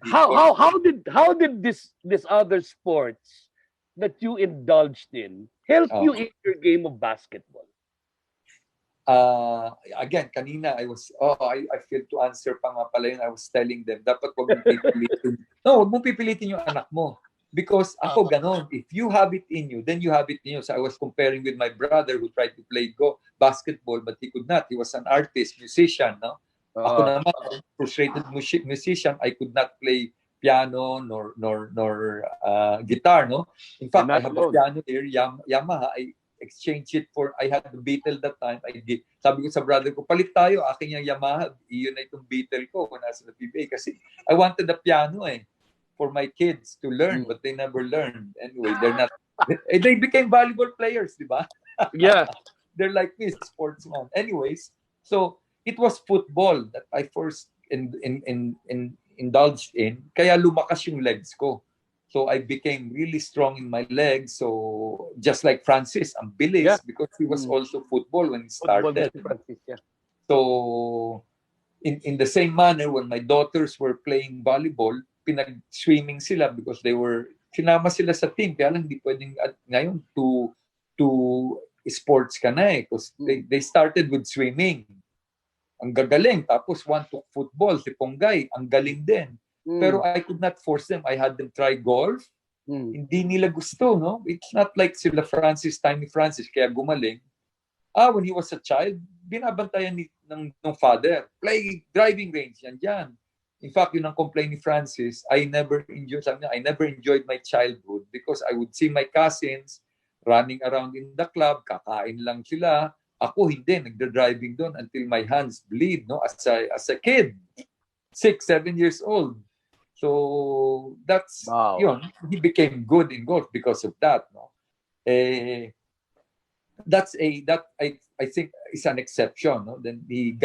How did this other sports that you indulged in help you in your game of basketball? Again, kanina I failed to answer pa nga pala yun. I was telling them, dapat wag mong pipilitin. No, wag mong pipilitin yung anak mo. Because ako ganon, if you have it in you, then you have it in you. So I was comparing with my brother who tried to play basketball, but he could not. He was an artist, musician, no? Ako naman, frustrated musician, I could not play piano nor guitar, no? In fact, I have a piano here, Yamaha. I exchanged it for, I had the Beetle that time. Sabi ko sa brother ko, palit tayo, akin yung Yamaha, iyon na itong Beetle ko kung nasa PBA. Kasi I wanted the piano for my kids to learn, but they never learned. Anyway, they're not, they became volleyball players, di ba? Yeah. They're like me, sportsman. Anyways, so it was football that I first indulged in. Kaya lumakas yung legs ko. So I became really strong in my legs. So just like Francis, ang bilis because he was also football when he started. Francis, yeah. So in the same manner, when my daughters were playing volleyball, pinag-swimming sila because sinama sila sa team. Kaya lang hindi pwedeng ngayon to sports ka na because they started with swimming. Ang gagaling. Tapos one took football, si Ponggay, ang galing din. Pero I could not force them. I had them try golf. Hindi nila gusto, no? It's not like sila Tiny Francis, kaya gumaling. When he was a child, binabantayan ng father. Play driving range, yan dyan. In fact, yun ang complaint ni Francis, I never enjoyed my childhood because I would see my cousins running around in the club, kakain lang sila. Ako hindi, nagda-driving doon until my hands bleed, no? As a kid, 6, 7 years old. So that's yun. He became good in golf because of that, no? I think is an exception, no? Then he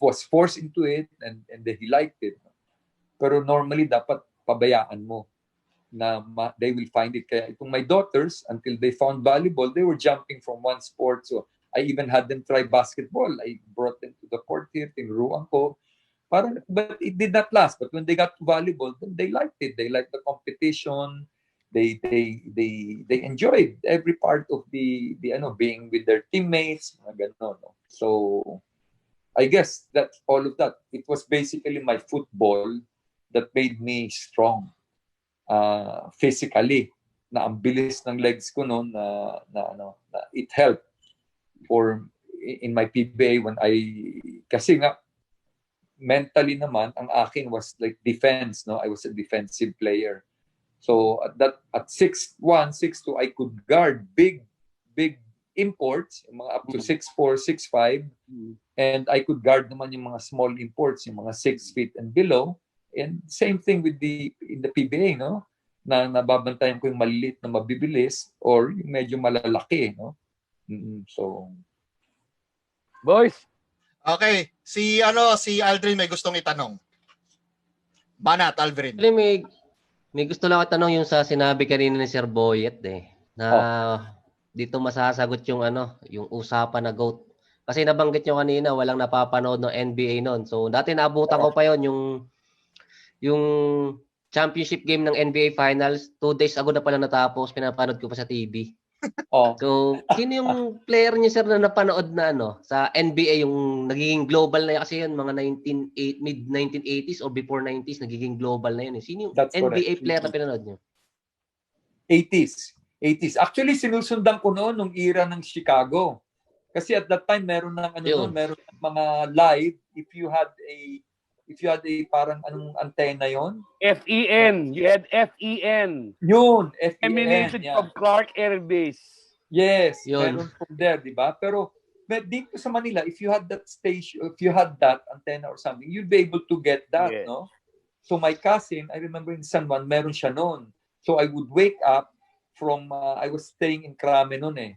was forced into it and then he liked it. No? Pero normally dapat pabayaan mo na they will find it. Kaya itong my daughters, until they found volleyball, they were jumping from one sport. So I even had them try basketball. I brought them to the court here, tinuruan ko. But it did not last. But when they got to volleyball, then they liked it. They liked the competition. They enjoyed every part of the being with their teammates. No? So I guess that all of that, it was basically my football that made me strong physically. Na ang bilis ng legs ko noon na it helped or in my PBA when kasi nga mentally naman ang akin was like defense, no? I was a defensive player. So at 6'1", 6'2", I could guard big imports, yung mga up to 6'4", 6'5", and I could guard naman yung mga small imports, yung mga 6 feet and below. And same thing with in the PBA, no? Na nababantayan ko yung maliliit na mabibilis or yung medyo malalaki, no? So boys, okay, si Aldrin may gustong itanong. Banat, Aldrin. May gusto lang itanong yung sa sinabi kanina ni Sir Boyet na dito masasagot yung yung usapan na GOAT. Kasi nabanggit nyo kanina walang napapanood ng NBA noon. So dati naabutan ko pa yon yung championship game ng NBA Finals, 2 days ago na pala natapos, pinapanood ko pa sa TV. So, sino yung player niyo sir na napanood na sa NBA yung nagiging global na kasi yun, mga mid-1980s or before 90s, nagiging global na yun. Sino yung NBA player na pinanood niyo? 80s. Actually, sinusundan ko noon nung era ng Chicago. Kasi at that time, meron ng meron ng mga live, if you had a parang anong antenna yon? FEN. You had FEN. Yun, FEN. Emanated from Clark Air Base. Yes, meron from there, di ba? Pero dito sa Manila, if you had that station, if you had that antenna or something, you'd be able to get that, no? So my cousin, I remember in San Juan, meron siya noon. So I would wake up from, I was staying in Crame noon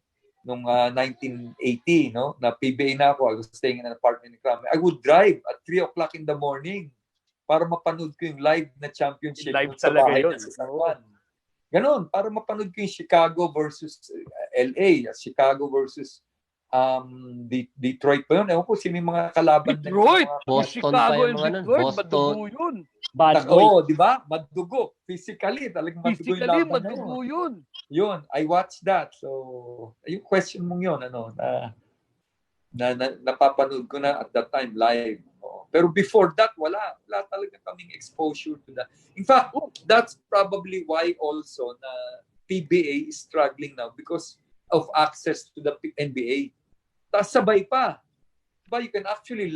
nung 1980, no? Na PBA na ako. I was staying in an apartment in Crame. I would drive at 3 o'clock in the morning para mapanood ko yung live na championship. Live talaga yun. Ganon, para mapanood ko yung Chicago versus LA, Chicago versus Detroit pa yun. Ewan ko sino yung mga kalaban. Detroit! Boston Chicago pa and yung mga Detroit, Boston. madugo yun. Oo, di ba? Madugo. Physically, talagang madugo yung Physically, laban madugo yun. Yun, I watched that. So, yung question mong yun, na napapanood ko na at that time live. Pero before that, wala talaga kami kaming exposure to that. In fact, that's probably why also na PBA is struggling now because of access to the NBA. Tapos sabay pa. But you can actually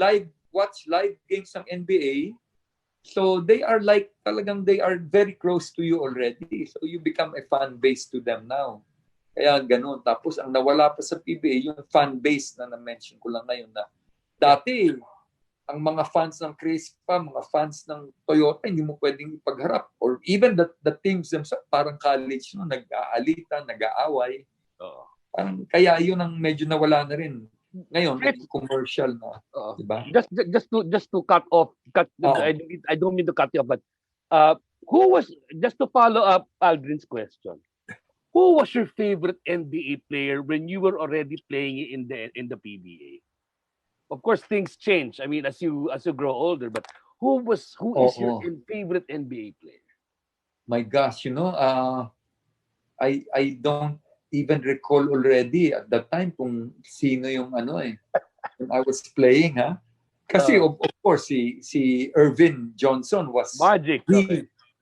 watch live games ng NBA. So they are like, talagang they are very close to you already. So you become a fan base to them now. Kaya ganun. Tapos ang nawala pa sa PBA, yung fan base na na-mention ko lang ngayon na dati, ang mga fans ng Crispa, mga fans ng Toyota, hindi mo pwedeng ipagharap. Or even the teams themselves, parang college, no, nag-aalitan, nag-aaway. Parang, kaya yun ang medyo nawala na rin. Ngayon, commercial na. Diba? Just to cut off, I don't mean to cut you off, but just to follow up Aldrin's question, who was your favorite NBA player when you were already playing in the PBA? Of course, things change. I mean, as you grow older, but who is your favorite NBA player? My gosh, I don't even recall already at that time kung sino yung when I was playing, ha? Kasi of course si Irvin Johnson was Magic.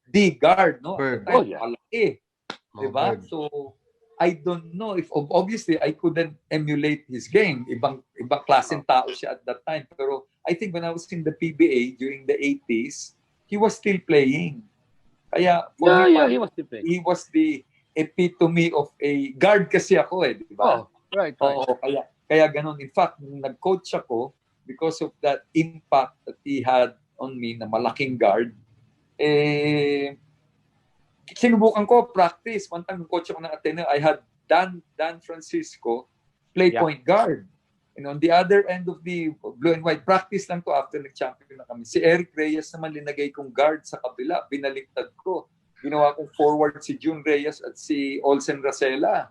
the guard, no? Yeah. Malaki. Diba? So I don't know if obviously I couldn't emulate his game. Ibang klaseng tao siya at that time. Pero I think when I was in the PBA during the 80s, he was still playing. Kaya he was still playing. He was the epitome of a guard kasi ako di ba? Right. Kaya ganun. In fact, nung nag-coach ako, because of that impact that he had on me na malaking guard, sinubukan ko practice. One time, coach ako ng Ateneo, I had Dan Francisco play point guard. And on the other end of the blue and white, practice lang to after nag-champion na kami. Si Eric Reyes naman linagay kong guard sa kabila. Binaliktad ko. Ginawa kong forward si June Reyes at si Olsen Racela.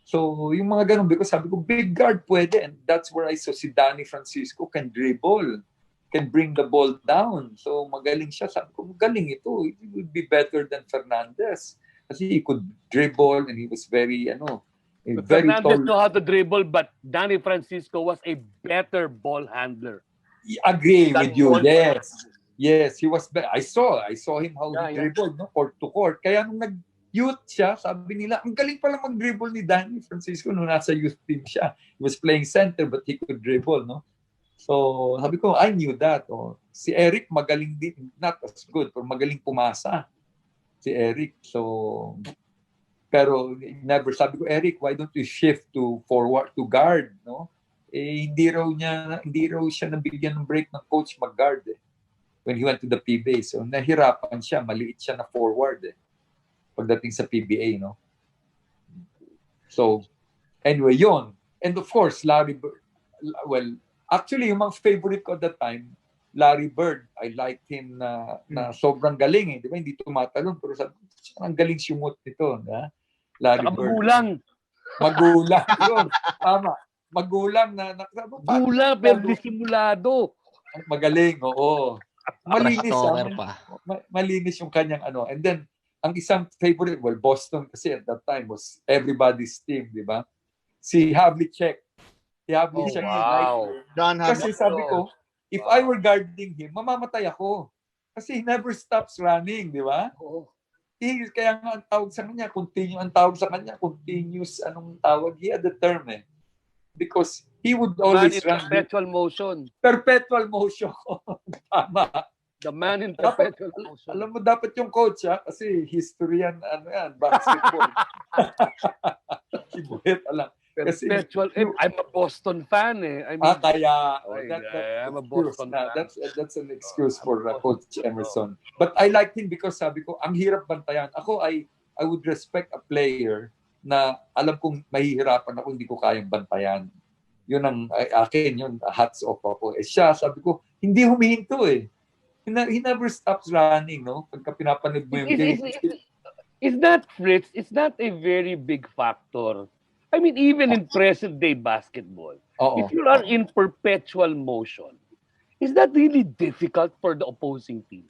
So, yung mga ganun, because sabi ko, big guard pwede. And that's where I saw si Danny Francisco can dribble, can bring the ball down. So, magaling siya. Sabi ko, magaling ito. It would be better than Fernandez. Kasi he could dribble and he was very, very Fernandez tall. know how to dribble, but Danny Francisco was a better ball handler. Agree with you, yes. Yes, he was better. I saw him how he dribbled, no? Court to court. Kaya nung nag-youth siya, sabi nila, ang galing pala mag-dribble ni Danny Francisco nung nasa youth team siya. He was playing center but he could dribble, no? So, sabi ko, I knew that. Si Eric, magaling din. Not as good, pero magaling pumasa. Si Eric. So, pero never. Sabi ko, Eric, why don't you shift to forward, to guard, no? Hindi raw siya nabigyan ng break ng coach mag-guard, when he went to the PBA. So, nahirapan siya. Maliit siya na forward, pagdating sa PBA, no? So, anyway, yun. And of course, Larry Bird. Well, actually, yung mga favorite ko at that time, Larry Bird. I liked him na sobrang galing, di ba? Hindi tumatalon, pero ang galing sumot nito, Larry Bird. Magulang. Yun, tama. Magulang na Magulang, pero disimulado. Magaling, oo. Malinis yung kanyang And then, ang isang favorite, Boston kasi at that time was everybody's team, di ba? Si Havlicek. Wow. Kasi sabi ko, if I were guarding him, mamamatay ako. Kasi he never stops running, di ba? Kaya nga ang tawag sa kanya, continuous, anong tawag? He had the term Because he would always run. Perpetual motion. Perpetual motion. Tama. The man in perpetual motion. Alam mo, dapat yung coach, kasi history yan, basketball. Si Buhet, alam. Perpetual. I'm a Boston fan. I mean, I'm a Boston fan. That's an excuse for Coach Emerson. But I liked him because sabi ko, ang hirap bantayan. Ako, I would respect a player na alam kong mahihirapan ako, hindi ko kayang bantayan. Yun ang akin, yun, hats off ako. Siya, sabi ko, hindi humihinto He never stops running, no? Pagka pinapanood mo yung game. Is that, Fritz, is that a very big factor? I mean, even in present-day basketball, if you are in perpetual motion, is that really difficult for the opposing team?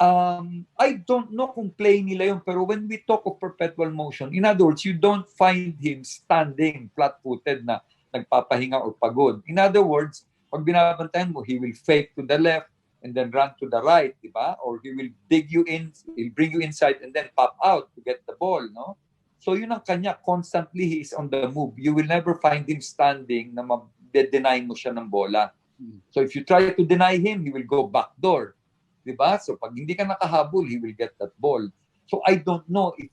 I don't know kung play nila yun, pero when we talk of perpetual motion, in other words, you don't find him standing flat-footed na nagpapahinga or pagod. In other words, pag binabantayan mo, he will fake to the left, and then run to the right, di ba? Or he will dig you in, he'll bring you inside and then pop out to get the ball, no? So yun ang kanya, constantly he is on the move. You will never find him standing na deny mo siya ng bola. So if you try to deny him, he will go backdoor. Di ba? So pag hindi ka nakahabol, he will get that ball. So I don't know if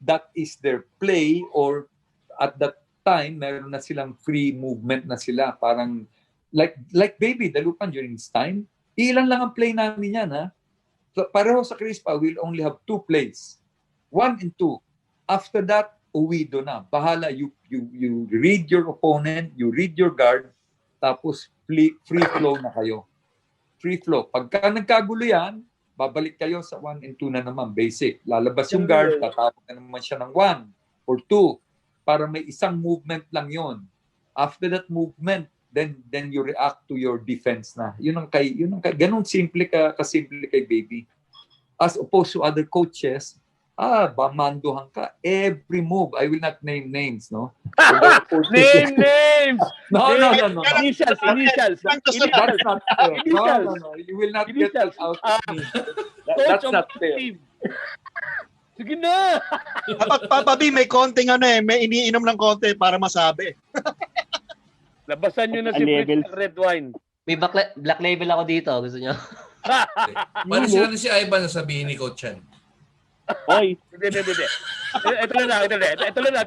that is their play or at that time, meron na silang free movement na sila. Parang like Baby Dalupan during his time, ilan lang ang play namin yan, ha? So, pareho sa Crispa, we'll only have 2 plays. 1 and 2. After that, uwi doon na. Bahala, you read your opponent, you read your guard, tapos free flow na kayo. Free flow. Pagka nagkagulo yan, babalik kayo sa 1 and 2 na naman, basic. Lalabas yung guard, tatawag na naman siya ng 1 or 2 para may isang movement lang yon. After that movement, then you react to your defense na. Yun ang ganun simple kasimple kay Baby. As opposed to other coaches, bamanduhan ka. Every move, I will not name names, no? Name names! No. Initials. That's not fair. No. You will not get that out of me. That's not fair. Sige na! Papi, may konting may iniinom ng konti para masabi. Labasan nyo na si Fritz red wine. May black label ako dito. Gusto nyo? Paano sila si Ivan na sabihin ni Coach Chan? Hoy. Hindi. Ito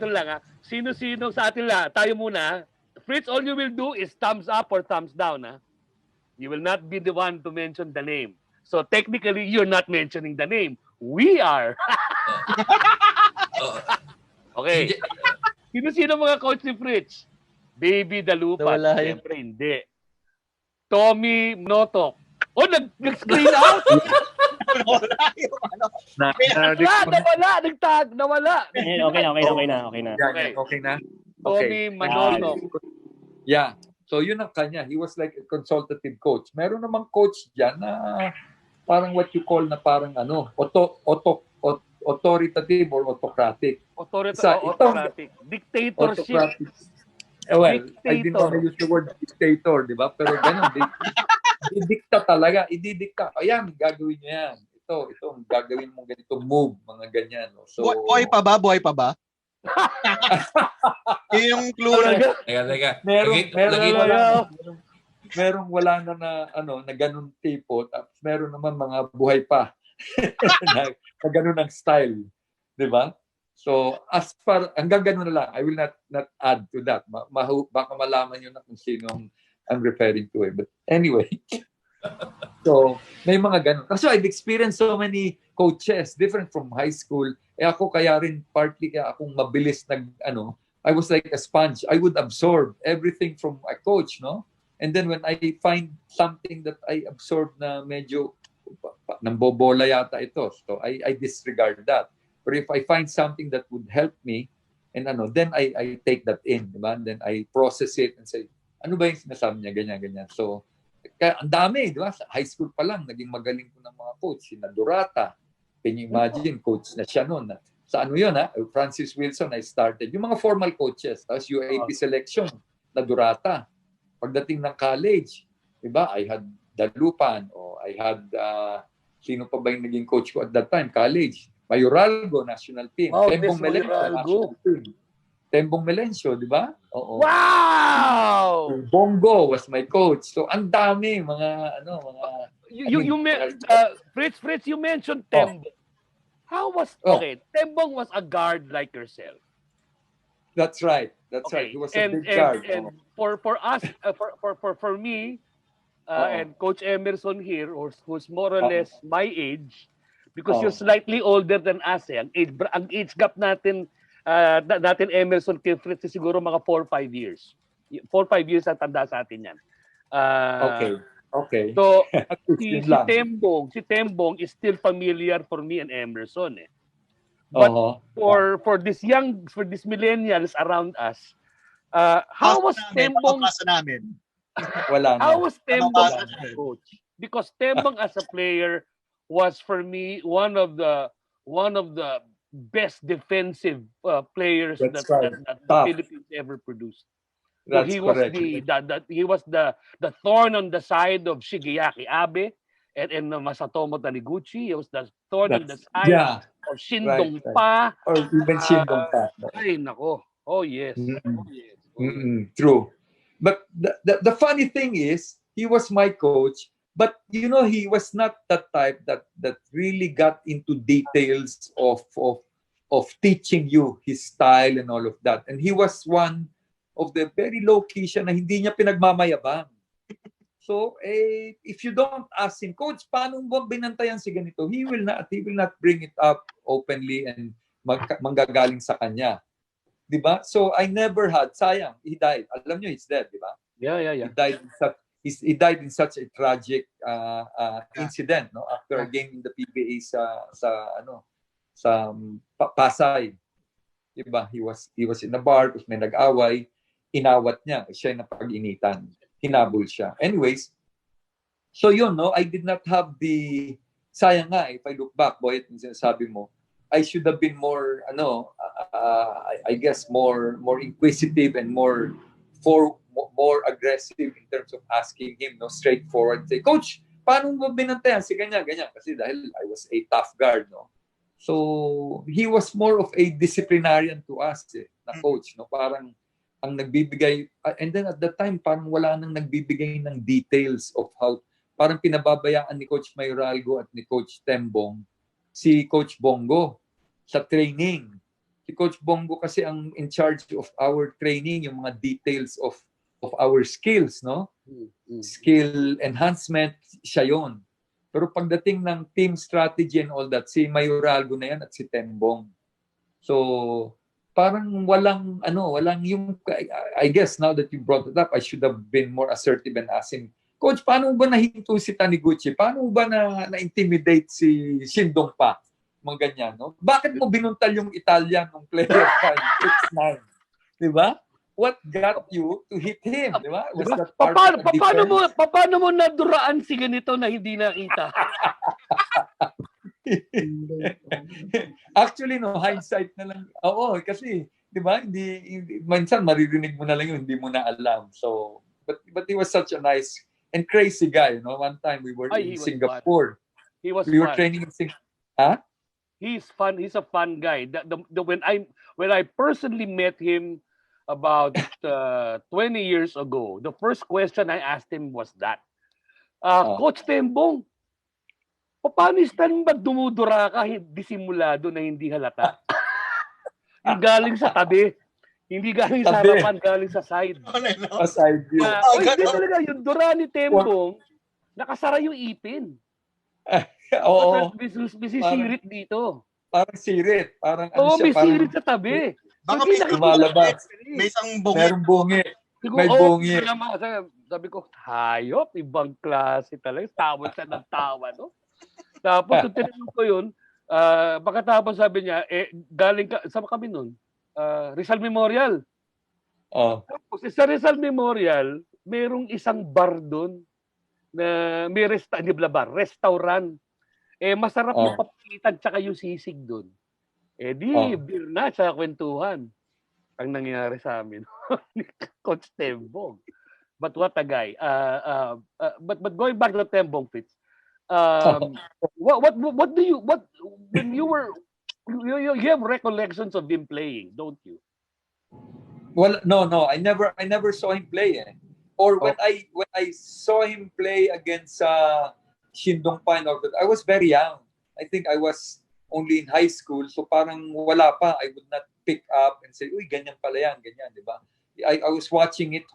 lang. Ha? Sino-sino sa atin lang. Tayo muna. Fritz, all you will do is thumbs up or thumbs down. Ha? You will not be the one to mention the name. So technically, you're not mentioning the name. We are. Okay. Sino-sino mga coach ni Fritz? Baby Dalupan. Siyempre hindi. Tommy Notok. Oh, nag-screen out? Nawala. Okay na. Tommy Manolo. Yeah. So yun ang kanya. He was like a consultative coach. Meron namang coach dyan na parang what you call na parang authoritative or autocratic. Autocratic. Dictatorship. Well, I didn't want to use the word dictator, di ba? Pero ganun, ididikta talaga. Ayan, gagawin niyo yan. Ito, gagawin mo ganito move, mga ganyan. No? So, Buhay pa ba? Yung clue na. Teka. Merong wala na ganun tipo. Tapos meron naman mga buhay pa. na ganun ang style. Di ba? So, as far, hanggang ganun na lang, I will not add to that. Baka malaman nyo na kung sino I'm referring to. But anyway, so, may mga ganun. Kasi I've experienced so many coaches, different from high school. Ako kaya rin, partly kaya akong mabilis I was like a sponge. I would absorb everything from a coach, no? And then when I find something that I absorb na medyo, nambobola yata ito, so I disregard that. But if I find something that would help me, and then I take that in, diba? And then I process it and say, ano ba yung sinasabi niya, ganyan. So, kaya ang dami, diba? Sa high school pa lang, naging magaling ko ng mga coach. Si Durata, can you imagine, coach na siya noon. Sa yun, Francis Wilson, I started. Yung mga formal coaches, tapos UAP selection, na Durata. Pagdating ng college, diba? I had Dalupan, o I had, sino pa ba yung naging coach ko at that time, college? Mayoralgo, national team. Tembong Melencio, national team. Tembong Melencio, di ba? Oo. Wow! Bongo was my coach. So, ang dami, Fritz, you mentioned Tembong. How was, Tembong was a guard like yourself. That's right. He was a big guard. And for us, for me, and Coach Emerson here, who's more or less my age, because you're slightly older than us, ang age gap natin Emerson kay Fritz siguro mga 4 or 5 years. 4 or 5 years ang tanda sa atin yan. Okay. So si Tembong is still familiar for me and Emerson. But for these millennials around us, how was Tembong Wala na. How was Tembong as a coach? Because Tembong as a player was for me one of the best defensive players that the Philippines ever produced. That's he correct. Was he was the thorn on the side of Shigeaki Abe. and Masatomo Taniguchi. It was the thorn in the side Yeah. of Shindong Right. Pa. Or even Shindong Pa. Ay, nako. Oh, yes. Mm-mm. Oh, yes. Oh, yes. True. But the funny thing is, he was my coach, but you know, he was not that type that really got into details of teaching you his style and all of that. And he was one of the very low-key siya na hindi niya pinagmamayabang. So, if you don't ask him, Coach, paano mo binantayan si ganito? He will not bring it up openly and manggagaling sa kanya. Diba? So, I never had, sayang, he died. Alam nyo, he's dead, diba? Yeah. He died in such a tragic incident, no? After a game in the PBA sa Pasay. Diba? He was in a bar, tapos may nag-away, inawat niya, siya yung napag-initan. Hinabol siya. Anyways, so yun, no? I did not have the, sayang nga, if I look back, boy, yung sinasabi mo, I should have been more, I guess, more inquisitive and more aggressive in terms of asking him, no, straightforward. Say, Coach, paano mo binantayan si ganyan? Kasi dahil I was a tough guard, no? So, he was more of a disciplinarian to us, na coach, no? Parang, ang nagbibigay, and then at that time, parang wala nang nagbibigay ng details of how, parang pinababayaan ni Coach Mayoralgo at ni Coach Tembong si Coach Bongo sa training. Si Coach Bongo kasi ang in charge of our training, yung mga details of our skills, no? Skill enhancement, siya yun. Pero pagdating ng team strategy and all that, si Mayoralgo na yan at si Tembong. So, parang walang yung, I guess now that you brought it up, I should have been more assertive and asking, Coach, paano ba nahinto si Taniguchi? Paano ba na-intimidate si Shindong Pa? Mga ganyan, no? Bakit mo binuntal yung Italian ng player 5'6'9"? Diba? What got you to hit him? Diba? Was that part of the defense? Paano mo naduraan si ganito na hindi nakita? Actually, no, hindsight na lang. Oo, kasi, di ba, minsan maririnig mo na lang yun, hindi mo na alam. So, but he was such a nice and crazy guy, no? One time we were in Singapore. He was we were training in Singapore. Huh? He's fun. He's a fun guy. When I personally met him about 20 years ago, the first question I asked him was that, Coach Tembong, paano yung ba dumudura ka disimulado na hindi halata? Yung galing sa tabi. Hindi galing sa harapan, galing sa side. Side view. Hindi talaga, yung dura ni Tembong, nakasara yung ipin. Oo. Bisisirit dito. Parang sirit. Parang may sirit sa tabi. Baka may isang bungi. Merong bungi. May bungi. Sabi ko, hayop, ibang klase talaga. Tawad siya ng tawad. No? Tapos, tinanong ko yun, pagkatapos sabi niya, galing ka, saan kami nun? Rizal Memorial. Tapos, sa Rizal Memorial, merong isang bar doon na may restaurant. Masarap yung papitan tsaka yung sisig doon. Beer na sa kwentuhan. Ang nangyari sa amin. Coach Tembong. But what a guy. But going back to Tembong, Fritz, what do you when you were you have recollections of him playing, don't you? Well, no, I never saw him play. Or when I saw him play against Shindong Pa, I was very young. I think I was only in high school, so parang wala pa. I would not pick up and say, "Uy, ganyan pala yan, ganyan," di ba? I was watching it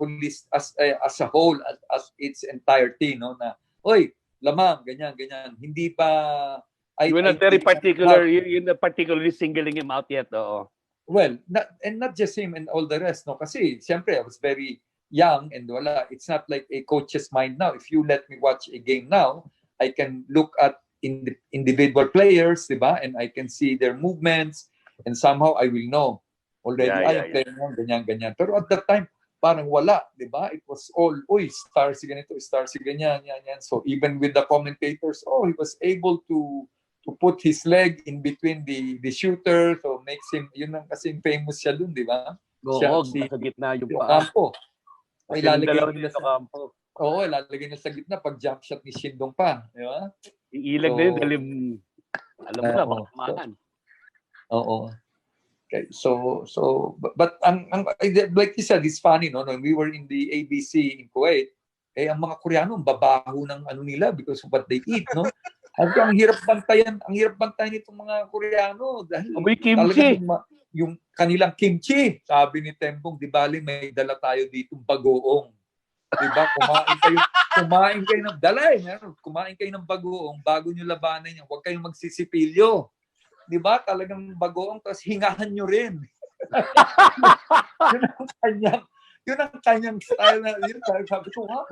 as a whole, as its entirety, no? Na, "Uy, lamang, ganyan." Hindi pa. You're not very particular. You're not particularly singling him out yet, oo. Well, not just him and all the rest, no? Kasi, siyempre, I was very young and wala. It's not like a coach's mind now. If you let me watch a game now, I can look at individual players, diba? And I can see their movements, and somehow I will know already. I'm playing ganyan. Pero at that time, parang wala, diba? It was all, star si ganito, star si ganyan, yan. So even with the commentators, he was able to put his leg in between the shooter, so makes him, yun ang kasing famous siya dun, diba? Oo, sa gitna yung paa. Kampo. Ay, lalagay nila sa kampo. Oo, lalagay niya sa gitna pag jump shot ni Shindong pa. Di ba? Iilag na yun dahil alam mo na, baka tumahan. Oo. Okay, but like you said, it's funny, no? When we were in the ABC in Kuwait, ang mga Koreano, babaho ng ano nila because of what they eat, no? Ang hirap bantayan itong mga Koreano dahil kimchi. Yung kanilang kimchi, sabi ni Tembong, di bali may dala tayo ditong bagoong. Diba? Kumain kayo ng bagoong bago nyo labanan yan. Huwag kayong magsisipilyo. Diba? Talagang bagoong, tapos hingahan nyo rin. yun ang kanyang style na yun. Sabi ko, wow.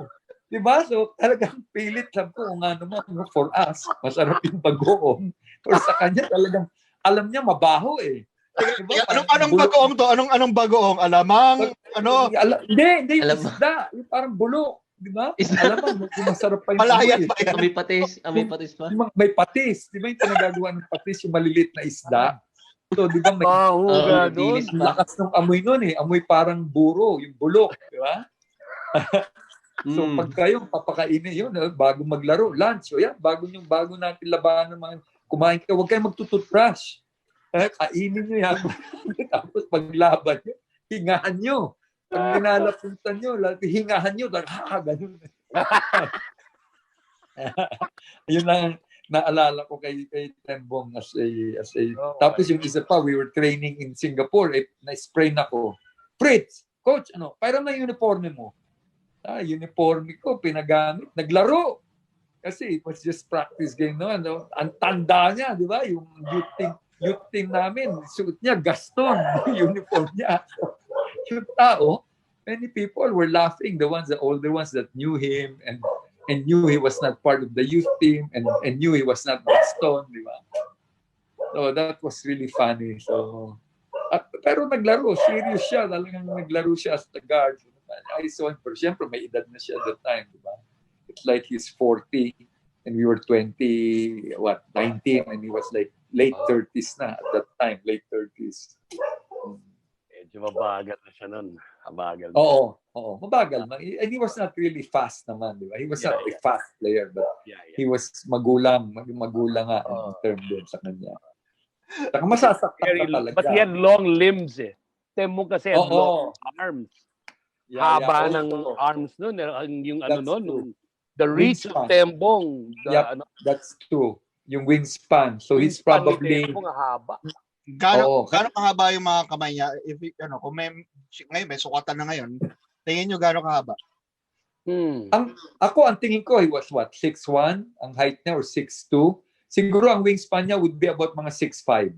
Diba? So, talagang pilit. Sabi ko, nga naman, for us, masarap yung bagoong. Pero sa kanya, talagang, alam niya, mabaho eh. Diba? Anong bagoong to? Anong bagoong? Alamang? Hindi yung isda. Yung parang bulok. Diba? Alam mo, masarap pa yung malayat pa yan. May patis pa. May patis. Diba yung pinagagawa ng patis, yung maliliit na isda? So, diba may lakas ng amoy nun eh. Amoy parang buro, yung bulok. Diba? So, pag kayo papakainin yun, bago maglaro, lunch, o yan, bago natin labanan ng mga kumain ka, huwag kayong magtututbrush. Kainin nyo yan. Tapos paglaban nyo, hingahan nyo. Pag pinalapuntan nyo, hingahan nyo, ganun. Yun lang naalala ko kay Tembong as a tapos yung isa pa, we were training in Singapore, na-sprain ako. Fritz, coach, para na uniforme mo. Uniforme ko, pinagamit, naglaro. Kasi it was just practice game no? Ang tanda niya, di ba? Yung youth team namin, suot niya, Gaston, uniform niya. Yung tao, many people were laughing, the older ones that knew him and knew he was not part of the youth team and knew he was not Gaston, di ba? So that was really funny. So, pero naglaro, serious siya, talagang naglaro siya as the guard. I saw him, pero siyempre may edad na siya at that time, di ba? It's like he's 40 and we were 19 and he was like late 30s na at that time, late 30s. Medyo mabagal na siya nun. Mabagal. Oo, mabagal. And he was not really fast naman, di ba? He was not a fast player, but he was magulang nga in term din sa kanya. Saka masasaktan ka talaga. But he had long limbs eh. Temo kasi had long arms. Haba ng arms nun. Yung nun, the reach of Tembong. That's true. Yung wingspan. So he's probably... Gaano kahaba yung mga kamay niya? If kung ngayon may sukatan na ngayon, tingin niyo gaano kahaba? Ang tingin ko, he was 6'1", ang height niya, or 6'2". Siguro ang wingspan niya would be about mga 6'5".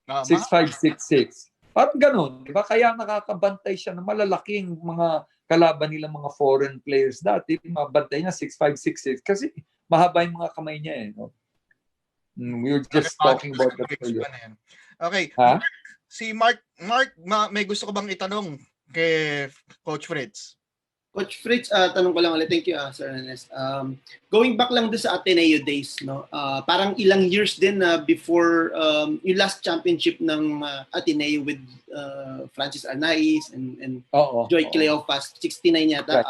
6'5", 6'6". Parang ganun, di ba? Kaya nakakabantay siya ng malalaking mga kalaban nila, mga foreign players dati. Mabantay niya 6'5", 6'6", kasi mahaba yung mga kamay niya eh. No? We were just talking about that earlier. Okay. Si Mark, may gusto ko bang itanong kay Coach Fritz? Coach Fritz, tanong ko lang ulit. Thank you, Sir Ernest. Going back lang doon sa Ateneo days, no? Parang ilang years din before yung last championship ng Ateneo with Francis Arnaiz and Joy Cleopas, 69 yata.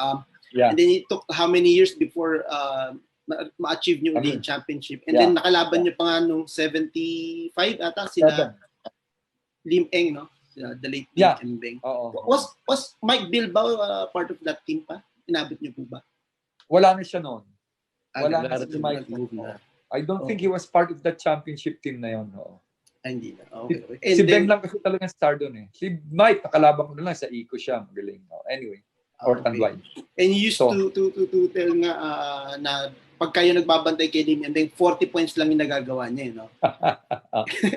And then it took how many years before ma-achieve nyo ulit yung championship? And then nakalaban nyo pa nga nung 75 ata sila Lim Eng, no? The late Lim Eng. Was Mike Bilbao part of that team pa? Inabot niyo po ba? Wala na siya noon. Wala na si Mike. I don't think he was part of that championship team na yun. No? Hindi na. Okay. Si Ben lang kasi talagang star doon eh. Si Mike, nakalaban ko na lang sa Eco siya. Magaling. No? Anyway, Orton-wide. And you used to tell nga na pag kayo nagbabantay kay Lim, and then 40 points lang yung nagagawa niya, no?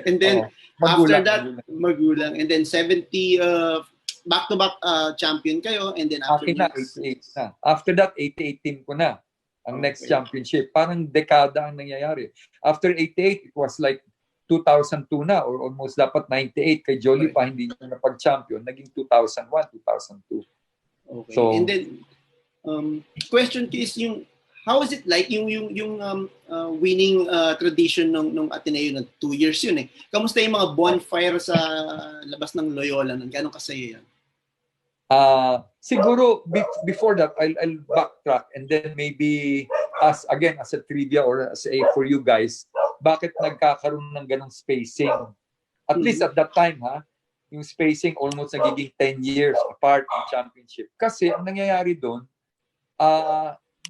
And then, after that, magulang. And then 70, back-to-back champion kayo, and then after that, 88 na. After that, 88 team ko na. Ang next championship. Parang dekada ang nangyayari. After 88, it was like 2002 na, or almost dapat 98. Kay Jolie pa, hindi niya napag-champion. Naging 2001, 2002. Okay. So, and then, question is yung, how is it like yung winning tradition ng Ateneo na 2 years yun eh? Kamusta yung mga bonfire sa labas ng Loyola? Gano'ng kasaya yan? Siguro before that, I'll backtrack and then maybe as a trivia or as a for you guys, bakit nagkakaroon ng ganong spacing? At least at that time, yung spacing almost nagiging 10 years apart ng championship. Kasi ang nangyayari doon,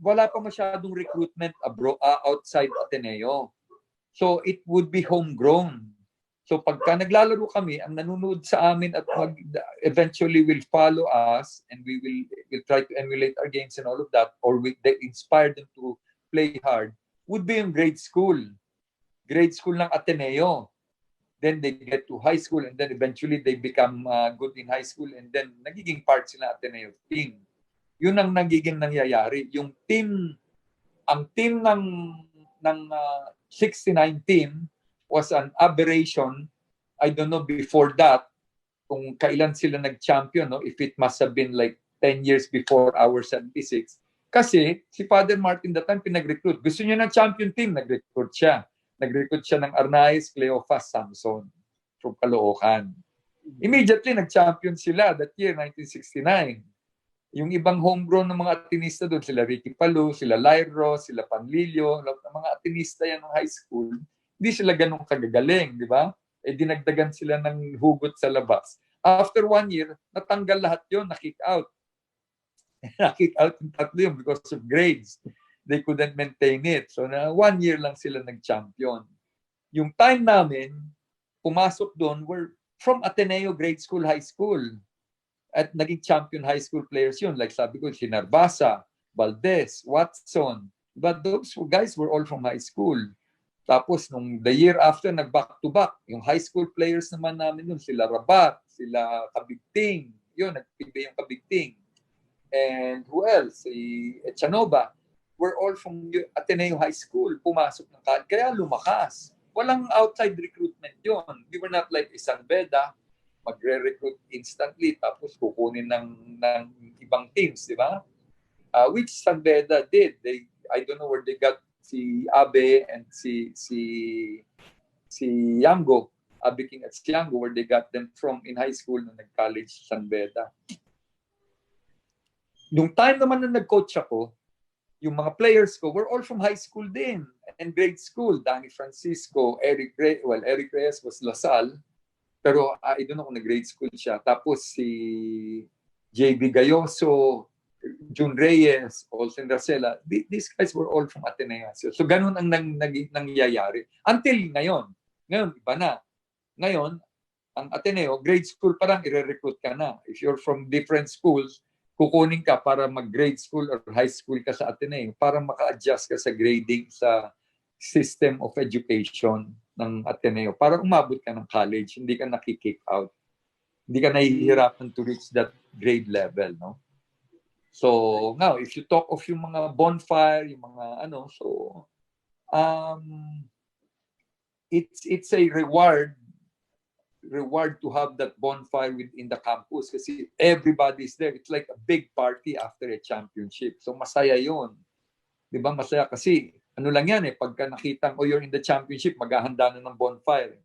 wala pa masyadong recruitment outside Ateneo. So it would be homegrown. So pagka naglalaro kami, ang nanonood sa amin at eventually will follow us and we will try to emulate our games and all of that, or they inspire them to play hard, would be yung grade school. Grade school ng Ateneo. Then they get to high school and then eventually they become good in high school and then nagiging part sila Ateneo team. Yun ang nagiging nangyayari. Yung team, ang team ng 69 team was an aberration. I don't know before that kung kailan sila nag-champion, no? If it must have been like 10 years before our 76. Kasi si Father Martin that time pinag-recruit. Gusto niya ng champion team, nag-recruit siya. Nag-recruit siya ng Arnaiz, Cleophas, Samson from Caloocan. Immediately nag-champion sila that year, 1969. Yung ibang homegrown ng mga atinista doon, sila Ricky Palu, sila Lyro, sila Panlilio, mga atinista yan ng high school, hindi sila ganun kagagaling, di ba? Dinagdagan sila ng hugot sa labas. After 1 year, natanggal lahat yun, na-kick out. Na-kick out yung tatlo yun because of grades. They couldn't maintain it. So, 1 year lang sila nag-champion. Yung time namin, pumasok doon, were from Ateneo Grade School, High School. At naging champion high school players yun. Like sabi ko, si Narvasa, Valdez, Watson. But those guys were all from high school. Tapos, nung the year after, nag-back-to-back. Yung high school players naman namin yun, sila Rabat, sila Kabigting. Yun, nagpibe yung Kabigting. And who else? Si Echanova. We're all from Ateneo High School. Pumasok ng college. Kaya lumakas. Walang outside recruitment yun. We were not like Isang Beda, magre-recruit instantly tapos kukunin ng ibang teams, di ba? Which San Beda did. I don't know where they got si Abe and si Yango, Abe King at si Yango, where they got them from in high school na nag-college San Beda. Nung time naman na nag-coach ako, yung mga players ko were all from high school din and grade school. Danny Francisco, Eric Reyes was Lasal. Pero I don't know kung nag-grade school siya. Tapos si JB Gayoso, June Reyes, Olsen Racela, these guys were all from Ateneo. So ganun ang nangyayari. Until ngayon. Ngayon, iba na. Ngayon, ang Ateneo, grade school parang i-recruit ka na. If you're from different schools, kukunin ka para mag-grade school or high school ka sa Ateneo para maka-adjust ka sa grading sa system of education ng Ateneo para umabot ka ng college, hindi ka nakikick out. Hindi ka nahihirapan to reach that grade level, no? So, now, if you talk of yung mga bonfire, yung mga it's a reward to have that bonfire within the campus kasi everybody's there. It's like a big party after a championship. So, masaya yun. Di ba? Masaya kasi ano lang yan pagka nakitang, you're in the championship, maghahanda na ng bonfire.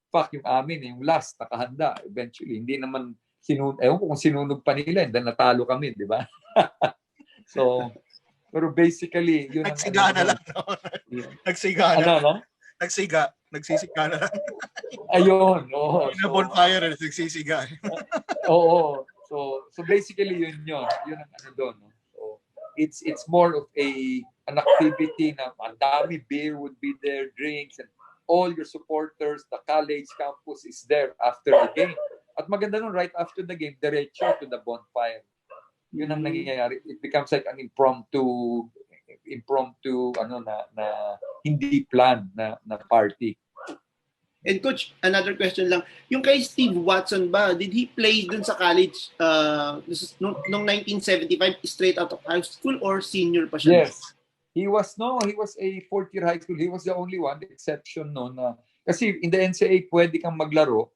Fuck, yung amin, yung last, nakahanda. Eventually, hindi naman, ewan ko kung sinunog pa nila, and then natalo kami, di ba? So, pero basically, yun nagsiga na lang. Nagsiga na lang. Nagsisiga na lang. Ayun, oo. Yung bonfire, nagsisiga. Oo. So basically, yun ang doon. No? So, it's more of an activity na ang dami, beer would be there, drinks, and all your supporters, the college campus is there after the game. At maganda nun, right after the game, diretso to the bonfire. Yun ang nangyayari. It becomes like an impromptu na hindi planned na party. And Coach, another question lang. Yung kay Steve Watson ba, did he play dun sa college nung 1975 straight out of high school or senior pa siya? Yes. He was a fourth year high school. He was the only one, the exception na kasi in the NCAA pwede kang maglaro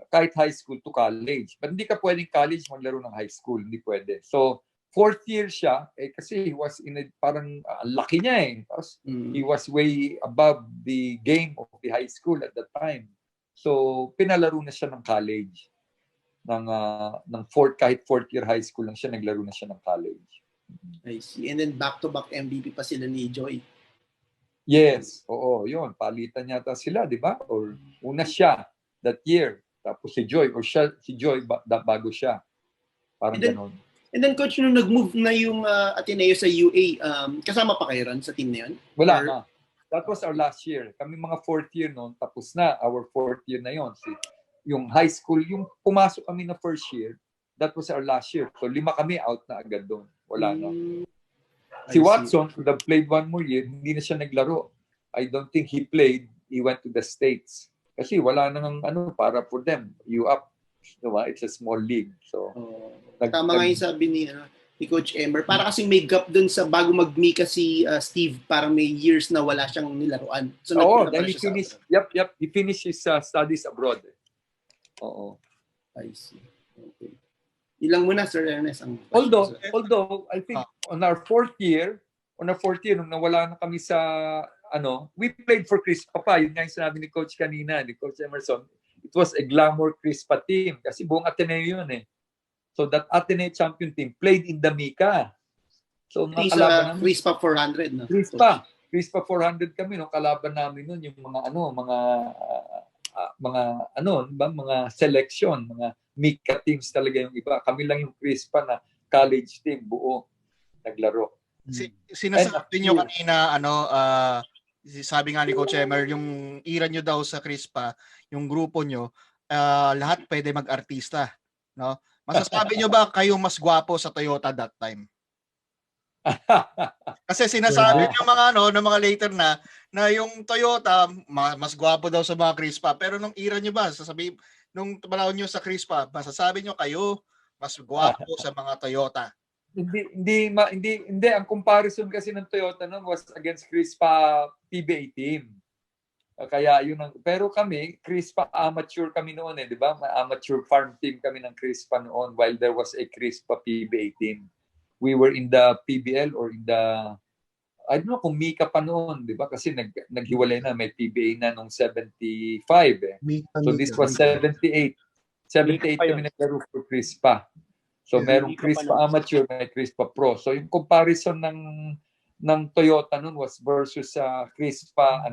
kahit high school to college. But hindi ka pwedeng college maglaro ng high school, hindi pwede. So fourth year siya kasi he was parang laki niya Tapos, he was way above the game of the high school at that time. So pinalaro na siya ng college. ng fourth year high school lang siya, naglaro na siya ng college. I see. And then back-to-back MVP pa sila ni Joy. Yes, oo, yun. Palitan yata sila, di ba? Or una siya that year. Tapos si Joy, or si Joy bago siya. Parang ganon. And then, Coach, nung nag-move na yung Ateneo sa UA, kasama pa kayo ron sa team na yun? Wala na. That was our last year. Kami mga fourth year noon, tapos na. Our fourth year na yun. Yung high school, yung pumasok kami na first year, that was our last year. So 5 kami out na agad doon. Wala na. Si Watson, could have played 1 more year, hindi na siya naglaro. I don't think he played. He went to the States. Kasi wala nang para for them. You up. Diba? It's a small league. So, tama nga yung sabi ni Coach Ember. Para kasing may gap dun sa bago mag-Mika si Steve, parang may years na wala siyang nilaruan. So, then he finished, he finished his studies abroad. Oo. I see. Okay. Ilang muna, Sir Ernest? Although, I think on our fourth year, nung nawala na kami sa, we played for Crispa pa. Yun nga yung sinabi ni Coach kanina, ni Coach Emerson. It was a glamour Crispa team kasi buong Ateneo yun eh. So that Ateneo champion team played in the Mika. So sa Crispa 400, no? Crispa 400 kami, no? Kalaban namin nun yung mga selection, mga Mika teams talaga yung iba. Kami lang yung Crispa na college team buo naglaro. Sinasabi nyo kanina, sabi nga ni Coach Emer, yung era nyo daw sa Crispa, yung grupo nyo, lahat pwede mag-artista. No? Masasabi nyo ba kayo mas gwapo sa Toyota that time? Kasi sinasabi ng mga later na yung Toyota mas gwapo daw sa mga Crispa, pero nung era nyo ba, nung panahon nyo sa Crispa, masasabi nyo kayo mas gwapo sa mga Toyota? Hindi ang comparison kasi ng Toyota noon was against Crispa PBA team. Kaya yun pero kami Crispa amateur kami noon di ba? Amateur farm team kami ng Crispa noon while there was a Crispa PBA team. We were in the PBL or in the I don't know kung Mika pa noon, di ba? Kasi naghiwalay na, may PBA na nung 75 eh. So this was 78. 78 kami naglaro for Crispa. So merong Crispa Amateur, may Crispa Pro. So yung comparison ng Toyota noon was versus Crispa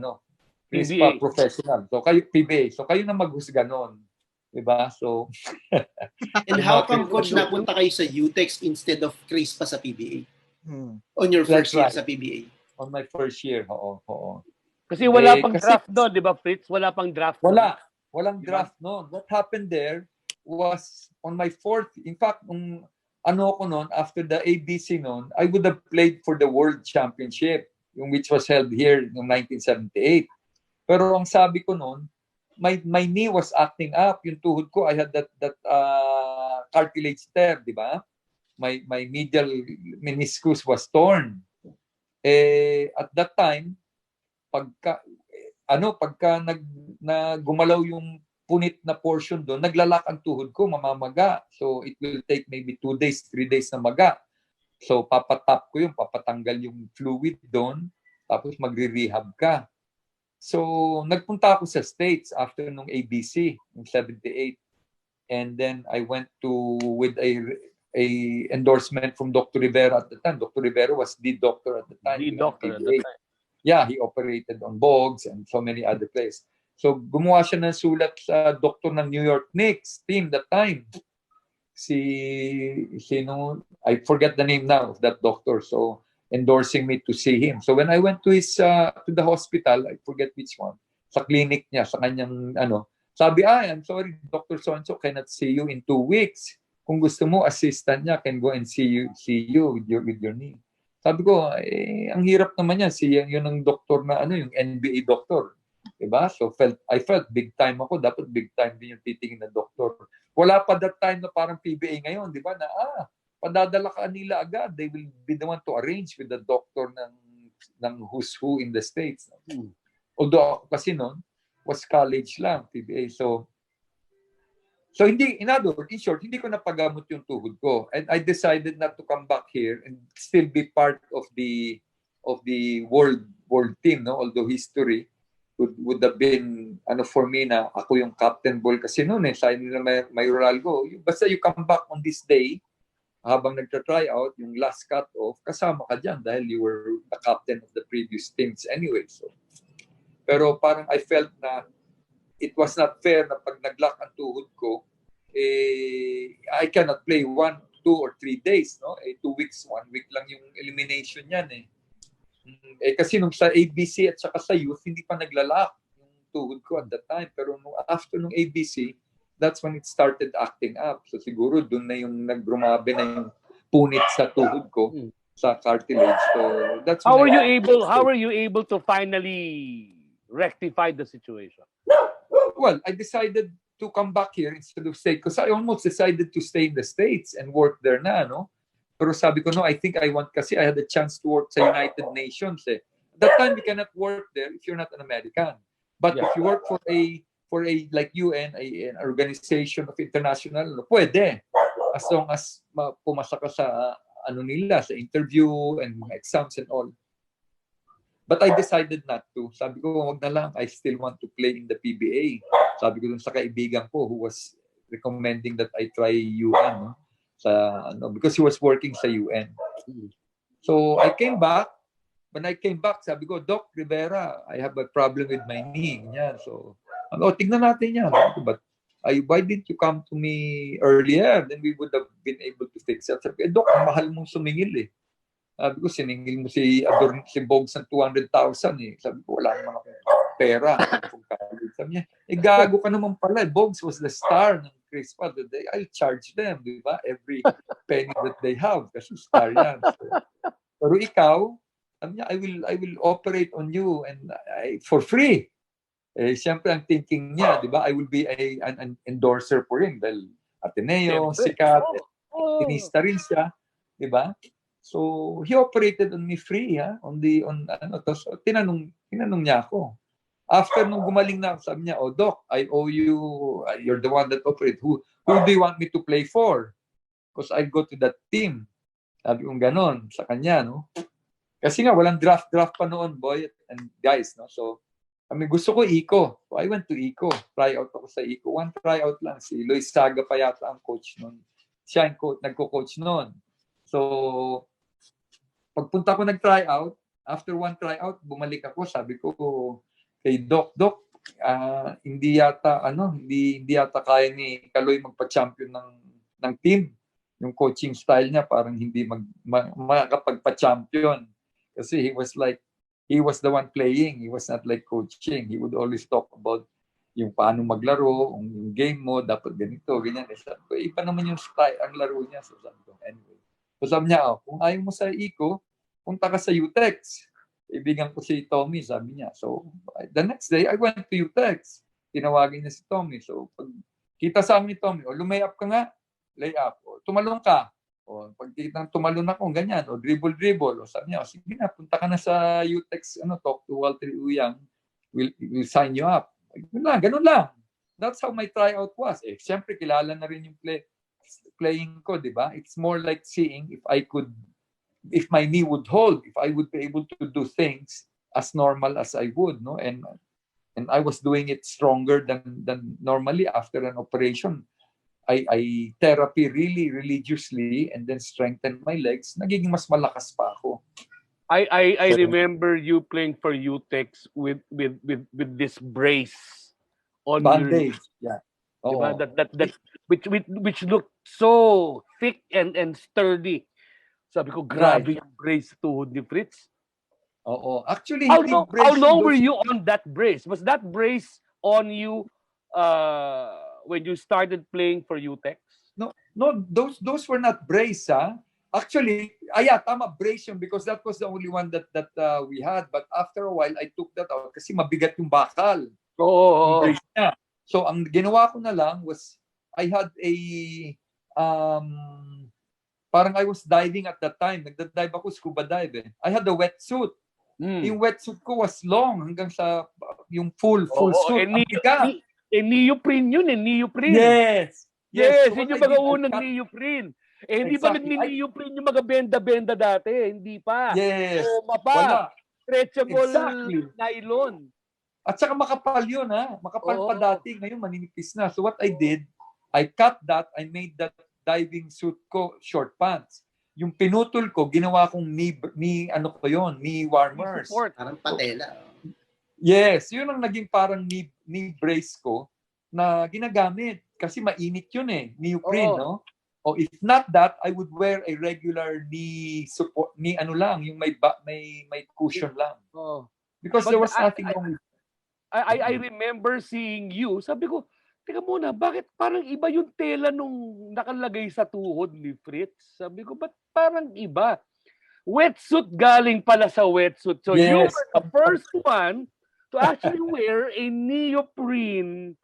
Crispa Professional. So kayo PBA. So kayo na maghusga noon. Diba? So and how come, Coach, napunta kayo sa U-Tex instead of Crispa sa PBA? On your first year sa PBA? On my first year, oo. Kasi wala pang draft doon, di ba, Fritz? Wala pang draft. Walang draft noon. What happened there was on my fourth, in fact, ako noon, after the ABC noon, I would have played for the World Championship, which was held here in 1978. Pero ang sabi ko noon, my knee was acting up. Yung tuhod ko, I had that cartilage tear, di ba? My medial meniscus was torn. At that time, pagka gumalaw yung punit na portion doon, naglalak ang tuhod ko, mamamaga. So it will take maybe 2 days, 3 days na maga. So papatap ko yung papatanggal yung fluid doon, tapos magre-rehab ka. So nagpunta ako sa States after nung ABC, yung 78. And then I went with a endorsement from Dr. Rivera at the time. Dr. Rivera was the doctor at the time. The doctor at the time. Yeah, he operated on Boggs and so many other places. So gumawa siya ng sulat sa doktor ng New York Knicks team that time. I forget the name now of that doctor. So endorsing me to see him. So when I went to to the hospital, I forget which one, sa clinic niya, sa kanyang sabi, I'm sorry, Dr. So-and-so cannot see you in 2 weeks. Kung gusto mo, assistant niya can go and see you with your knee. Sabi ko, ang hirap naman yan. Yun ang doktor na yung NBA doctor. Diba? So I felt big time ako. Dapat big time din yung titingin na doktor. Wala pa that time na parang PBA ngayon. Diba? Na padadala ka nila agad. They will be the one to arrange with the doctor ng who's who in the States. Although kasi noon, was college lang, PBA. So hindi, in short, hindi ko napagamot yung tuhod ko. And I decided not to come back here and still be part of the world team, no? Although history would have been for me na ako yung captain ball kasi noon sabi nila may Ruralgo. Basta you come back on this day, habang nagta-try out, yung last cut-off, kasama ka dyan dahil you were the captain of the previous teams anyway. So, pero parang I felt na it was not fair na pag nag-lock ang tuhod ko, I cannot play 1, 2, or 3 days. No? 2 weeks, 1 week lang yung elimination yan. Kasi nung sa ABC at saka sa youth, hindi pa naglalak yung tuhod ko at that time. Pero after nung ABC, that's when it started acting up. So siguro doon na yung nagrumabe na yung punit sa tuhod ko, sa cartilage. So that's how are you able to finally rectify the situation? Well, I decided to come back here instead of stay because I almost decided to stay in the States and work there na, no? Pero sabi ko, no, I think I want kasi I had a chance to work sa United Nations. At that time, you cannot work there if you're not an American. But if you work for a like UN, an organization of international, pwede. As long as pumasa ka sa nila, sa interview and exams and all. But I decided not to. Sabi ko, wag na lang. I still want to play in the PBA. Sabi ko dun sa kaibigan ko who was recommending that I try UN, because he was working sa UN. So I came back. When I came back, sabi ko, Doc Rivera, I have a problem with my knee. Yan. So, tignan natin yan. But why didn't you come to me earlier? Then we would have been able to fix it. Sabi ko, Doc, ang mahal mong sumingil eh. Sabi ko, siningil mo si Bogs ng 200,000 eh. Sabi ko, wala naman akong pera. Sabi niya, gago ka naman pala. Bogs was the star ng Crispa. I'll charge them, di ba? Every penny that they have. Kasi star yan. So, pero ikaw, sabi niya, I will operate on you and for free. Siyempre, ang thinking niya, di ba? I will be an endorser po rin. Dahil Ateneo, sikat, tinista rin siya. Di ba? So he operated on me free, so, tinanong niya ako. After nung gumaling na, sabi niya, oh Doc, I owe you, you're the one that operated. Who do you want me to play for? Because I go to that team. Sabi kong ganon sa kanya, no? Kasi nga walang draft pa noon, boy and guys, no? So kami gusto ko Ico. So I went to Ico. Try out ako sa Ico. One tryout lang. Si Luis Saga pa yata ang coach noon. Siya ang nagko-coach noon. So pagpunta ko nag-tryout, after one tryout, bumalik ako, sabi ko kay Doc, hindi yata kaya ni Kaloy magpa-champion ng team. Yung coaching style niya parang hindi makakapagpa-champion. Kasi he was the one playing, he was not like coaching. He would always talk about yung paano maglaro, yung game mo, dapat ganito, ganyan. Sabi ko, iba naman yung style, ang laro niya. So sabi ko, anyway. So sabi niya, kung ayaw mo sa Ico, punta ka sa U-Tex. Ibigan ko si Tommy, sabi niya. So, the next day, I went to U-Tex. Tinawagin niya si Tommy. So, pag kita sa amin ni Tommy, lumayap ka nga, lay up. Tumalon ka. Pag kitang tumalon ako, ganyan. Dribble. Sabi niya, sige na, punta ka na sa U-Tex, talk to Walter Uyang. We'll sign you up. Ganun lang. That's how my tryout was. Siyempre, kilala na rin yung playing ko, di ba? It's more like seeing if my knee would hold, if I would be able to do things as normal as I would, no? And I was doing it stronger than normally after an operation. I therapy really religiously and then strengthen my legs. Nagiging mas malakas pa ako. I remember you playing for U-Tex with this brace on bandage. Your, yeah. Oh. That which looked so thick and sturdy. Sabi ko, grabe yung brace tuhod ni Fritz. Oo. Actually, how long were you on that brace? Was that brace on you when you started playing for U-Tex? No, those were not brace, ha? Actually, tama, brace yun because that was the only one that we had. But after a while, I took that out kasi mabigat yung bakal. Oo. Brace niya. So, ang ginawa ko na lang was, I had a, parang I was diving at that time. Nagda-dive ako, scuba dive. I had a wetsuit. Yung wetsuit ko was long hanggang sa yung full suit. Neoprene yun, neoprene. Yes. So yun yung mga unang neoprene. Hindi pa nag-neoprene yung mga benda-benda dati. Hindi pa. Yes. Stretchable nylon. At saka makapal yun, ha? Makapal pa dati. Ngayon, maninipis na. So what I did, I cut that. I made that diving suit ko short pants. Yung pinutol ko, ginawa kong knee warmers. Parang patela. Yes, yun ang naging parang knee brace ko na ginagamit. Kasi mainit yun eh. Neoprene, no? O if not that, I would wear a regular knee support, yung may cushion lang. Because there was nothing wrong with I remember seeing you. Sabi ko, teka muna, bakit parang iba yung tela nung nakalagay sa tuhod ni Fritz? Sabi ko, ba't parang iba? Wetsuit galing pala sa wetsuit. So you were the first one to actually wear a neoprene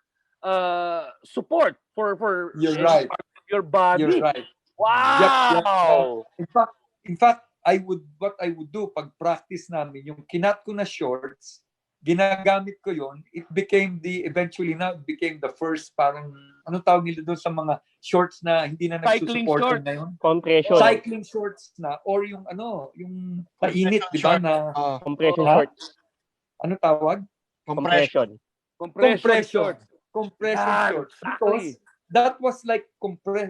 support for You're right. Your body. You're right. Wow! Yep. In fact, what I would do pag practice namin, yung kinat ko na shorts, ginagamit ko yon. Eventually the first parang, anong tawag nila doon sa mga shorts na hindi na nagsusupport ngayon? Compression. Cycling shorts na, or yung yung painit, di ba? Na, compression shorts. Ano tawag? Compression. Compression shorts. Because that was like,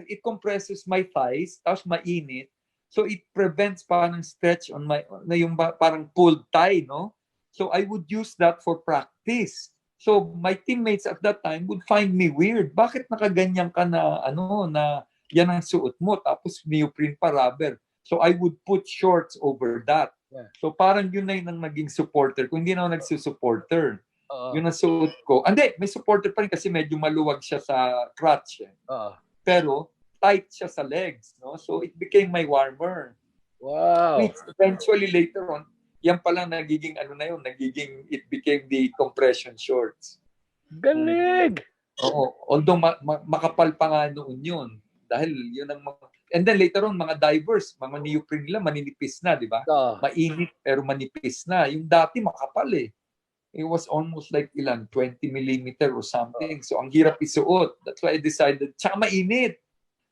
it compresses my thighs, tapos mainit. So it prevents parang stretch on yung parang pulled thigh, no? So I would use that for practice. So my teammates at that time would find me weird. Bakit nakaganyan ka na na yan ang suot mo tapos neoprene pa rubber? So I would put shorts over that. Yeah. So parang yun na yung naging supporter. Kung hindi na ako nagsusupporter, yun ang suot ko. Hindi, may supporter pa rin kasi medyo maluwag siya sa crotch. Pero tight siya sa legs, no? So it became my warmer. Wow. Which eventually later on, yan pala nagiging it became the compression shorts. Galing! Oo. Although makapal pa nga noon yun. Dahil yun ang and then later on, mga divers, mga neoprene nila, maninipis na, di ba? Mainit pero manipis na. Yung dati makapal eh. It was almost like 20 millimeter or something. So ang hirap isuot. That's why I decided, tsaka mainit.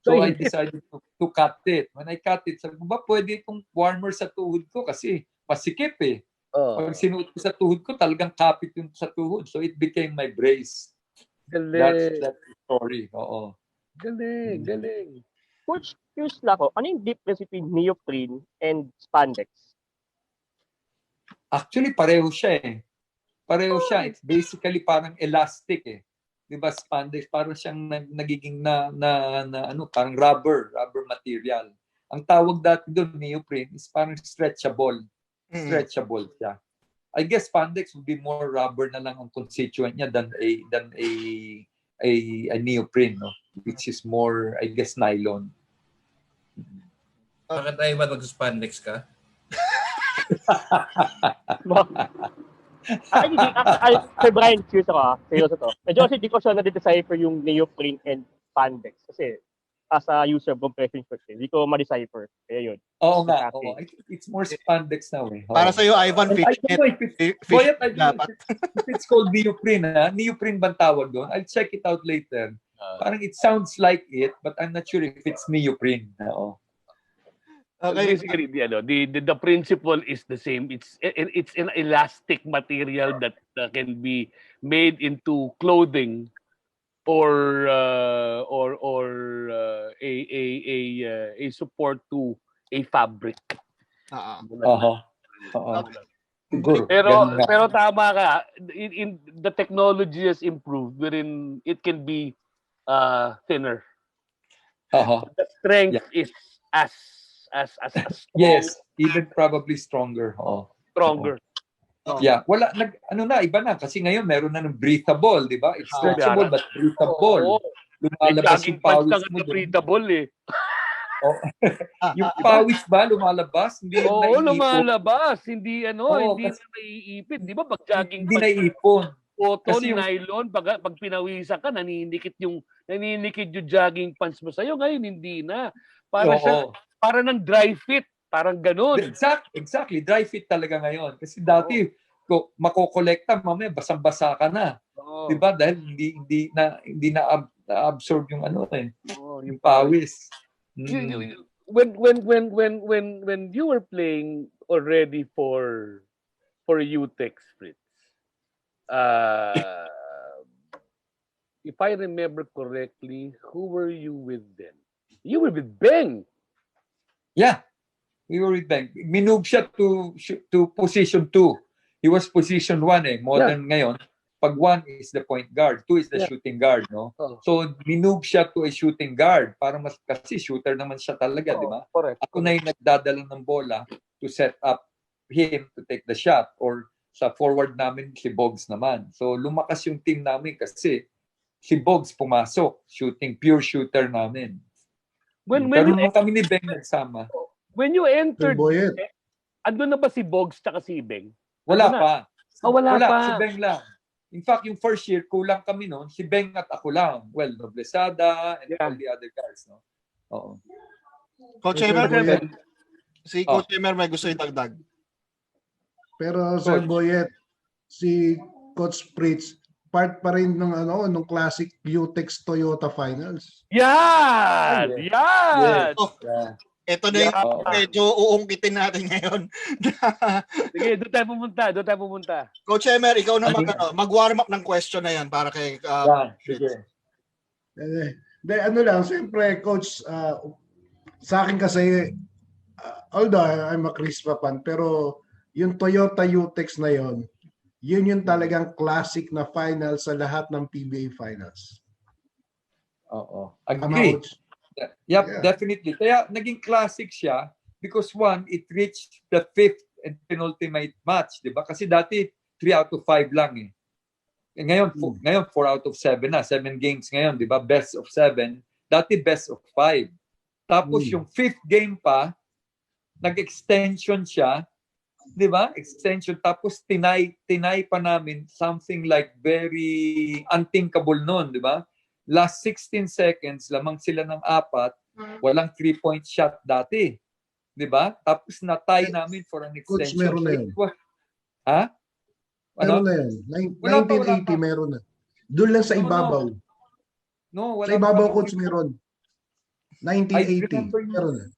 So I decided to cut it. When I cut it, sabi ko ba pwede itong warmer sa tuhod ko kasi masikip eh. Pag sinuot ko sa tuhod ko, talagang kapit yung sa tuhod. So it became my brace. Galing. That's the story. Oo. Galing. Coach, curious lang ako, ano yung difference between neoprene and spandex? Actually, pareho siya eh. It's basically parang elastic eh. Diba spandex, parang siyang nagiging parang rubber material. Ang tawag dati doon, neoprene, is parang stretchable siya. I guess spandex would be more rubber na lang ang constituent niya than a neoprene, no? Which is more, I guess, nylon. Bakit tayo ba mag-spandex ka? Sir Brian, curious ako seryoso to. Medyo kasi di ko siya na-decipher yung neoprene and spandex. Kasi as a user of compression shorts, hindi ko ma-decipher. Kaya yun. Oo nga. It's more spandex now eh. Para sa'yo, Ivan, if it's called neoprene, neoprene bang tawag doon? I'll check it out later. Parang it sounds like it, but I'm not sure if it's neoprene. Okay. Basically, the principle is the same. It's an elastic material that can be made into clothing or a support to a fabric. Pero tama ka. In the technology has improved wherein it can be thinner. The strength is as yes, even probably stronger. Stronger. Yeah, iba na kasi ngayon meron na ng breathable, di ba? It's stretchable but breathable. Lumalabas yung pawis mo. Breathable eh. Yung pawis ba lumalabas? Hindi lumalabas. Hindi na naiipit. Di ba pag jogging hindi naiipon. Cotton, nylon, pag pinawisan ka, naninikit yung jogging pants mo sa'yo. Ngayon, hindi na. Para ng dry fit. Parang ganun. Exactly. Dry fit talaga ngayon. Kasi dati, makokolekta, mamaya, basang-basa ka na. Diba? Dahil hindi na absorb yung yung pawis. When you were playing already for U-Tex, Fritz, uh, if I remember correctly, who were you with then? You were with Ben. Yeah, we were with Ben. Minove siya to position 2. He was position 1 eh. More than ngayon. Pag 1 is the point guard, 2 is the shooting guard, no? Oh. So, minove siya to a shooting guard para mas kasi shooter naman siya talaga, di ba? Correct. Ako na yung nagdadala ng bola to set up him to take the shot, or sa forward namin si Boggs naman. So, lumakas yung team namin kasi si Boggs pumasok, pure shooter namin. Pero nung kami ni Beng nagsama. When you entered, andun na ba si Boggs tsaka si Beng? Wala pa. Wala pa. Si Beng lang. In fact, yung first year, kulang kami noon. Si Beng at ako lang. Well, Noblesada and all the other guys, no? Oo. Coach Emer, si Coach Emer may gusto itagdag. Pero Sir Boyet, si Coach Fritz, part pa rin ng nung classic U-Tex Toyota Finals. Yan! Yan! Ito na yung medyo uungkitin natin ngayon. Sige, doon tayo pumunta. Coach Emer, ikaw na mag-warm up ng question na yan para kay... sige. Siyempre, Coach, sa akin kasi, although I'm a Crispa fan, pero yung Toyota U-Tex na yun yung talagang classic na final sa lahat ng PBA finals. Oo. Agree. Yep, definitely. Kaya naging classic siya because one, it reached the 5th and penultimate match, di ba? Kasi dati 3 out of 5 lang eh. Ngayon 4 out of 7 na. 7 games ngayon, di ba? Best of 7. Dati best of 5. Tapos yung 5th game pa, nag-extension siya, di ba? Extension. Tapos tinay pa namin something like very unthinkable noon, di ba? Last 16 seconds, lamang sila ng 4, walang 3-point shot dati. Di ba? Tapos na-tie namin for an extension. Coach, meron na yun. Ha? Meron na yun. 1980 meron na. Doon lang sa ibabaw. No, wala. Sa ibabaw, Coach, meron. 1980, meron na.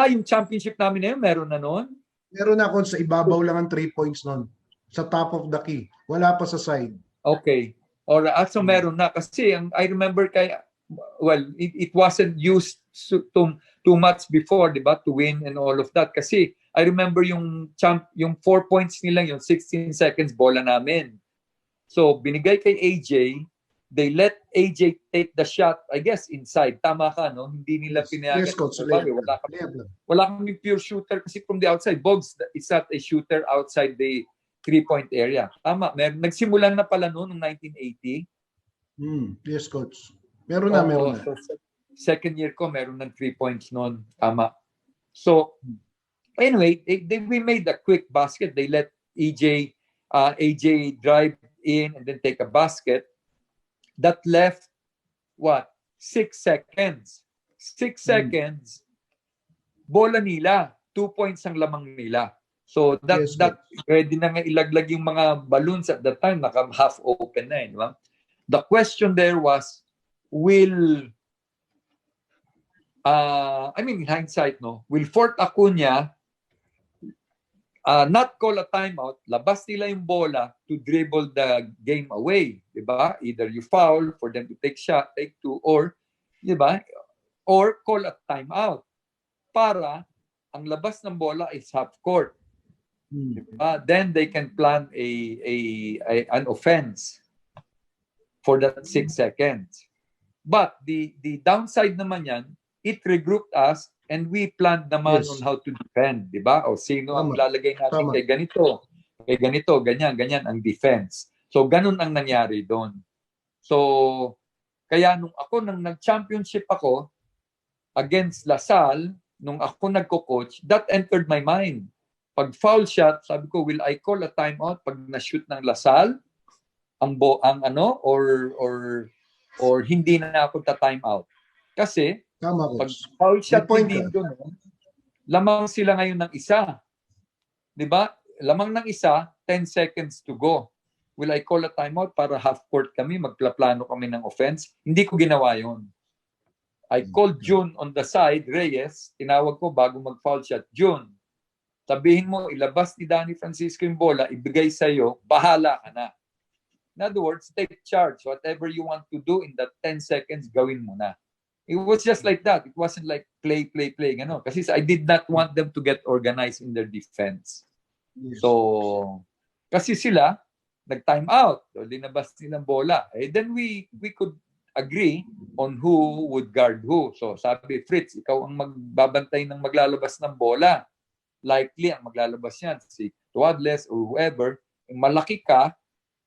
Yung championship namin na yun, meron na noon? Meron na, Coach, sa ibabaw lang ang 3 points noon. Sa top of the key. Wala pa sa side. Okay. Or so meron na kasi I remember it wasn't used too much before, di ba, to win and all of that, kasi I remember yung 4 points nila yung 16 seconds bola namin. So binigay kay AJ, they let AJ take the shot, I guess inside, tama ka, no? Hindi nila pinayagan. Yes, Coach. Wala kami pure shooter kasi from the outside. Boggs is not a shooter outside the 3-point area. Tama. Nagsimulan na pala noon noong 1980. Yes, Coach. Meron na. So, second year ko, meron ng 3 points noon. Tama. So, anyway, we made a quick basket. They let AJ drive in and then take a basket. That left, 6 seconds. 6 seconds, bola nila. 2 points ang lamang nila. So that ready na nga ilaglag yung mga balloons at that time, naka half open na di ba? The question there was, in hindsight, no, will Fort Acuna not call a timeout, labas nila yung bola to dribble the game away, di ba? Either you foul for them to take 2, or, di ba? Or call a timeout para ang labas ng bola is half court. Then they can plan an offense for that 6 seconds. But the downside naman yan, it regrouped us and we planned naman on how to defend, di ba? O sino ang lalagay natin kay ganito, ganyan ang defense. So ganun ang nangyari doon. So kaya nung nag-championship ako against LaSalle, nung ako nagko-coach, that entered my mind. Pag foul shot, sabi ko, will I call a timeout pag na-shoot ng LaSalle or hindi na ako ta-timeout? Kasi pag foul shot hindi doon, lamang sila ngayon ng isa. 'Di ba? Lamang ng isa, 10 seconds to go. Will I call a timeout para half court kami, magplaplano kami ng offense? Hindi ko ginawa 'yon. I called June on the side, Reyes, tinawag ko bago mag-foul shot, June. Sabihin mo, ilabas ni Danny Francisco yung bola, ibigay sa'yo, bahala ka na. In other words, take charge. Whatever you want to do in that 10 seconds, gawin mo na. It was just like that. It wasn't like play. Kasi I did not want them to get organized in their defense. Yes. So, kasi sila, nag-time out. So, linabas nilang bola. Then we could agree on who would guard who. So, sabi, Fritz, ikaw ang magbabantay ng maglalabas ng bola. Likely, ang maglalabas yan, si Tuadles or whoever. Malaki ka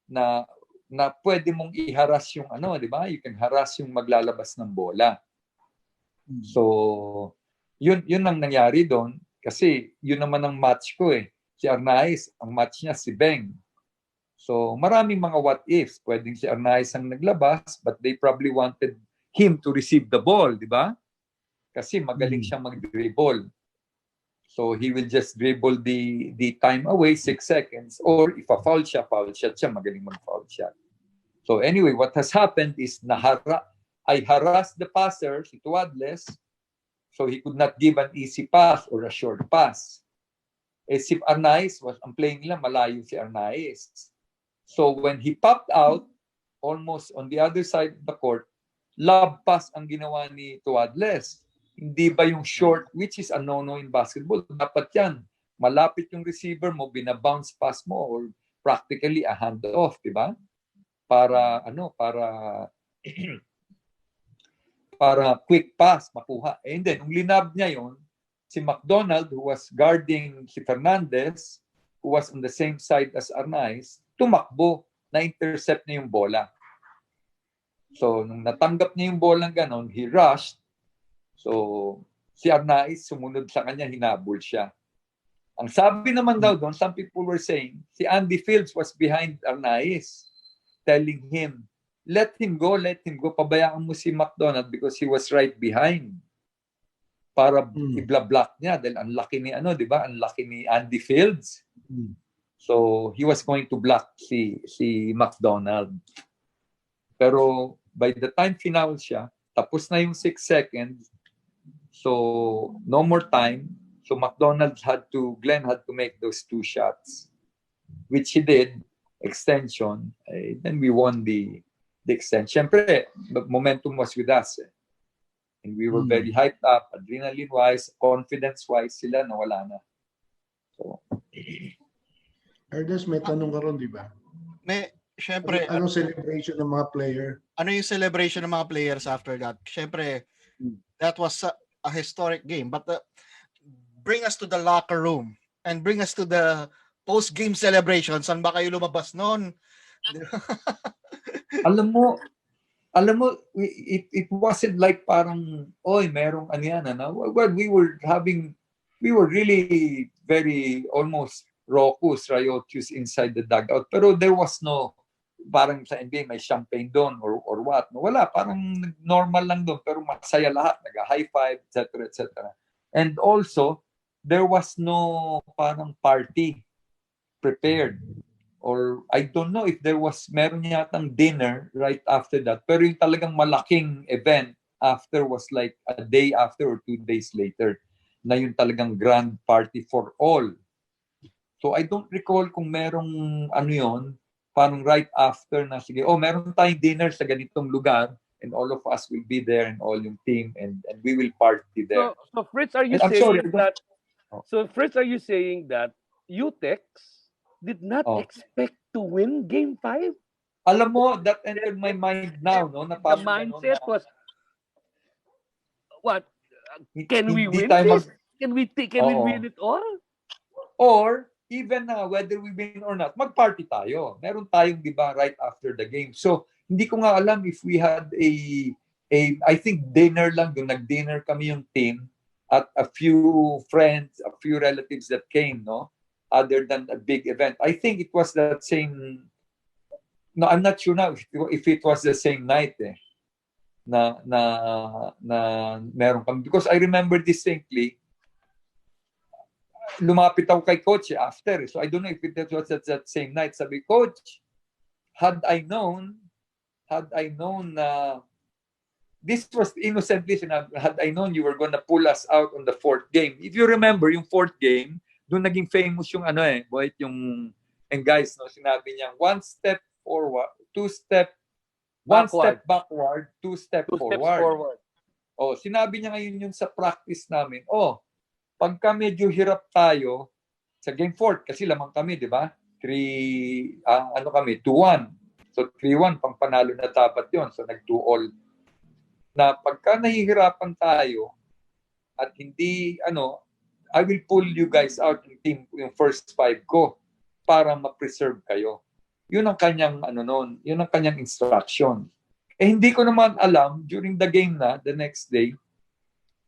na pwede mong i-harass yung di ba? You can harass yung maglalabas ng bola. So, yun ang nangyari doon kasi yun naman ang match ko eh. Si Arnaiz, ang match niya si Beng. So, maraming mga what ifs. Pwedeng si Arnaiz ang naglabas but they probably wanted him to receive the ball, di ba? Kasi magaling siyang mag-dribble. So, he will just dribble the time away, 6 seconds. Or if a foul shot siya, magaling mag-foul shot. So, anyway, what has happened is I harassed the passer, si Tuadles, so he could not give an easy pass or a short pass. Si Arnaiz, ang playing nila, malayo si Arnaiz. So when he popped out, almost on the other side of the court, lob pass ang ginawa ni Tuadles. Hindi ba yung short, which is a no-no in basketball. Dapat yan. Malapit yung receiver mo, binabounce pass mo, or practically a handoff, di ba? Para para quick pass makuha. And then, nung linab niya yon, si McDonald, who was guarding si Fernandez, who was on the same side as Arnaiz, tumakbo, na-intercept niya yung bola. So, nung natanggap niya yung bola ganon, he rushed. So, si Arnaiz, sumunod sa kanya, hinabol siya. Ang sabi naman daw doon, some people were saying, si Andy Fields was behind Arnaiz, telling him, let him go, pabayaan mo si McDonald because he was right behind. Para i-block niya dahil ang laki ni di ba? Ang laki ni Andy Fields. So he was going to block si McDonald. Pero by the time final siya, tapos na yung 6 seconds. So no more time. So Glenn had to make those 2 shots, which he did, extension. Then we won the extension. Siyempre, momentum was with us. And we were very hyped up, adrenaline-wise, confidence-wise, sila nawala na. So, Ernest, may tanong ka ron, di ba? Siyempre, anong celebration ng mga player? Ano yung celebration ng mga players after that? Siyempre, that was a historic game. But bring us to the locker room and bring us to the post-game celebration. Saan ba kayo lumabas noon? Alam mo, it wasn't like parang, merong Well, we were really very almost raucous, riotous inside the dugout. Pero there was no, parang sa NBA may champagne doon or what. Wala, parang normal lang doon. Pero masaya lahat, nag-high five, etc. And also, there was no parang party prepared. Or I don't know if meron yatang dinner right after that. Pero yung talagang malaking event after was like a day after or 2 days later na yung talagang grand party for all. So I don't recall kung merong yon, parang right after na sige, meron tayong dinner sa ganitong lugar and all of us will be there and all yung team and we will party there. So Fritz, are you saying that? So Fritz, are you saying that U-Tex did not expect to win Game 5? Alam mo, that entered my mind now, no? Na the mindset was, what? Can we win this? Can we win it all? Or, even whether we win or not, mag-party tayo. Meron tayong, di ba, right after the game. So, hindi ko nga alam if we had I think dinner lang doon. Nag-dinner kami yung team at a few friends, a few relatives that came, no? Other than a big event. I think it was that same, no, I'm not sure now if it was the same night na meron kami. Because I remember distinctly, lumapit ako kay Coach after. So I don't know if it was that same night. Sabi, Coach, had I known this was innocently sinabi, had I known you were gonna pull us out on the 4th game. If you remember, yung 4th game, doon naging famous yung boy, yung and guys, no, sinabi niya, 1 step forward, one step backward, two step Two steps forward. forward. Oh, sinabi niya ngayon yun sa practice namin. Oh, pagka medyo hirap tayo sa game 4 kasi lamang kami, di ba? 2-1. So 3-1 pang panalo na dapat 'yon. So nag-2-all. Na pagka nahihirapan tayo at hindi I will pull you guys out yung team, yung first 5 ko para ma-preserve kayo. Yun ang kanyang yun ang kanyang instruction. Hindi ko naman alam during the game na the next day.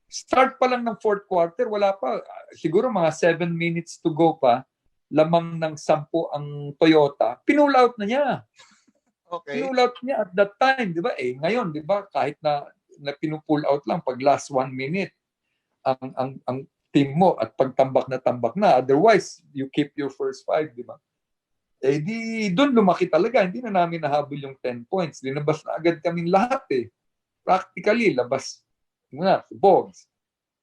Start pa lang ng fourth quarter, wala pa. Siguro mga 7 minutes to go pa. Lamang ng 10 ang Toyota. Pinull out na niya. Okay. Pinull out niya at that time, di ba? Ngayon, di ba? Kahit na pinupull out lang pag last 1 minute ang team mo at pagtambak na. Otherwise, you keep your first 5, di ba? Di doon lumaki talaga. Hindi na namin nahabol yung 10 points. Linabas na agad kaming lahat Practically, labas muna si Bogs.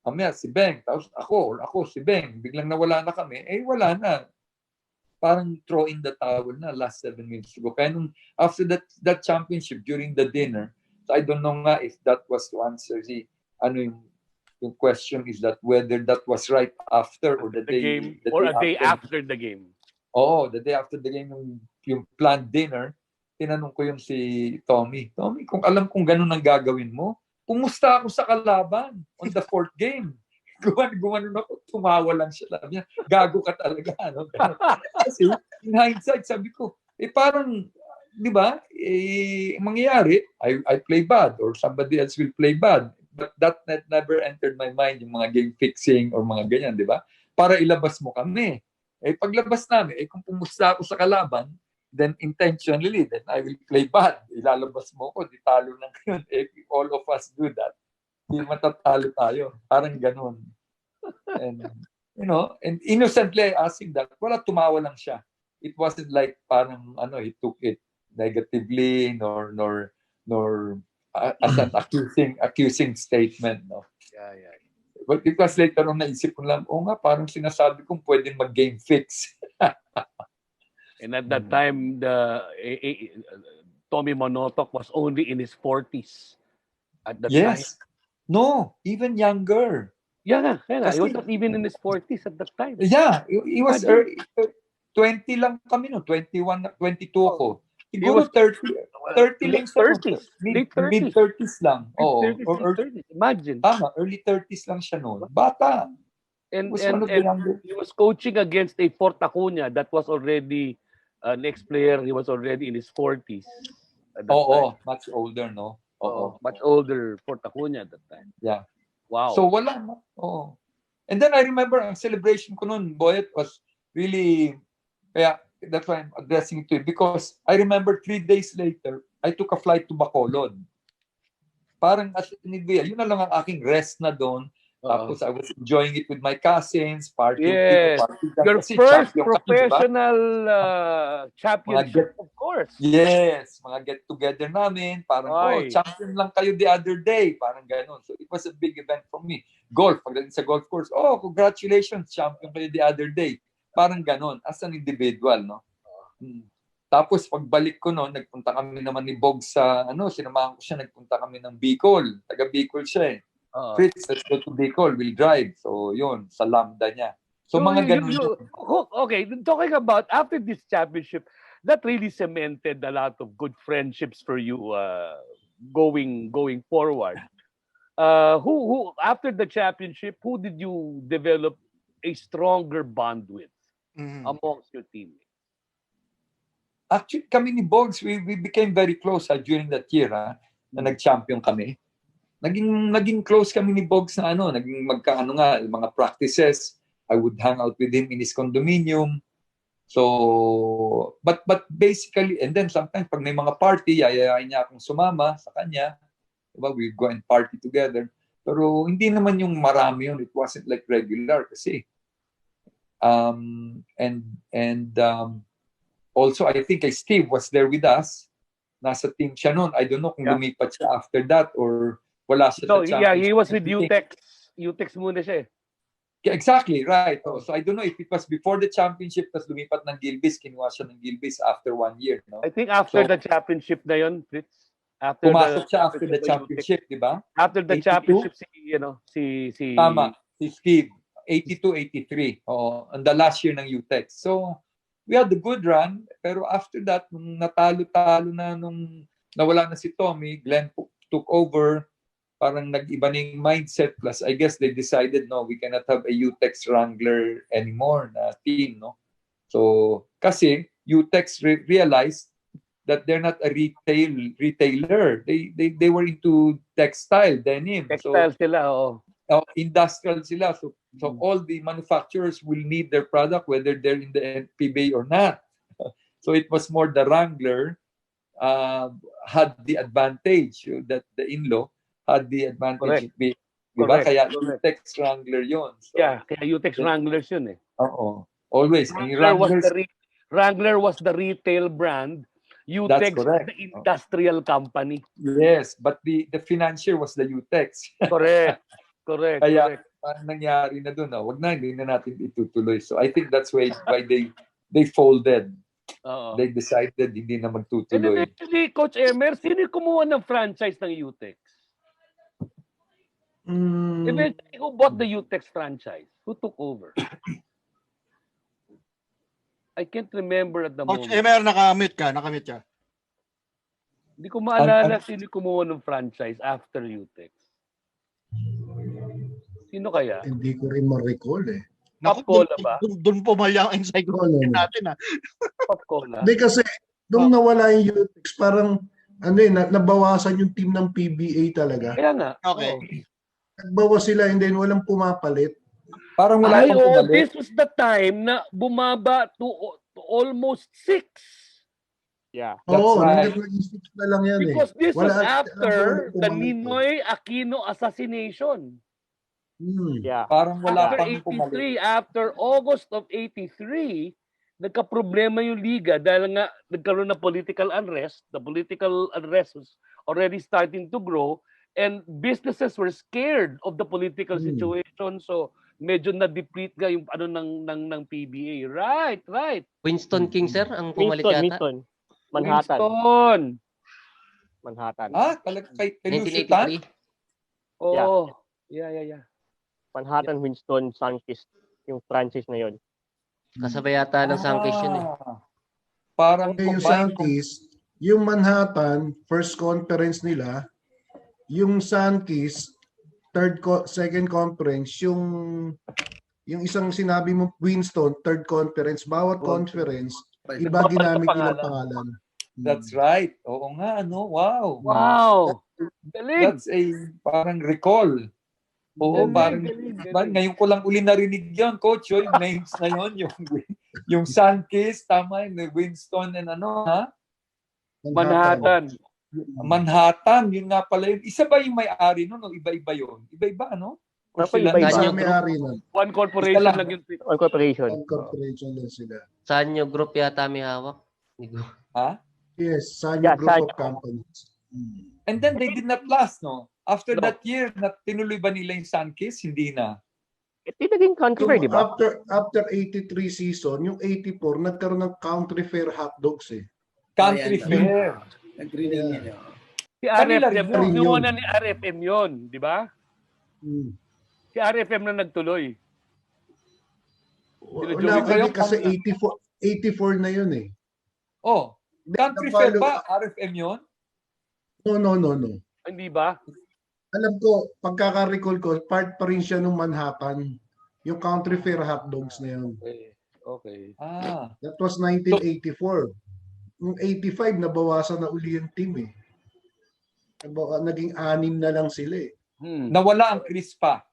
Mamaya si Beng. Tapos ako si Beng. Biglang nawala na kami. Wala na. Parang throw in the towel na last 7 minutes to go. Kaya nung after that championship during the dinner, so I don't know nga if that was to answer yung question is that whether that was right after or the day or a day after the game. Oo, the day after the game, yung planned dinner, tinanong ko yun si Tommy. Tommy, kung alam kong ganun ang gagawin mo, pumusta ako sa kalaban on the 4th game. Gumanon ako, tumawa lang siya. Sabi niya, gago ka talaga. Kasi, in hindsight, sabi ko, parang, di ba, mangyayari, I play bad or somebody else will play bad. But that never entered my mind, yung mga game fixing or mga ganyan, di ba? Para ilabas mo kami. Paglabas namin, kung pumusta ako sa kalaban, then intentionally, then I will play bad. Ilalabas mo ko, di talo ng yun. All of us do that. Di matatalo tayo. Parang ganun. And, and innocently asking that, wala, tumawa lang siya. It wasn't like parang, he took it negatively, nor as an accusing statement, no? Yeah. But because later on, naisip ko lang, nga, parang sinasabi kong pwedeng mag-game fix. And at that time, Tommy Monotok was only in his 40s at that time. Yes. No, even younger. Yeah. He was not even in his 40s at that time. Yeah, he was 20 lang kami, 21, 22 ako. Siguro 30 lang siya. Mid-30s lang. Mid-30s. Imagine. Tama, early 30s lang siya noon. Bata. And he was coaching against a Fort Acuña that was already next player. He was already in his 40s. Much older, no? Much older Fort Acuña at that time. Yeah. Wow. So wala, no? And then I remember ang celebration ko noon, Boyet, was really, that's why I'm addressing it to you, because I remember 3 days later, I took a flight to Bacolod. Parang as yun na lang ang aking rest na doon. Tapos I was enjoying it with my cousins, party. Yes. Your first professional championship, of course. Yes. Mga get-together namin. Parang, champion lang kayo the other day. Parang gano'n. So it was a big event for me. Golf. Pagdating sa golf course, congratulations, champion kayo the other day. Parang gano'n. As an individual, no? Tapos pagbalik ko noon, nagpunta kami naman ni Bog sa, sinamahan ko siya, nagpunta kami ng Bicol. Taga Bicol siya Fritz, let's go to Bicol, we'll drive. So yun, sa Lambda niya. So mga ganun. Okay, talking about after this championship, that really cemented a lot of good friendships for you going forward. Who after the championship, who did you develop a stronger bond with amongst your teammates? Actually, kami ni Bogs, we became very close during that year na nag-champion kami. Naging close kami ni Bogs na naging mga practices. I would hang out with him in his condominium. So, but basically, and then sometimes pag may mga party, yayayain niya akong sumama sa kanya. Diba? We'd go and party together. Pero hindi naman yung marami yun. It wasn't like regular kasi. Also, I think Steve was there with us. Nasa team siya noon. I don't know kung lumipat siya after that or wala siya he was with U-Tex. U-Tex muna siya Exactly, right. So I don't know if it was before the championship, tapos lumipat ng Gilbis, kinuha siya ng Gilbis after 1 year. No? I think after So, the championship na yun, Fritz. Pumasok siya after the championship, di ba? After the 82? championship, si Tama, si Steve. 82-83. Oo, on the last year ng U-Tex. So, we had a good run, pero after that, nung natalo-talo na, nung nawala na si Tommy, Glenn took over, parang nag-iba na yung mindset. Plus, I guess they decided, no, we cannot have a U-Tex Wrangler anymore na team, no? So, kasi U-Tex realized that they're not a retailer. They were into textile, denim. Textile sila, oo. Industrial sila. So all the manufacturers will need their product whether they're in the PBA or not. So it was more the Wrangler had the advantage that the in-law had the advantage. Diba? Kaya U-Tex Wrangler yun. So, yeah, kaya U-Tex Wranglers yun eh. Oo. Always. Wrangler was the retail brand. U-Tex was the industrial company. Yes, but the financier was the U-Tex. Correct. Kaya parang nangyari na doon. Wag na, hindi na natin itutuloy. So I think that's why they folded. They decided hindi na magtutuloy. And actually, Coach Emer, sino yung kumuha ng franchise ng U-Tex? Eventually, who bought the U-Tex franchise? Who took over? I can't remember at the moment. Coach Emer, nakamute ka. Hindi ko maalala sino kumuha ng franchise after U-Tex. Sino kaya? Hindi ko rin ma-recall eh. Pop Cola ba? Doon pumalya ang encyclopedia natin. Pop Cola. Hindi kasi, nung nawala yung U-Tex, parang, nabawasan yung team ng PBA talaga. Kaya nga. Okay. Nagbawas sila and then walang pumapalit. Parang wala pang pumalit. This was the time na bumaba to almost 6. Yeah. Oo, naging 6 na lang yan Because this was after the pumalit. Ninoy Aquino assassination. Yeah. Parang wala After pang pumalit. 83, after August of 83, nagka-problema yung liga dahil nga nagkaroon ng political unrest. The political unrest was already starting to grow and businesses were scared of the political situation. So medyo na-deplete nga yung ng PBA. Right. Winston King, sir, ang pumalit yata. Winston. Manhattan. Talaga kay 1983. Oh. Yeah. Manhattan, Winston, Sunkist, yung franchise na yun. Kasabay yata ng Sunkist yun eh. Parang yung Sunkist, yung Manhattan, first conference nila, yung Sunkist, second conference, yung isang sinabi mo, Winston, third conference, bawat conference, iba ginamit nilang pangalan. That's right. Oo nga, Wow. Galing. That's a parang recall. Oo, Galing. Ngayon ko lang uli narinig yun, Coach. Yung names na yun, yung Sunkist, tama yun, Winston and Manhattan, yun nga pala yun. Isa ba yung may-ari nun? Iba-iba yun? Iba-iba, no? Iba may-ari nun. One corporation lang yun. One corporation. One corporation lang sila. Sanyo Group yata may hawak. Ha? Yes, Sanyo Group of Companies. And then they did not last, no? After that year, tinuloy ba nila yung Sunkist? Hindi na. Ito naging country fair, di ba? After 83 season, yung 84, nagkaroon ng country fair hotdogs eh. Country fair. Agree din yan. Si RFM, noon na ni RFM yun, di ba? Si RFM na nagtuloy. Wala kasi 84 na yun eh. Country fair ba? RFM yun? No. Hindi ba? Alam ko, pagkaka-recall ko, part pa rin siya ng Manhattan. Yung country fair hotdogs na yun. Okay. That was 1984. Yung 85, nabawasan na uli yung team eh. Naging 6 na lang sila eh. Nawala ang Crispa.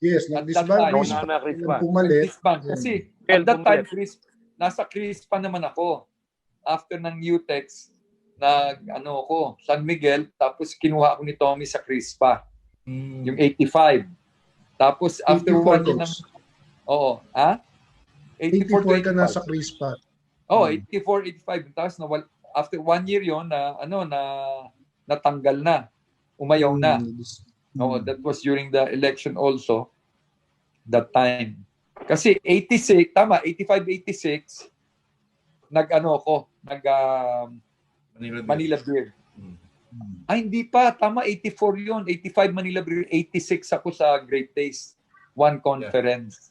Yes, nag-disband Crispa. Pumalit. Kasi at that time, nasa Crispa naman ako. After ng U-Tex, San Miguel, tapos kinuha ko ni Tommy sa Crispa. Yung 85. Tapos after 1 year ng... 84 ka na sa Crispa. 84, 85. Tapos after 1 year yon natanggal na. Umayaw na. That was during the election also. that time. Kasi 86, tama, 85-86, Manila Beer. Ay, hindi pa. Tama, 84 yun. 85 Manila Beer. 86 ako sa Great Taste. One conference.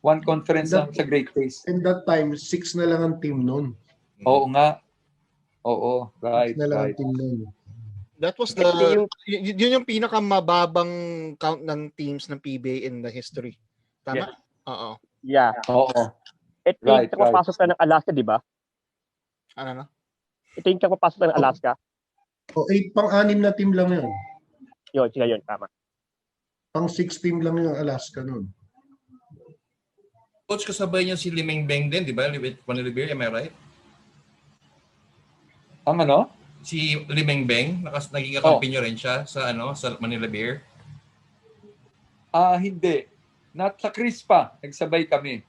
One conference lang sa Great Taste. In that time, 6 na lang ang team nun. Oo nga. Oo, right. 6 na lang ang Right. team nun. That was yun yung pinakamababang count ng teams ng PBA in the history. Tama? Yes. Oo. Yeah. Oo. Ito yung kapapasok na ng Alaska, di ba? Ano? Ito yung kapapasok na ng Alaska. O, 8 pang-6 na team lang yun. Yun, tama. Pang-6 team lang yung Alaska nun. Coach, kasabay niyo si Limeng Beng din, di ba? Manila Beer, am I right? Ang ano? Si Limeng Beng, naging kakampi niyo rin siya sa Manila Beer. Hindi. Sa Crispa, nagsabay kami.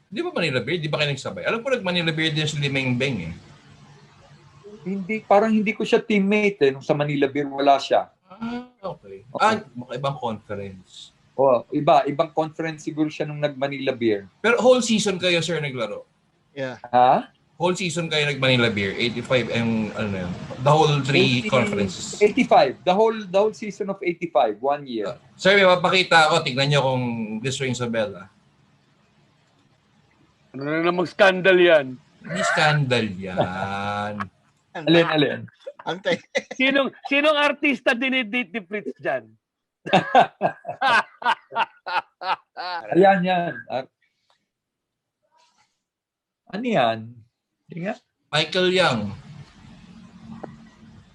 Di ba Manila Beer? Di ba kayo nagsabay? Alam ko Manila Beer din si Limeng Beng eh. Parang hindi ko siya teammate nung sa Manila Beer, wala siya. Okay. Ibang conference. Ibang conference siguro siya nung nag-Manila Beer. Pero whole season kayo, sir, naglaro? Yeah. Ha? Whole season kayo nag-Manila Beer, 85 and the whole 3 conferences. 85. The whole season of 85, 1 year. Sir, may mapakita ako. Tignan niyo kung this rings a bell. Ano na namang scandal yan? Hindi scandal yan. Alin? Antay. Sinong artista dinidate ni Fritz dyan? Ayan yan. Ano yan? Nga? Michael Young.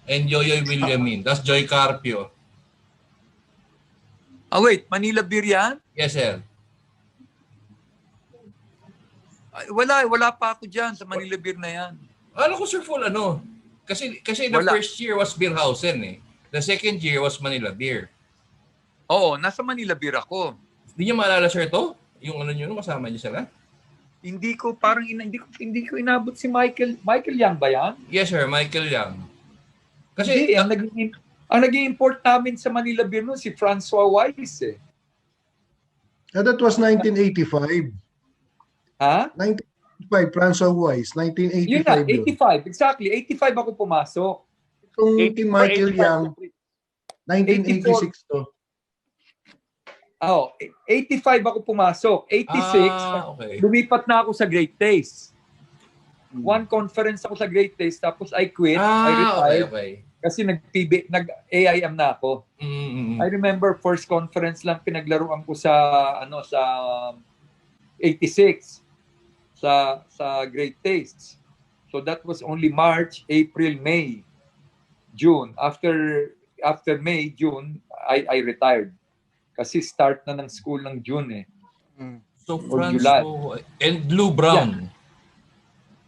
And Yoyoy Williamin. That's Joy Carpio. Wait. Manila Beer yan? Yes, sir. Wala pa ako dyan sa Manila Beer na yan. Alam ko, sir, full Kasi the first year was Beerhausen eh. The second year was Manila Beer. Oo, nasa Manila Beer ako. Hindi niyo maalala, sir, to? Yung kasama niyo sila? Hindi ko inabot si Michael. Michael Young ba yan? Yes, sir. Michael Young. Kasi ang naging import namin sa Manila Beer noon si Francois Weiss eh. That was 1985. Ha? 1985, Francois Weiss. 1985 yun na, 85. Exactly. 85 ako pumasok. Itong team Michael Young, 1986 to. 85 ako pumasok. 86, lumipat na ako sa Great Taste. One conference ako sa Great Taste, tapos I quit. I retired. Okay. Kasi nag-AIM na ako. I remember first conference lang pinaglaruan ko sa 86 sa Great Taste. So that was only March, April, May, June. After May, June, I retired. Kasi start na ng school ng June eh. So Franco and Lou Brown.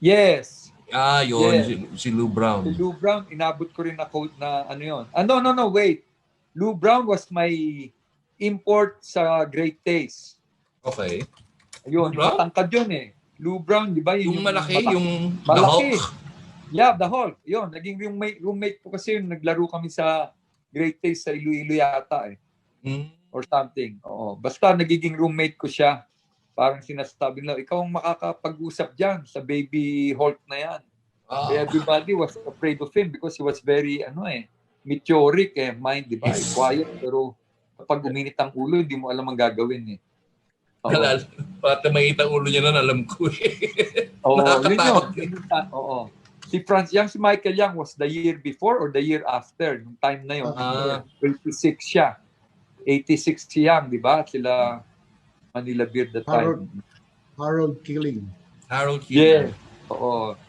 Yeah. Yes. Yun. Yes. Si Lou Brown. Si Lou Brown, inabot ko rin na quote na yun. No, wait. Lou Brown was my import sa Great Taste. Okay. Ayun, matangkad yun eh. Lou Brown, di ba? Yung malaki, yung malaki. The Hulk. Yeah, The Hulk. Yun, naging roommate ko kasi yun. Naglaro kami sa Great Taste sa Iloilo yata eh. Or something. Oo. Basta nagiging roommate ko siya. Parang sinasabi nila, ikaw ang makakapag-usap dyan sa baby Hulk na yan. Everybody was afraid of him because he was very, meteoric mind, di ba? Quiet, pero kapag uminit ang ulo, hindi mo alam ang gagawin eh. Pati makita ulo niya na, alam ko eh. Nakakatakot eh. Oo. Si Michael Young was the year before or the year after, yung time na yun. 86 siya. 86 si Young, di ba? Sila Manila Beer that time. Harold Killing. Yeah. Oo.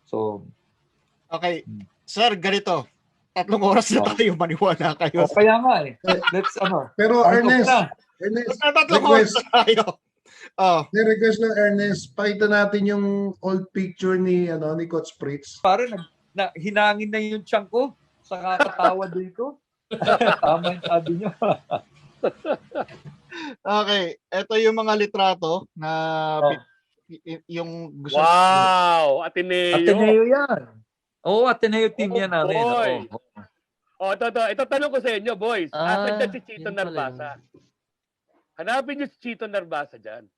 So, okay. Sir, ganito. 3 oras na tayo, maniwala kayo. Kaya nga eh. Let's Pero Ernest, 3 oras na tayo. May request ng Ernest, pakita natin yung old picture ni Coach Fritz. Parang hinangin na yung tiyan ko sa kakatawa dito. Tama yung sabi nyo. Okay, ito yung mga litrato na yung gusto. Wow, Ateneo yan. Oo, Ateneo team yan namin. Ito tanong ko sa inyo, boys. Asan dyan si Chito Narbasa? Hanapin niyo si Chito Narvasa dyan.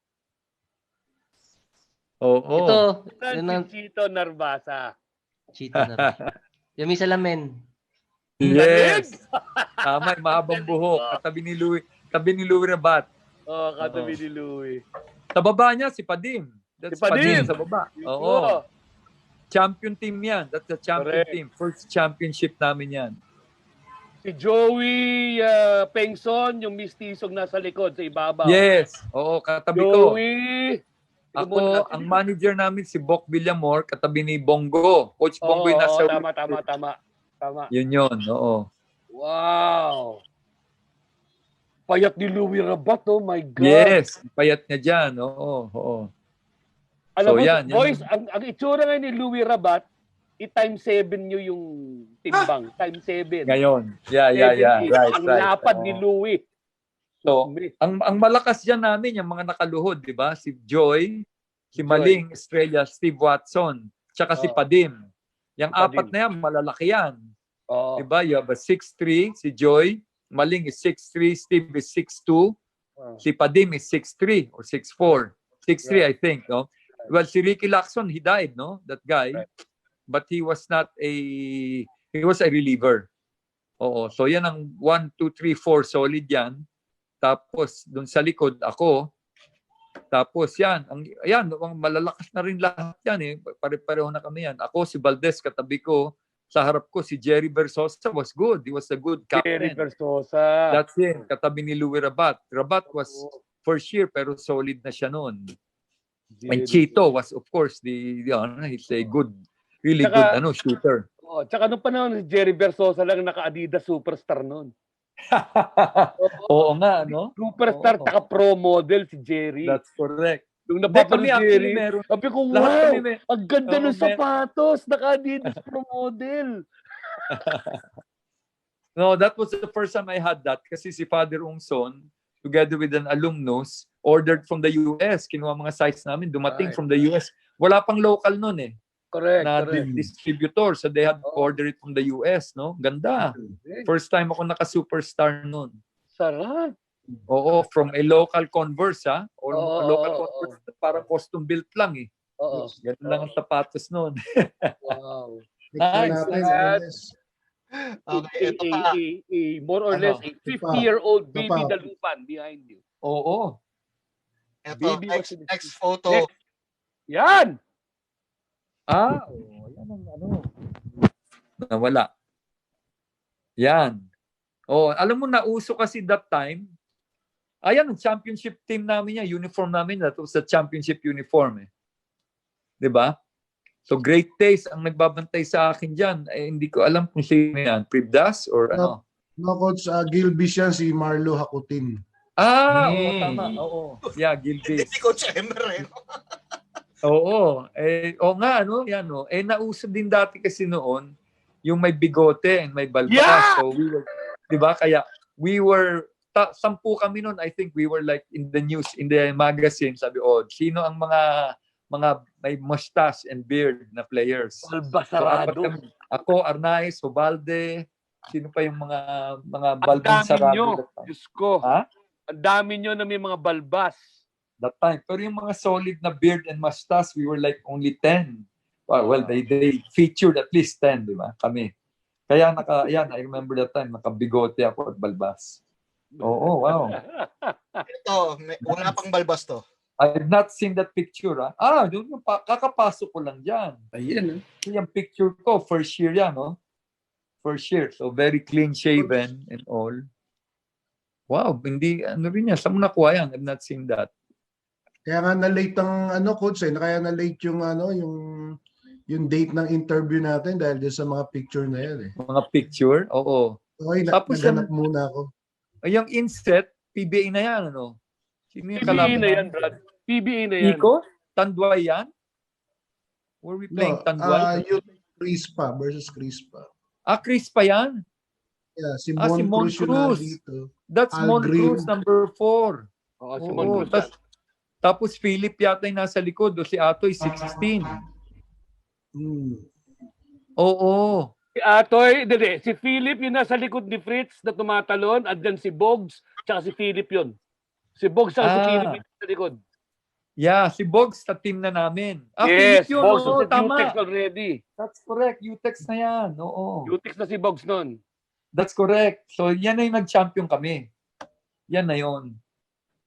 Oo. Ito, Saan yun si ang Chito Narvasa? Chito na. Yung may salamin. Yes. Tama, yung mahabang buhok. Katabi ni Louie Rabat. Katabi ni Louie. Sa baba niya, si Padim. That's Si Padim. sa baba. Oo. Oo. Champion team yan. That's the champion Correct. team. First championship namin yan. Si Joey Pengson, yung mistisong nasa likod sa ibabaw. Yes. Oo, katabi ko. Joey. Ako, ang manager namin si Bok Villamor, katabi ni Bongo. Coach Bongo yung nasa... Tama. Yun. Oo. Wow. Payat ni Louie Rabat, oh my God. Yes. Payat niya dyan. Oo. Alam So, mo, yan. boys, ang itsura ngayon ni Louie Rabat, i-times 7 nyo yung timbang. Times 7. Ngayon. Yeah. Right. Ang lapad ni Louie. So, ang malakas dyan namin, yung mga nakaluhod, di ba? Si Joy, si Maling Estrella, Steve Watson, tsaka si Padim. Yung apat na yan, malalaki yan. Di ba? You have a 6'3", si Joy, Maling is 6'3", Steve is 6'2", si Padim is 6'3" or 6'4". 6'3", I think, no? Well, si Ricky Lacson, he died, no? That guy. Right. But he was a reliever. Oo. So, yan ang 1, 2, 3, 4 solid yan. Tapos, doon sa likod, ako. Tapos, ang malalakas na rin lahat yan eh. Pare-pareho na kami yan. Ako, si Valdez, katabi ko. Sa harap ko, si Jerry Versosa was good. He was a good captain. Jerry Versosa. That's it. Katabi ni Louie Rabat. Rabat was first year, pero solid na siya noon. And Chito was, of course, he's a good, really good shooter. Tsaka nung panahon, si Jerry Versosa lang naka-Adidas superstar noon. Oo nga, no? Superstar, taka pro model si Jerry. That's correct. Nung napapanood si Jerry, sabi ko, wow, ang ganda ng sapatos, naka-Adidas pro model. No, that was the first time I had that kasi si Father Ungson, together with an alumnus, ordered from the US. Kinuha mga sites namin, dumating from the US. Wala pang local noon eh. Correct. Distributor. So they had to order it from the US, no? Ganda. First time ako naka-superstar noon. Sarap. Oo, from a local Converse, ha? Or local Converse, parang custom built lang eh. Oo. Ganun lang ang sapatos noon. Wow. Nice. Okay, ito pa. More or less, a 50-year-old baby dalupan behind you. Oo. Ito, next photo. Next. Yan! Yan ang nawala. Yan. Alam mo, nauso kasi that time. Ayan, ang championship team namin yan. Uniform namin, that was the championship uniform eh. Diba? So, Great Taste ang nagbabantay sa akin dyan. Hindi ko alam kung sino yan. Pribdas or ano? No, Coach, Gilbis yan, si Marlo Hakutin. Tama. Oo. Yeah, Gilbis. Si Coach Emer. Oo. Nga, no? Yan, no? Nauso din dati kasi noon, yung may bigote and may balbas. Yeah! So, we were, diba? Kaya, we were, 10 kami noon, I think we were like in the news, in the magazine, sabi, sino ang mga may mustache and beard na players. Balbasarado. So, ako, Arnaiz, Hubalde, sino pa yung mga balbasarado? Diyos ko. Ha? Ang dami nyo na may mga balbas. That time. Pero yung mga solid na beard and mustache, we were like only 10. Well, they featured at least 10, di ba? Kami. Kaya I remember that time, nakabigote ako at balbas. Oo, wow. Ito, wala pang balbas to. I've not seen that picture. Kakapasok ko lang dyan. Ayan. Yung picture ko, first year yan, no? First year. So, very clean shaven and all. Wow, hindi, rin yan. Saan mo nakuha yan? I've not seen that. Kaya nga na-late ang Coach kaya na-late yung date ng interview natin dahil sa mga picture na yan eh. Mga picture? Oo. Okay, naghanap muna ako. Yung inset, PBA na yan, ano? Sino yung PBA na yan, Brad. PBA na yan. Nico? Tanduay yan? Were we playing Tanduay? U-Tex Crispa versus Crispa. Crispa yan? Yeah, si Mon Cruz. That's Mon Cruz, number 4. Si Mon Cruz. Tapos Philip yata yung nasa likod. Si Atoy, 16. Oo. Si Atoy, si Philip yung nasa likod ni Fritz na tumatalon, at dyan si Bogs, tsaka si Philip yun. Si Bogs ang sukinibit sa likod. Yeah, si Bogs sa team na namin. Yes, Philip yun, Bogs oo, was at tama. U-Tex already. That's correct. U-Tex na yan. Oo. U-Tex na si Bogs nun. That's correct. So, yan na yung nag-champion kami. Yan na yun.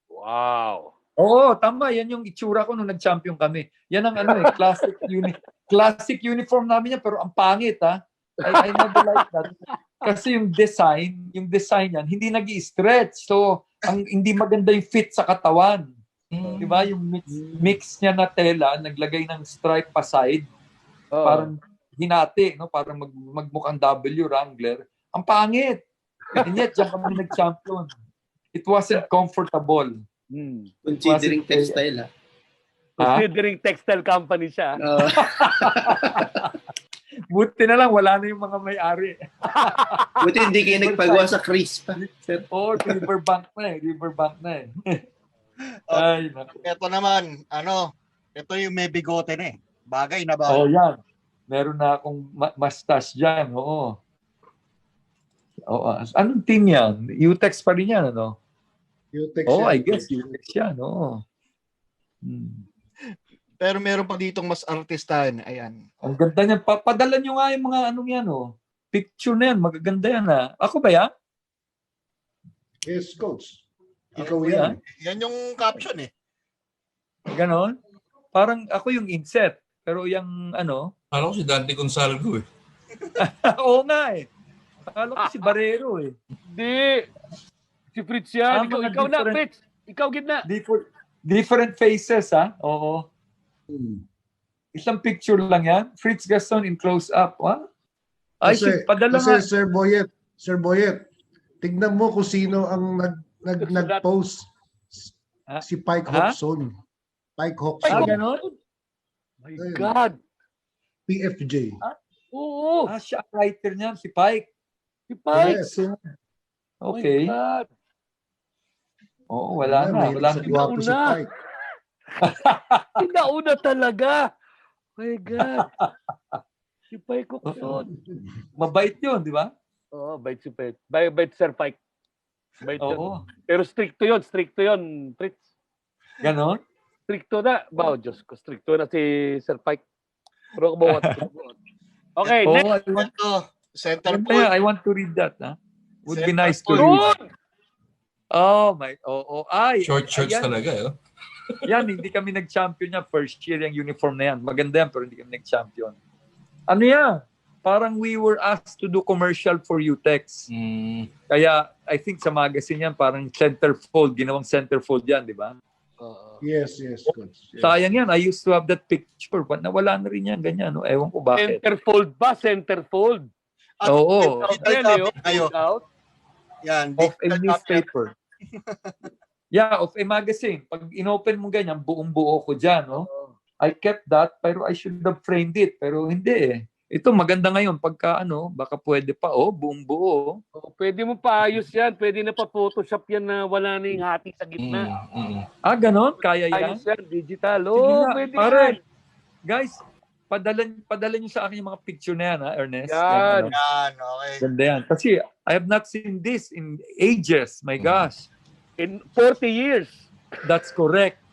Wow. Oo, tama. Yan yung itsura ko nung nag-champion kami. Yan ang classic uniform namin yan, pero ang pangit, ha? I never like that. Kasi yung design yan, hindi nag-i-stretch. So, hindi maganda yung fit sa katawan. Diba? Yung mix niya na tela, naglagay ng stripe pa side. Parang hinati, no? Parang magmukhang W Wrangler. Ang pangit. And yet, diyan kami nag-champion. It wasn't comfortable. Considering textile, ha? Considering textile company siya. Buti na lang, wala na yung mga may-ari. Buti hindi kayo nagpagawa sa Crispa. Riverbank na eh. Ay, ito naman, ito yung may bigote na eh. Bagay na ba? Yan. Meron na akong mustache dyan, oo. Anong team yan? U-Tex pa rin yan, ano? U-Tex I guess U-Tex yan, oo. Pero meron pa ditong mas artistahan. Ayan. Ang ganda niyan. Padala nyo nga yung mga anong yan, picture na yan. Magaganda yan, ha? Ako ba yan? Yes, coach. Ikaw yan. Yan yung caption eh. Ganon? Parang ako yung inset. Pero yung Alam ko si Dante Gonzalgo eh. Oo nga eh. Alam ko si Barrero eh. Hindi. Si Fritz yan. Ikaw na, Fritz. Ikaw gitna. Different faces, ha? Oo. Isang picture lang yan. Fritz Gaston in close-up. Padala nga. Sir Boyet, tignan mo kung sino ang nag-post. Si Pike Hobson. Pike Hobson. Ganon? My God. PFJ. Oo. Siya ang writer niyan, si Pike. Si Pike. Yes. Okay. My God. Oo, wala na. Wala na. Gwapo si Pike. Pinauna talaga. My God. Si Pike Hobson. Mabait yun, di ba? Oo, bait si Pike. Bait Sir Pike. Bait Oo. yun. Pero stricto yun, Fritz. Ganon? Stricto na. Wow, Diyos ko. Stricto na si Sir Pike. Pero kumawat. Okay, next. Center point. I want to read that. Would be nice to Good. read. Short shorts talaga eh. Yan, hindi kami nag-champion niya. First year yung uniform na yan. Maganda yan, pero hindi kami nag-champion. Ano yan? Parang we were asked to do commercial for U-Tex. Kaya, I think sa magazine yan, parang centerfold. Ginawang centerfold yan, di ba? Yes. Sayang yan. I used to have that picture, but nawala na rin yan. Ganyan. No? Ewan ko bakit. Centerfold ba? Centerfold. Oo. Yan. Of a newspaper. Yeah, of a magazine. Pag inopen mo ganyan, buong-buo ko dyan. No? I kept that, pero I should have framed it. Pero hindi eh. Ito maganda ngayon. Pagka baka pwede pa. Buong-buo. Pwede mo pa ayos yan. Pwede na pa Photoshop yan na wala na yung hati sa gitna. Ganon? Kaya yan? Ayos yan. Digital. Pwede pare, yan. Guys, padala nyo sa akin yung mga picture na yan, ha, Ernest? Yan. Okay. Ganda yan. Kasi I have not seen this in ages. My gosh. In 40 years. That's correct.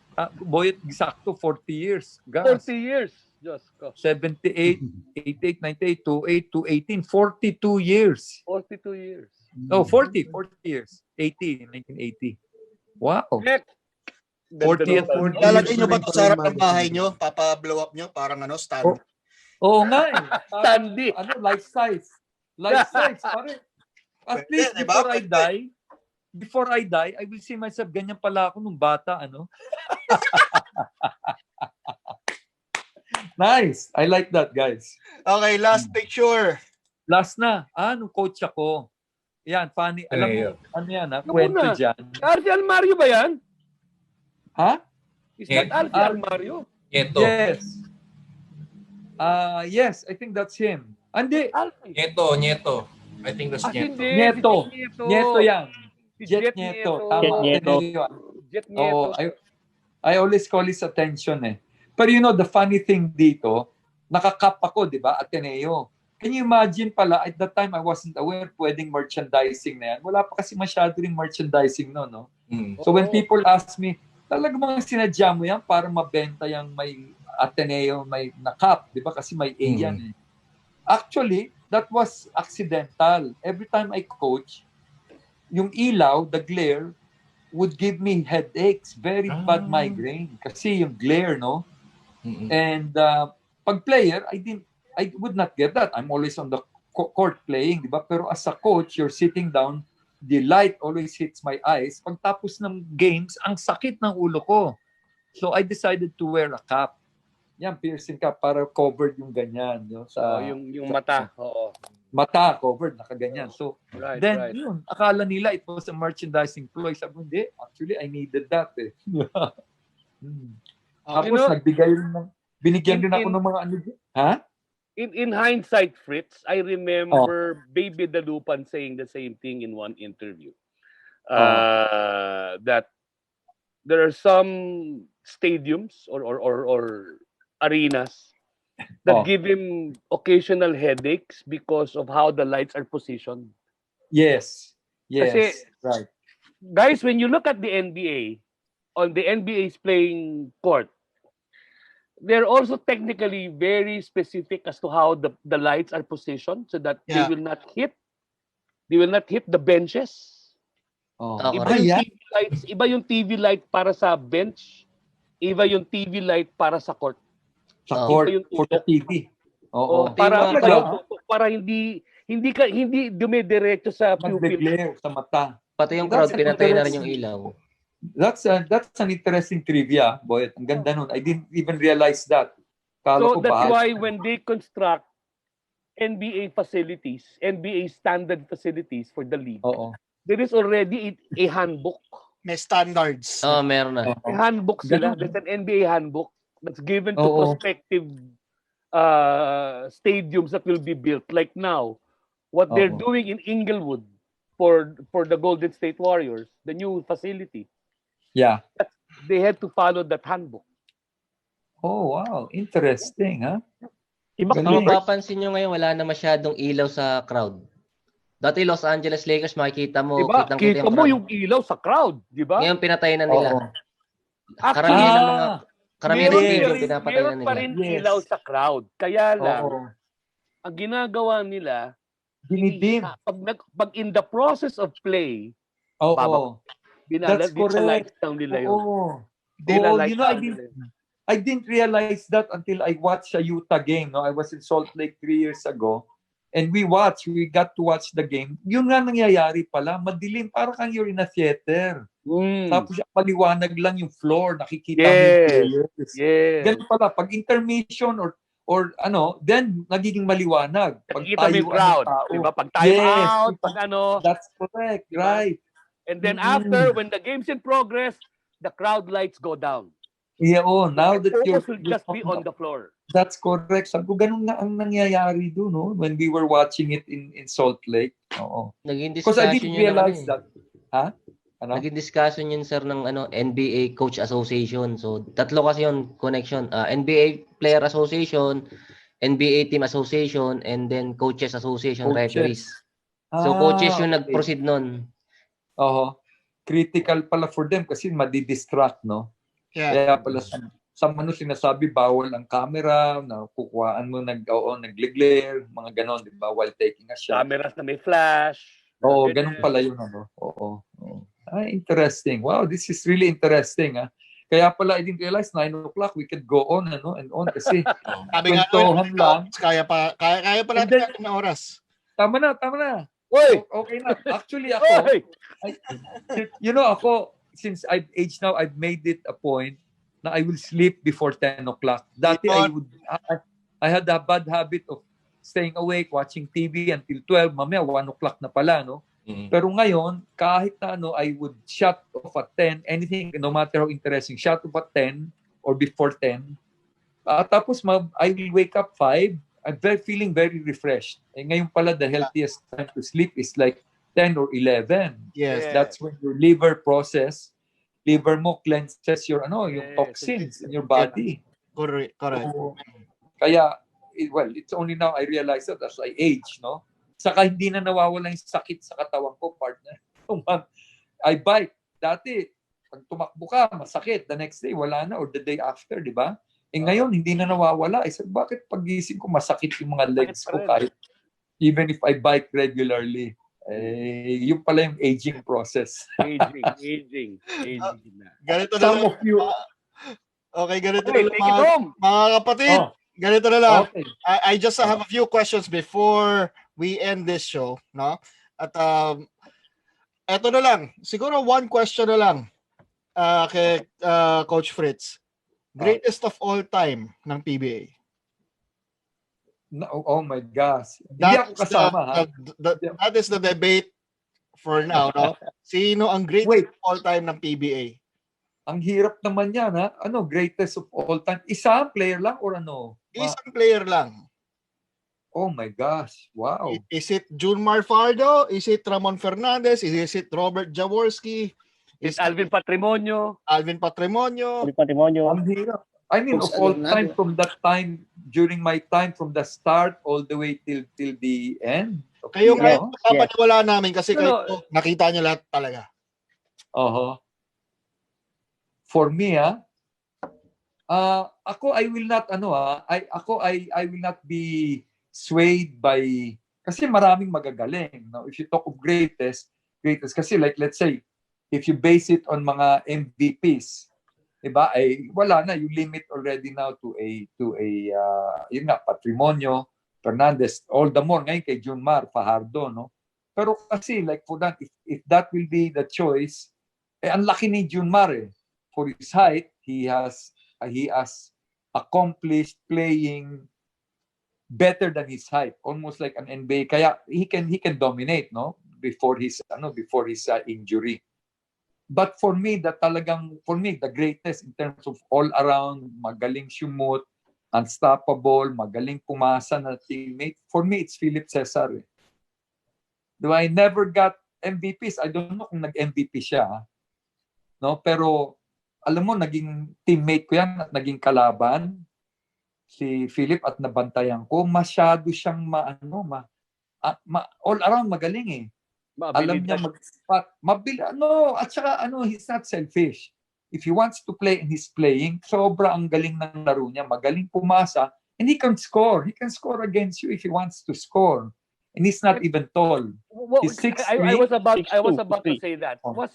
Boy, exacto 40 years. Gosh. 40 years. Diyos ko. 78, 88, 98, 28, 18, 42 years. 42 years. 40 years. 1980. Wow. Next. 40th. Lalagay nyo ba ito sa harap ng bahay nyo? Papa-blow up nyo? Parang stand. Oo nga eh. Standy. Life size. Life size. Pare. At least before I die, I will see myself, ganyan pala ako nung bata, Nice. I like that, guys. Okay, last picture. Last na. Nung coach ako. Yan, funny. Alam mo, yan, kwento dyan. Arce Almario ba yan? Ha? Is that Arce Almario? Nieto. Yes. Yes, I think that's him. Hindi. Nieto. I think that's Nieto Nieto. yan. Si Jet Nieto. Tama. Jet Nieto. I always call his attention eh. Pero the funny thing dito, nakakap ako, di ba, Ateneo. Can you imagine pala, at that time I wasn't aware pwedeng merchandising na yan. Wala pa kasi masyado ring merchandising no? So when people ask me, talaga mga sinadya mo yan para mabenta yung may Ateneo, may na cup, di ba? Kasi may A yan eh. Actually, that was accidental. Every time I coach, yung ilaw, the glare, would give me headaches, very bad migraine. Kasi yung glare, no? And pag player, I would not get that. I'm always on the court playing, di ba? Pero as a coach, you're sitting down, the light always hits my eyes. Pagtapos ng games, ang sakit ng ulo ko. So I decided to wear a cap. Yan, piercing cap para covered yung ganyan. Yung mata. Oo. Mata covered, nakaganyan. So yun, akala nila it was a merchandising ploy. Sabi ko, hindi. Actually, I needed that eh. Tapos nagbigay rin binigyan din ako ng mga ano. Ha? In hindsight, Fritz, I remember Baby Dalupan saying the same thing in one interview. That there are some stadiums or arenas that give him occasional headaches because of how the lights are positioned. Yes. Kasi, right. Guys, when you look at the NBA, on the NBA's playing court, they're also technically very specific as to how the lights are positioned so that they will not hit the benches. Iba yung TV light para sa bench, iba yung TV light para sa court. Sa court for the TV. Para hindi dumidiretso sa pupil, sa mata. Pati yung crowd pinatay na rin yung ilaw. That's an interesting trivia, boy. Ang ganda nun. I didn't even realize that. So that's why when they construct NBA facilities, NBA standard facilities for the league, there is already a handbook. May standards. Meron na. May handbook sila. There's an NBA handbook that's given to prospective stadiums that will be built. Like now, what they're doing in Inglewood for the Golden State Warriors, the new facility. Yeah. They had to follow that handbook. Oh, wow. Interesting, ha? Kung mapapansin nyo ngayon, wala na masyadong ilaw sa crowd. Dati Los Angeles Lakers, makikita mo. Diba? Kita mo yung ilaw sa crowd, di ba? Ngayon, pinatay na nila. Karamihan ng mga stadium, pinapatay na nila. Meron pa rin ilaw sa crowd. Kaya lang, ang ginagawa nila, dinidim. Pag in the process of play, that's correct. I didn't realize that until I watched a Utah game. No? I was in Salt Lake 3 years ago. And we got to watch the game. Yun nga nangyayari pala. Madilim. Parang kang you're in a theater. Tapos maliwanag lang yung floor. Nakikita mo yung players. Ganun pala. Pag intermission or then nagiging maliwanag. Pag tayo crowd. Diba? Pag time out. Pag That's correct. Diba? Right. And then after, when the game's in progress, the crowd lights go down. Yeah, now that will just be on the floor. That's correct. Sabi ko, ganun nga ang nangyayari doon, no? When we were watching it in Salt Lake. Because I didn't realize that. Ha? Naging discussion yun, sir, ng NBA Coach Association. So, tatlo kasi yung connection. NBA Player Association, NBA Team Association, and then Coaches Association, referees. So, coaches yung nag-proceed nun. Critical pala for them kasi madi-distract, no? Kaya pala sa sinasabi bawal ang camera, na kukuhaan mo nag-glare, mga ganon, di ba? While taking a shot. Cameras na may flash. Ganun pala yun, interesting. Wow, this is really interesting, ha? Kaya pala, I didn't realize 9 o'clock we could go on and on kasi kwentuhan lang. Kaya pa natin ng oras. Tama na. Oy! Okay na. Actually, ako, ako, since I've aged now, I've made it a point na I will sleep before 10 o'clock. Dati, I had a bad habit of staying awake, watching TV until 12. Mamaya, 1 o'clock na pala, no? Pero ngayon, kahit na I would shut off at 10, anything, no matter how interesting, shut off at 10 or before 10. Tapos, I will wake up 5. I'm feeling very refreshed. Ngayon pala, the healthiest time to sleep is like 10 or 11. Yes. That's when your liver mo cleanses your yung toxins in your body. Correct. So, kaya it's only now I realize that as I age, Saka hindi na nawawala yung sakit sa katawan ko, partner. I bike. Dati, pag tumakbo ka, masakit. The next day, wala na. Or the day after, di ba? Ngayon, hindi na nawawala. Bakit pagising ko, masakit yung mga legs ko kahit even if I bike regularly. Yung pala yung aging process. Aging na. Ganito na lang. Okay, ganito na lang mga kapatid. Ganito na lang. Okay. I just have a few questions before we end this show, no? At eto na lang. Siguro one question na lang kay Coach Fritz. Greatest of all time ng PBA. Oh my gosh. Hindi ako kasama. That is the debate for now, no? Sino ang greatest of all time ng PBA? Ang hirap naman yan, ha? Ano, greatest of all time? Isang player lang or ano? Isang player lang. Oh my gosh. Wow. Is it Junmar Fardo? Is it Ramon Fernandez? Is it Robert Jaworski? Is Alvin Patrimonio? Alvin Patrimonio. Ang hirap. I mean, of all time, from that time, during my time, from the start all the way till the end. Okay, kayo ngayon, papaniwala namin kasi kayo nakita niyo lahat talaga. For me, ako, I will not, I will not be swayed by, kasi maraming magagaling. No? If you talk of greatest, kasi like, let's say, if you base it on mga MVPs, diba? Wala na, you limit already now to a yun nga, Patrimonio, Fernandez, all the more ngayon kay Junmar, Fajardo, no? Pero kasi like for that, if that will be the choice, ang laki ni Junmar for his height, he has accomplished playing better than his height, almost like an NBA. Kaya he can dominate, no? Before his injury. But for me, the greatest in terms of all around, magaling shumot, unstoppable, magaling pumasa na teammate, for me, it's Philip Cesar. Though I never got MVPs, I don't know kung nag-MVP siya. No? Pero, alam mo, naging teammate ko yan at naging kalaban, si Philip, at nabantayan ko, masyado siyang all around magaling Alam niya mag-spot. At saka he's not selfish. If he wants to play and he's playing, sobra ang galing ng laro niya, magaling pumasa, and he can score. He can score against you if he wants to score. And he's not even tall. He's 6'3". I was about to say that. Was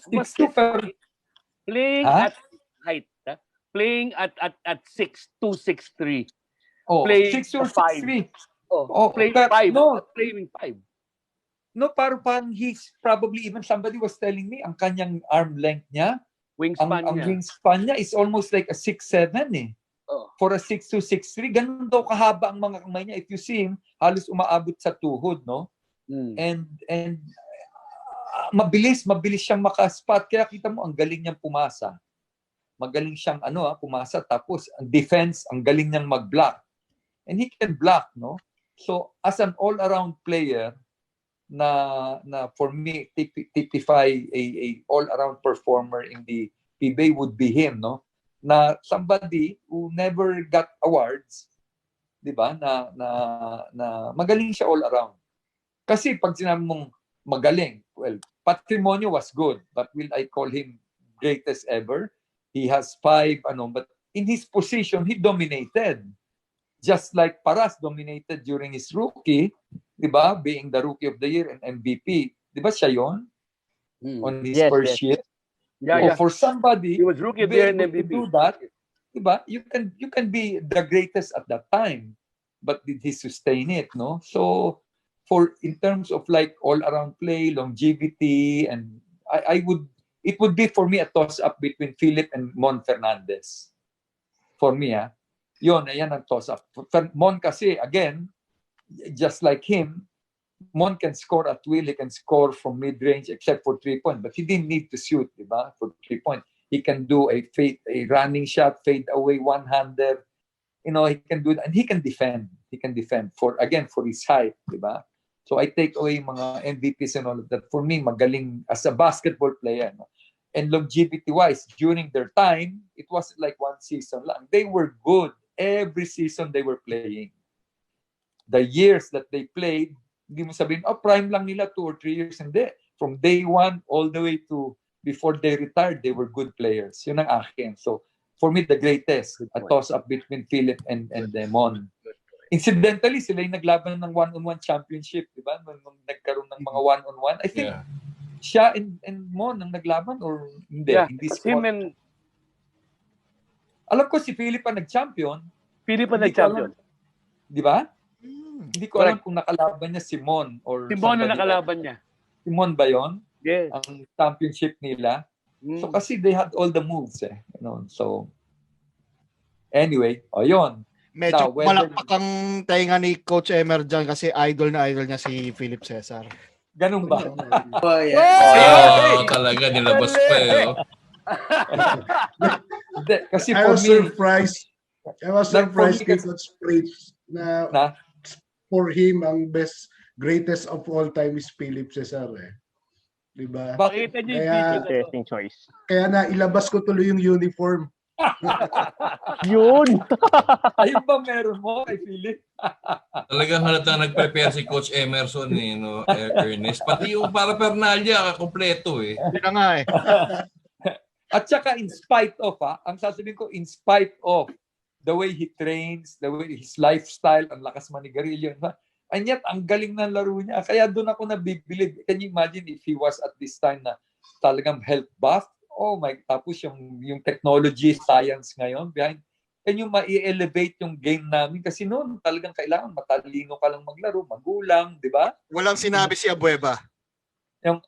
playing at height, playing at 6'2", 6'3". Playing 6'2", 6'3". Playing 5. No, playing 5. No, parang he's probably, even somebody was telling me, ang kanyang arm length niya, ang wingspan niya is almost like a 6'7" For a 6'2", 6'3", ganun daw kahaba ang mga kamay niya. If you see him, halos umaabot sa tuhod, no? And mabilis siyang makaspot. Kaya kita mo, ang galing niyang pumasa. Magaling siyang pumasa. Tapos, ang defense, ang galing niyang mag-block. And he can block, no? So, as an all-around player, na for me typify a all-around performer in the PBA would be him, no? Na somebody who never got awards, 'di ba? Na magaling siya all around. Kasi pag sinabi mong magaling, well, Patrimonio was good, but will I call him greatest ever? He has 5 but in his position he dominated. Just like Paras dominated during his rookie, di ba? Being the rookie of the year and MVP. Di ba siya yun? On his first year. Yeah. For somebody he was rookie of the year and MVP. To do that, di ba? You can be the greatest at that time. But did he sustain it, no? So, in terms of like all-around play, longevity, and it would be for me a toss-up between Philip and Mon Fernandez. For me, Yan ang toss-up. Mon kasi, again, just like him, Mon can score at will. He can score from mid-range except for 3-point. But he didn't need to shoot, diba? For 3-point. He can do a running shot, fade away, one-hander. He can do that. And he can defend. For his height, diba? So I take away mga MVPs and all of that. For me, magaling as a basketball player. No? And longevity-wise, during their time, it wasn't like one season lang. They were good. Every season they were playing. The years that they played, hindi mo sabihin, prime lang nila 2 or 3 years. Hindi. From day 1 all the way to before they retired, they were good players. Yun ang akin. So, for me, the greatest. A toss-up between Philip and Mon. Incidentally, sila yung naglaban ng one-on-one championship, di ba? Nung nagkaroon ng mga one-on-one. I think siya and Mon ang naglaban or hindi? Yeah, Hindi alam ko si Philip ang nag-champion. Philip ang nag-champion. Di ba? Hindi ko alam kung nakalaban niya si Mon or si Mon ang nakalaban niya. Si Mon ba yun? Yes. Ang championship nila. So kasi they had all the moves you know. So anyway, yun. Medyo malakpak ang tainga ni Coach Emer dyan kasi idol na idol niya si Philip Cesar. Ganun ba? Talaga, nilabas pa kasi I was surprised kay Coach Fritz na for him, ang greatest of all time is Philip Cesar Diba? Bakit niyo yung interesting choice? Kaya na ilabas ko tuloy yung uniform. Yun! Ayun ba meron mo kay Philip? Talagang halatang nag-prepare si Coach Emerson Ernest. Pati yung paraphernalia, kompleto Hindi na nga At saka in spite of, ang sasabihin ko, in spite of the way he trains, the way his lifestyle, ang lakas manigarilyo, and yet, ang galing ng laro niya. Kaya doon ako nabibilib. Can you imagine if he was at this time na talagang health buff? Oh my, tapos yung technology, science ngayon, can you ma-elevate yung game namin? Kasi noon, talagang kailangan matalino ka lang maglaro, magulang, di ba? Walang sinabi si Abueva. Yung,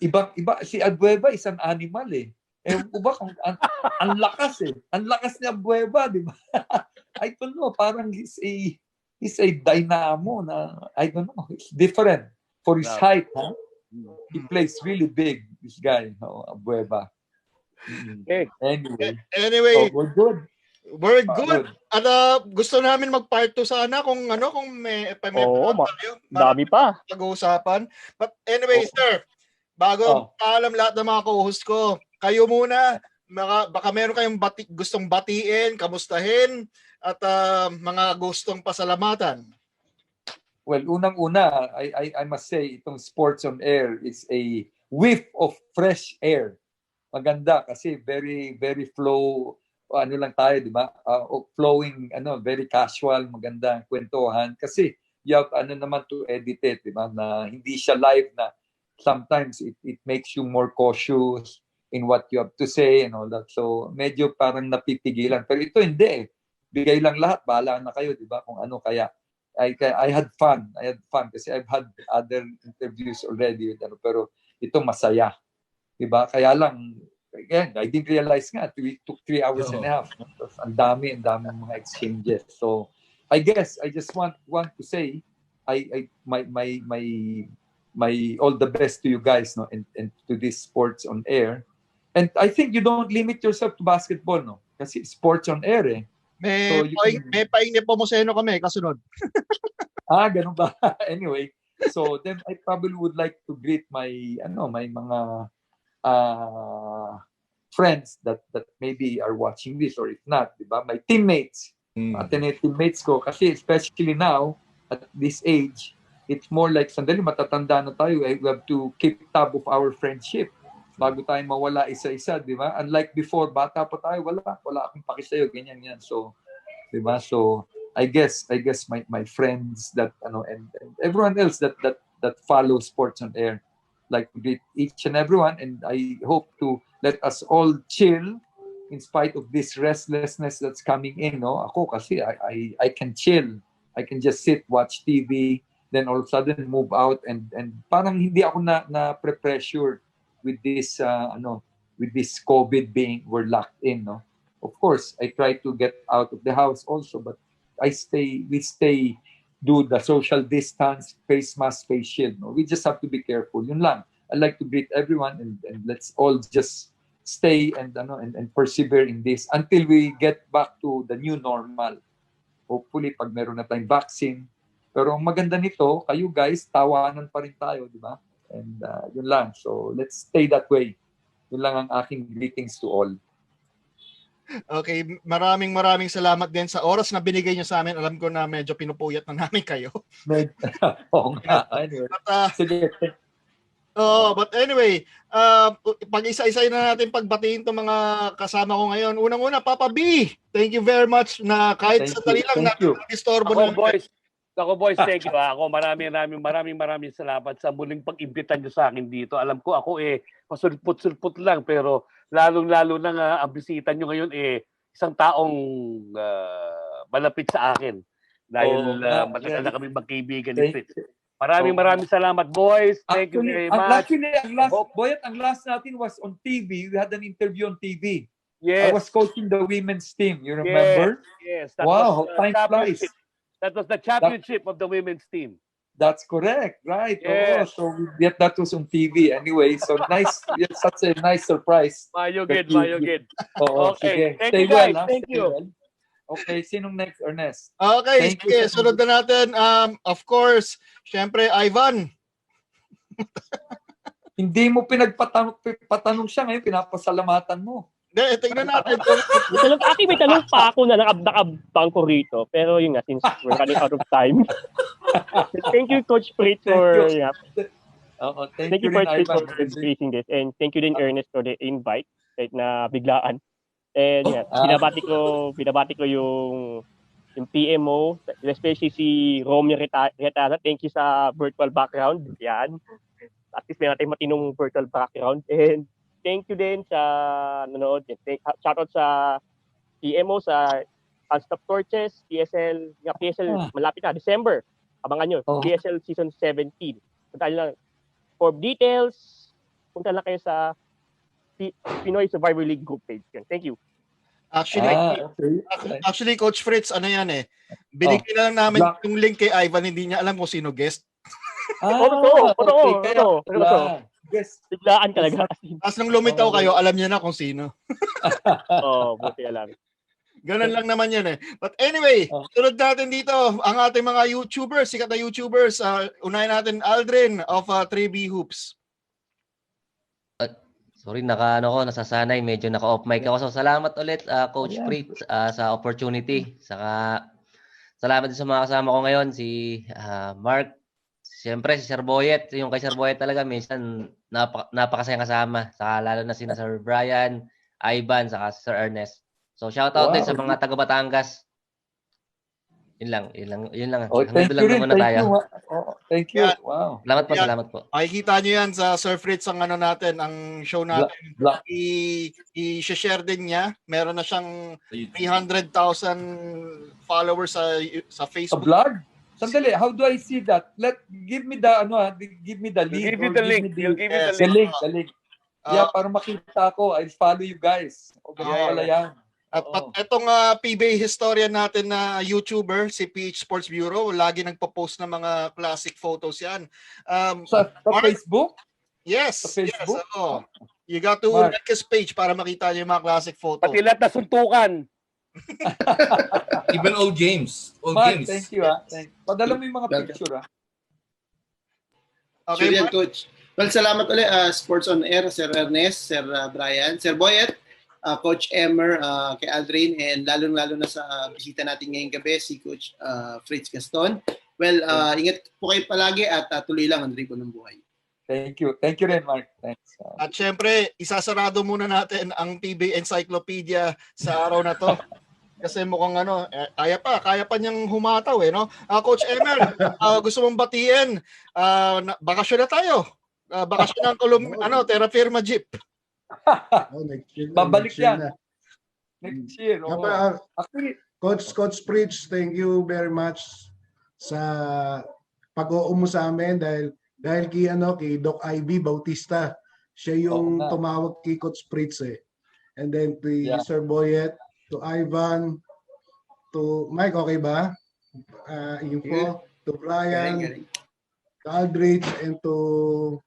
iba, si Abueva is an animal Uba, ang lakas Ang lakas ni Abueva, di ba? I don't know, parang he's a dynamo na, I don't know, it's different for his height, He plays really big, this guy, Abueva. Anyway, we're good. We're good. At gusto namin mag-part 2 sana kung may dami pa pag-uusapan. But anyway, sir, bago paalam lahat ng mga co-host ko, kayo muna, baka meron kayong gustong batiin, kamustahin, at mga gustong pasalamatan. Well, unang-una, I must say, itong Sports on Air is a whiff of fresh air. Maganda kasi very, very lang tayo, di ba? Flowing, very casual, maganda kwentuhan. Kasi you have naman to edit it, di ba? Na hindi siya live na sometimes it makes you more cautious in what you have to say and all that. So, medyo parang napipigilan. Pero ito hindi Bigay lang lahat, bahala na kayo, di ba? Kung ano kaya. I had fun kasi I've had other interviews already, pero ito masaya. Diba? Kaya lang, again, I didn't realize nga, it took 3 hours and a half. Ang dami mga exchanges. So, I guess, I just want to say, my all the best to you guys, and to this Sports on Air. And I think you don't limit yourself to basketball, kasi Sports on Air, May painip po mo sa ino kami, kasunod. Ganun ba? Anyway, so then I probably would like to greet my mga friends that maybe are watching this, or if not, diba? My teammates, teammates ko, kasi especially now at this age, it's more like sandali matatanda na tayo. We have to keep tab of our friendship bago tayo mawala isa-isa, di ba? Unlike before, bata pa tayo, wala akong paki sa'yo, ganyan. So, di ba? So, I guess my friends that and everyone else that follow Sports on Air, like to greet each and everyone, and I hope to let us all chill in spite of this restlessness that's coming in, Ako kasi I can chill. I can just sit, watch TV, then all of a sudden move out and parang hindi ako na pre-pressure with this with this COVID being we're locked in, Of course, I try to get out of the house also, but we stay, do the social distance, face mask, face shield. We just have to be careful. Yun lang. I like to greet everyone and let's all just stay and persevere in this until we get back to the new normal. Hopefully, pag meron na tayong vaccine. Pero ang maganda nito, kayo guys, tawanan pa rin tayo, di ba? And yun lang. So, let's stay that way. Yun lang ang aking greetings to all. Okay, maraming salamat din sa oras na binigay niyo sa amin. Alam ko na medyo pinupuyat na namin kayo. Oo nga. Anyway. At, sige. But anyway, pag-isa-isay na natin pagbatiin itong mga kasama ko ngayon. Unang-una, Papa B, thank you very much na kahit sandali lang na-disturbo na. Ako boys, thank you. Ako maraming salamat sa muling pag-imbita niyo sa akin dito. Alam ko ako pasulput-sulput lang, pero lalong-lalo na ang bisita niyo ngayon isang taong malapit sa akin. Dahil matagal na kami magkaibigan ni Fritz. Maraming salamat, boys. Thank you very much. Ang last natin was on TV. We had an interview on TV. Yes. I was coaching the women's team. You remember? Yes. Wow, time flies. That was the championship of the women's team. That's correct, right? Yes. So that was on TV anyway. So nice. It's such a nice surprise. Mayugid. Okay. Thank Stay you, guys. well. Thank you. Well. Okay, sinong next, Ernest? Okay, sige, sunod na natin. Of course, syempre, Ivan. Hindi mo patanong siya ngayon, pinapasalamatan mo. Hindi, tingnan natin. May tanong pa ako na nakabang ko rito. Pero yun nga, since we're running out of time. Thank you, Coach Fritz, for thank you for facing this. And thank you din, Ernest, for the invite. Kahit na biglaan. And binabati ko yung PMO, especially si Romeo Retara. Thank you sa virtual background. Yan. At least may natin matinong virtual background. And thank you din sa nanonood. Shoutout sa PMO, sa Unstop Torches, PSL malapit na, December. Abangan nyo, PSL Season 17. Punta lang. For details, punta lang kayo sa Pinoy Survivor League group page. Thank you. Actually, Coach Fritz, ano yan binigyan na lang namin yung link kay Ivan, hindi niya alam kung sino guest. Totoo. Biglaan talaga. Tapos nung lumitaw kayo, alam niya na kung sino. Buti alam. Ganun lang naman yan But anyway, sunod natin dito ang ating mga YouTubers, sikat na YouTubers. Unahin natin Aldrin of 3B Hoops. Sorry, nasasanay. Medyo naka-off mic ako. So, salamat ulit, Coach Fritz, sa opportunity. Saka, salamat din sa mga kasama ko ngayon. Si Mark, siyempre si Sir Boyet. Yung kay Sir Boyet talaga, minsan napakasayang kasama. Saka lalo na sina Sir Brian, Ivan, saka Sir Ernest. So, shoutout din sa mga taga Batangas. Yun lang. Thank you rin. Thank you. Wow. Salamat po. Makikita nyo yan sa Sir Fritz ang ang show natin. I-share din niya. Meron na siyang 300,000 followers sa Facebook. A vlog? Sandali, how do I see that? Give me the give me the link. He'll give you the link. Para makita ko, I'll follow you guys. Wala yan. At itong PBA historian natin na YouTuber, si PH Sports Bureau, lagi nagpo-post ng mga classic photos yan. Sa Facebook? Yes. Sa Facebook? Yes, You got to like his page para makita niyo yung mga classic photos. Pati lahat na suntukan. Even old games. Mark, thank you. Padala mo yung mga picture. Okay, Mark. Coach. Well, salamat ulit Sports on Air, Sir Ernest, Sir Brian, Sir Boyet, Coach Emmer, kay Aldrin, and lalo-lalo na sa bisita natin ngayong gabi, si Coach Fritz Gaston. Well, ingat po kayo palagi at tuloy lang ang dribble ng buhay. Thank you. Thank you rin, Mark. Thanks. At syempre, isasarado muna natin ang PBA Encyclopedia sa araw na to. Kasi mukhang kaya pa niyang humataw no? Coach Emmer, gusto mong batiin, bakasyon na tayo. Bakasyon ng Terra Firma Jeep. Babalik yan. Next year. Coach Fritz, thank you very much sa pag-uum mo sa amin dahil kay Doc Ivy Bautista. Siya yung tumawag kay Coach Fritz And then to Sir Boyet, to Ivan, to Mike, okay ba? Yun po, to Brian, to Aldrich, and to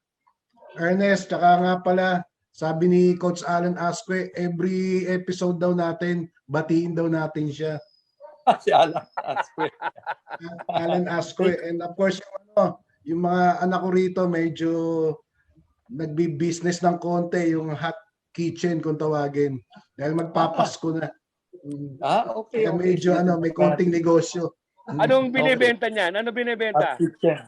Ernest. Tsaka nga pala, sabi ni Coach Alan Asque, every episode daw natin, batiin daw natin siya. Si Alan Asque. Alan Asque. And of course, yung mga anak ko rito, medyo nagbi-business ng konti, yung hot kitchen kung tawagin. Dahil magpapasko na. Okay. Kaya medyo may konting negosyo. Anong binibenta niyan? Ano binibenta? Hot kitchen.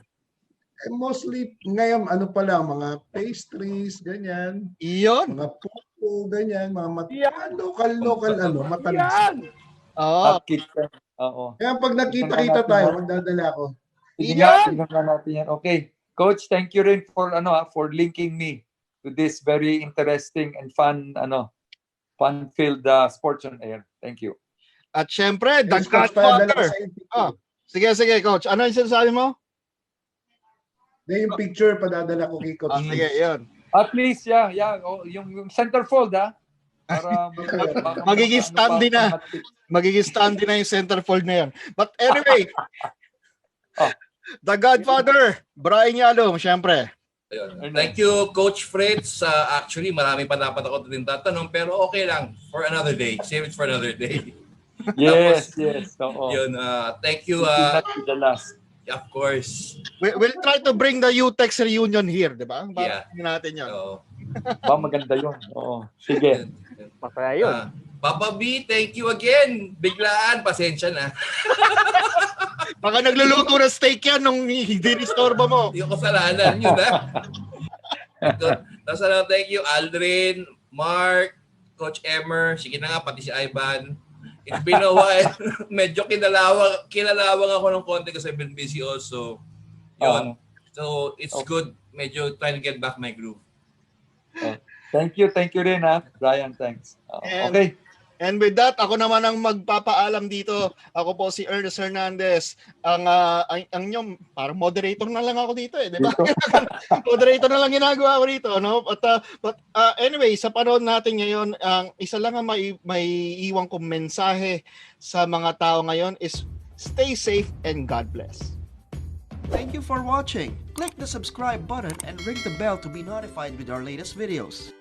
Mostly, ngayon, ano pa lang, mga pastries, ganyan. Iyon. Mga pupo, ganyan. Mga Yan. local, matamis. Yan. Oo. Oo. Kaya pag nakita-kita tayo, magdadala ako. Sige nga, tingnan nga natin yan. Okay. Coach, thank you rin for for linking me to this very interesting and fun-filled sports on air. Thank you. At syempre, the Coach, padala ko Godfather. sa iyo. Sige, Coach. Ano yung sinasabi mo? Yung picture, padadala ko kay Coach. Sige, yun. At least, yung centerfold, para magiging standy na. Magiging standy na yung centerfold na yan. But anyway, the Godfather, Brian Yalom, syempre. Thank you, Coach Fritz. Actually, marami pa dapat ako din tatanong, pero okay lang. For another day. Save it for another day. Yes. Oo. Yun, thank you. Not the last. Of course. We'll try to bring the U-Tex reunion here, di ba? Yeah. Natin yun. Maganda yun. Oo. Sige. Masaya yun. Papa B, thank you again. Biglaan, pasensya na. Baka nagluluto ng steak yan nung dinistorba mo. Yung kasalanan yun, Tapos thank you, Aldrin, Mark, Coach Emmer, sige na nga, pati si Ivan. It's been a while. Medyo kinalawang ako ng konti kasi I've been busy also. Yun. So, it's good. Medyo trying to get back my groove. Thank you rin Brian, thanks. Okay. And with that, ako naman ang magpapaalam dito. Ako po si Ernest Hernandez. Ang inyong, parang moderator na lang ako dito di ba? Moderator na lang ginagawa ko dito, no? But anyway, sa panahon natin ngayon, isa lang ang may iwan kong mensahe sa mga tao ngayon is stay safe and God bless. Thank you for watching. Click the subscribe button and ring the bell to be notified with our latest videos.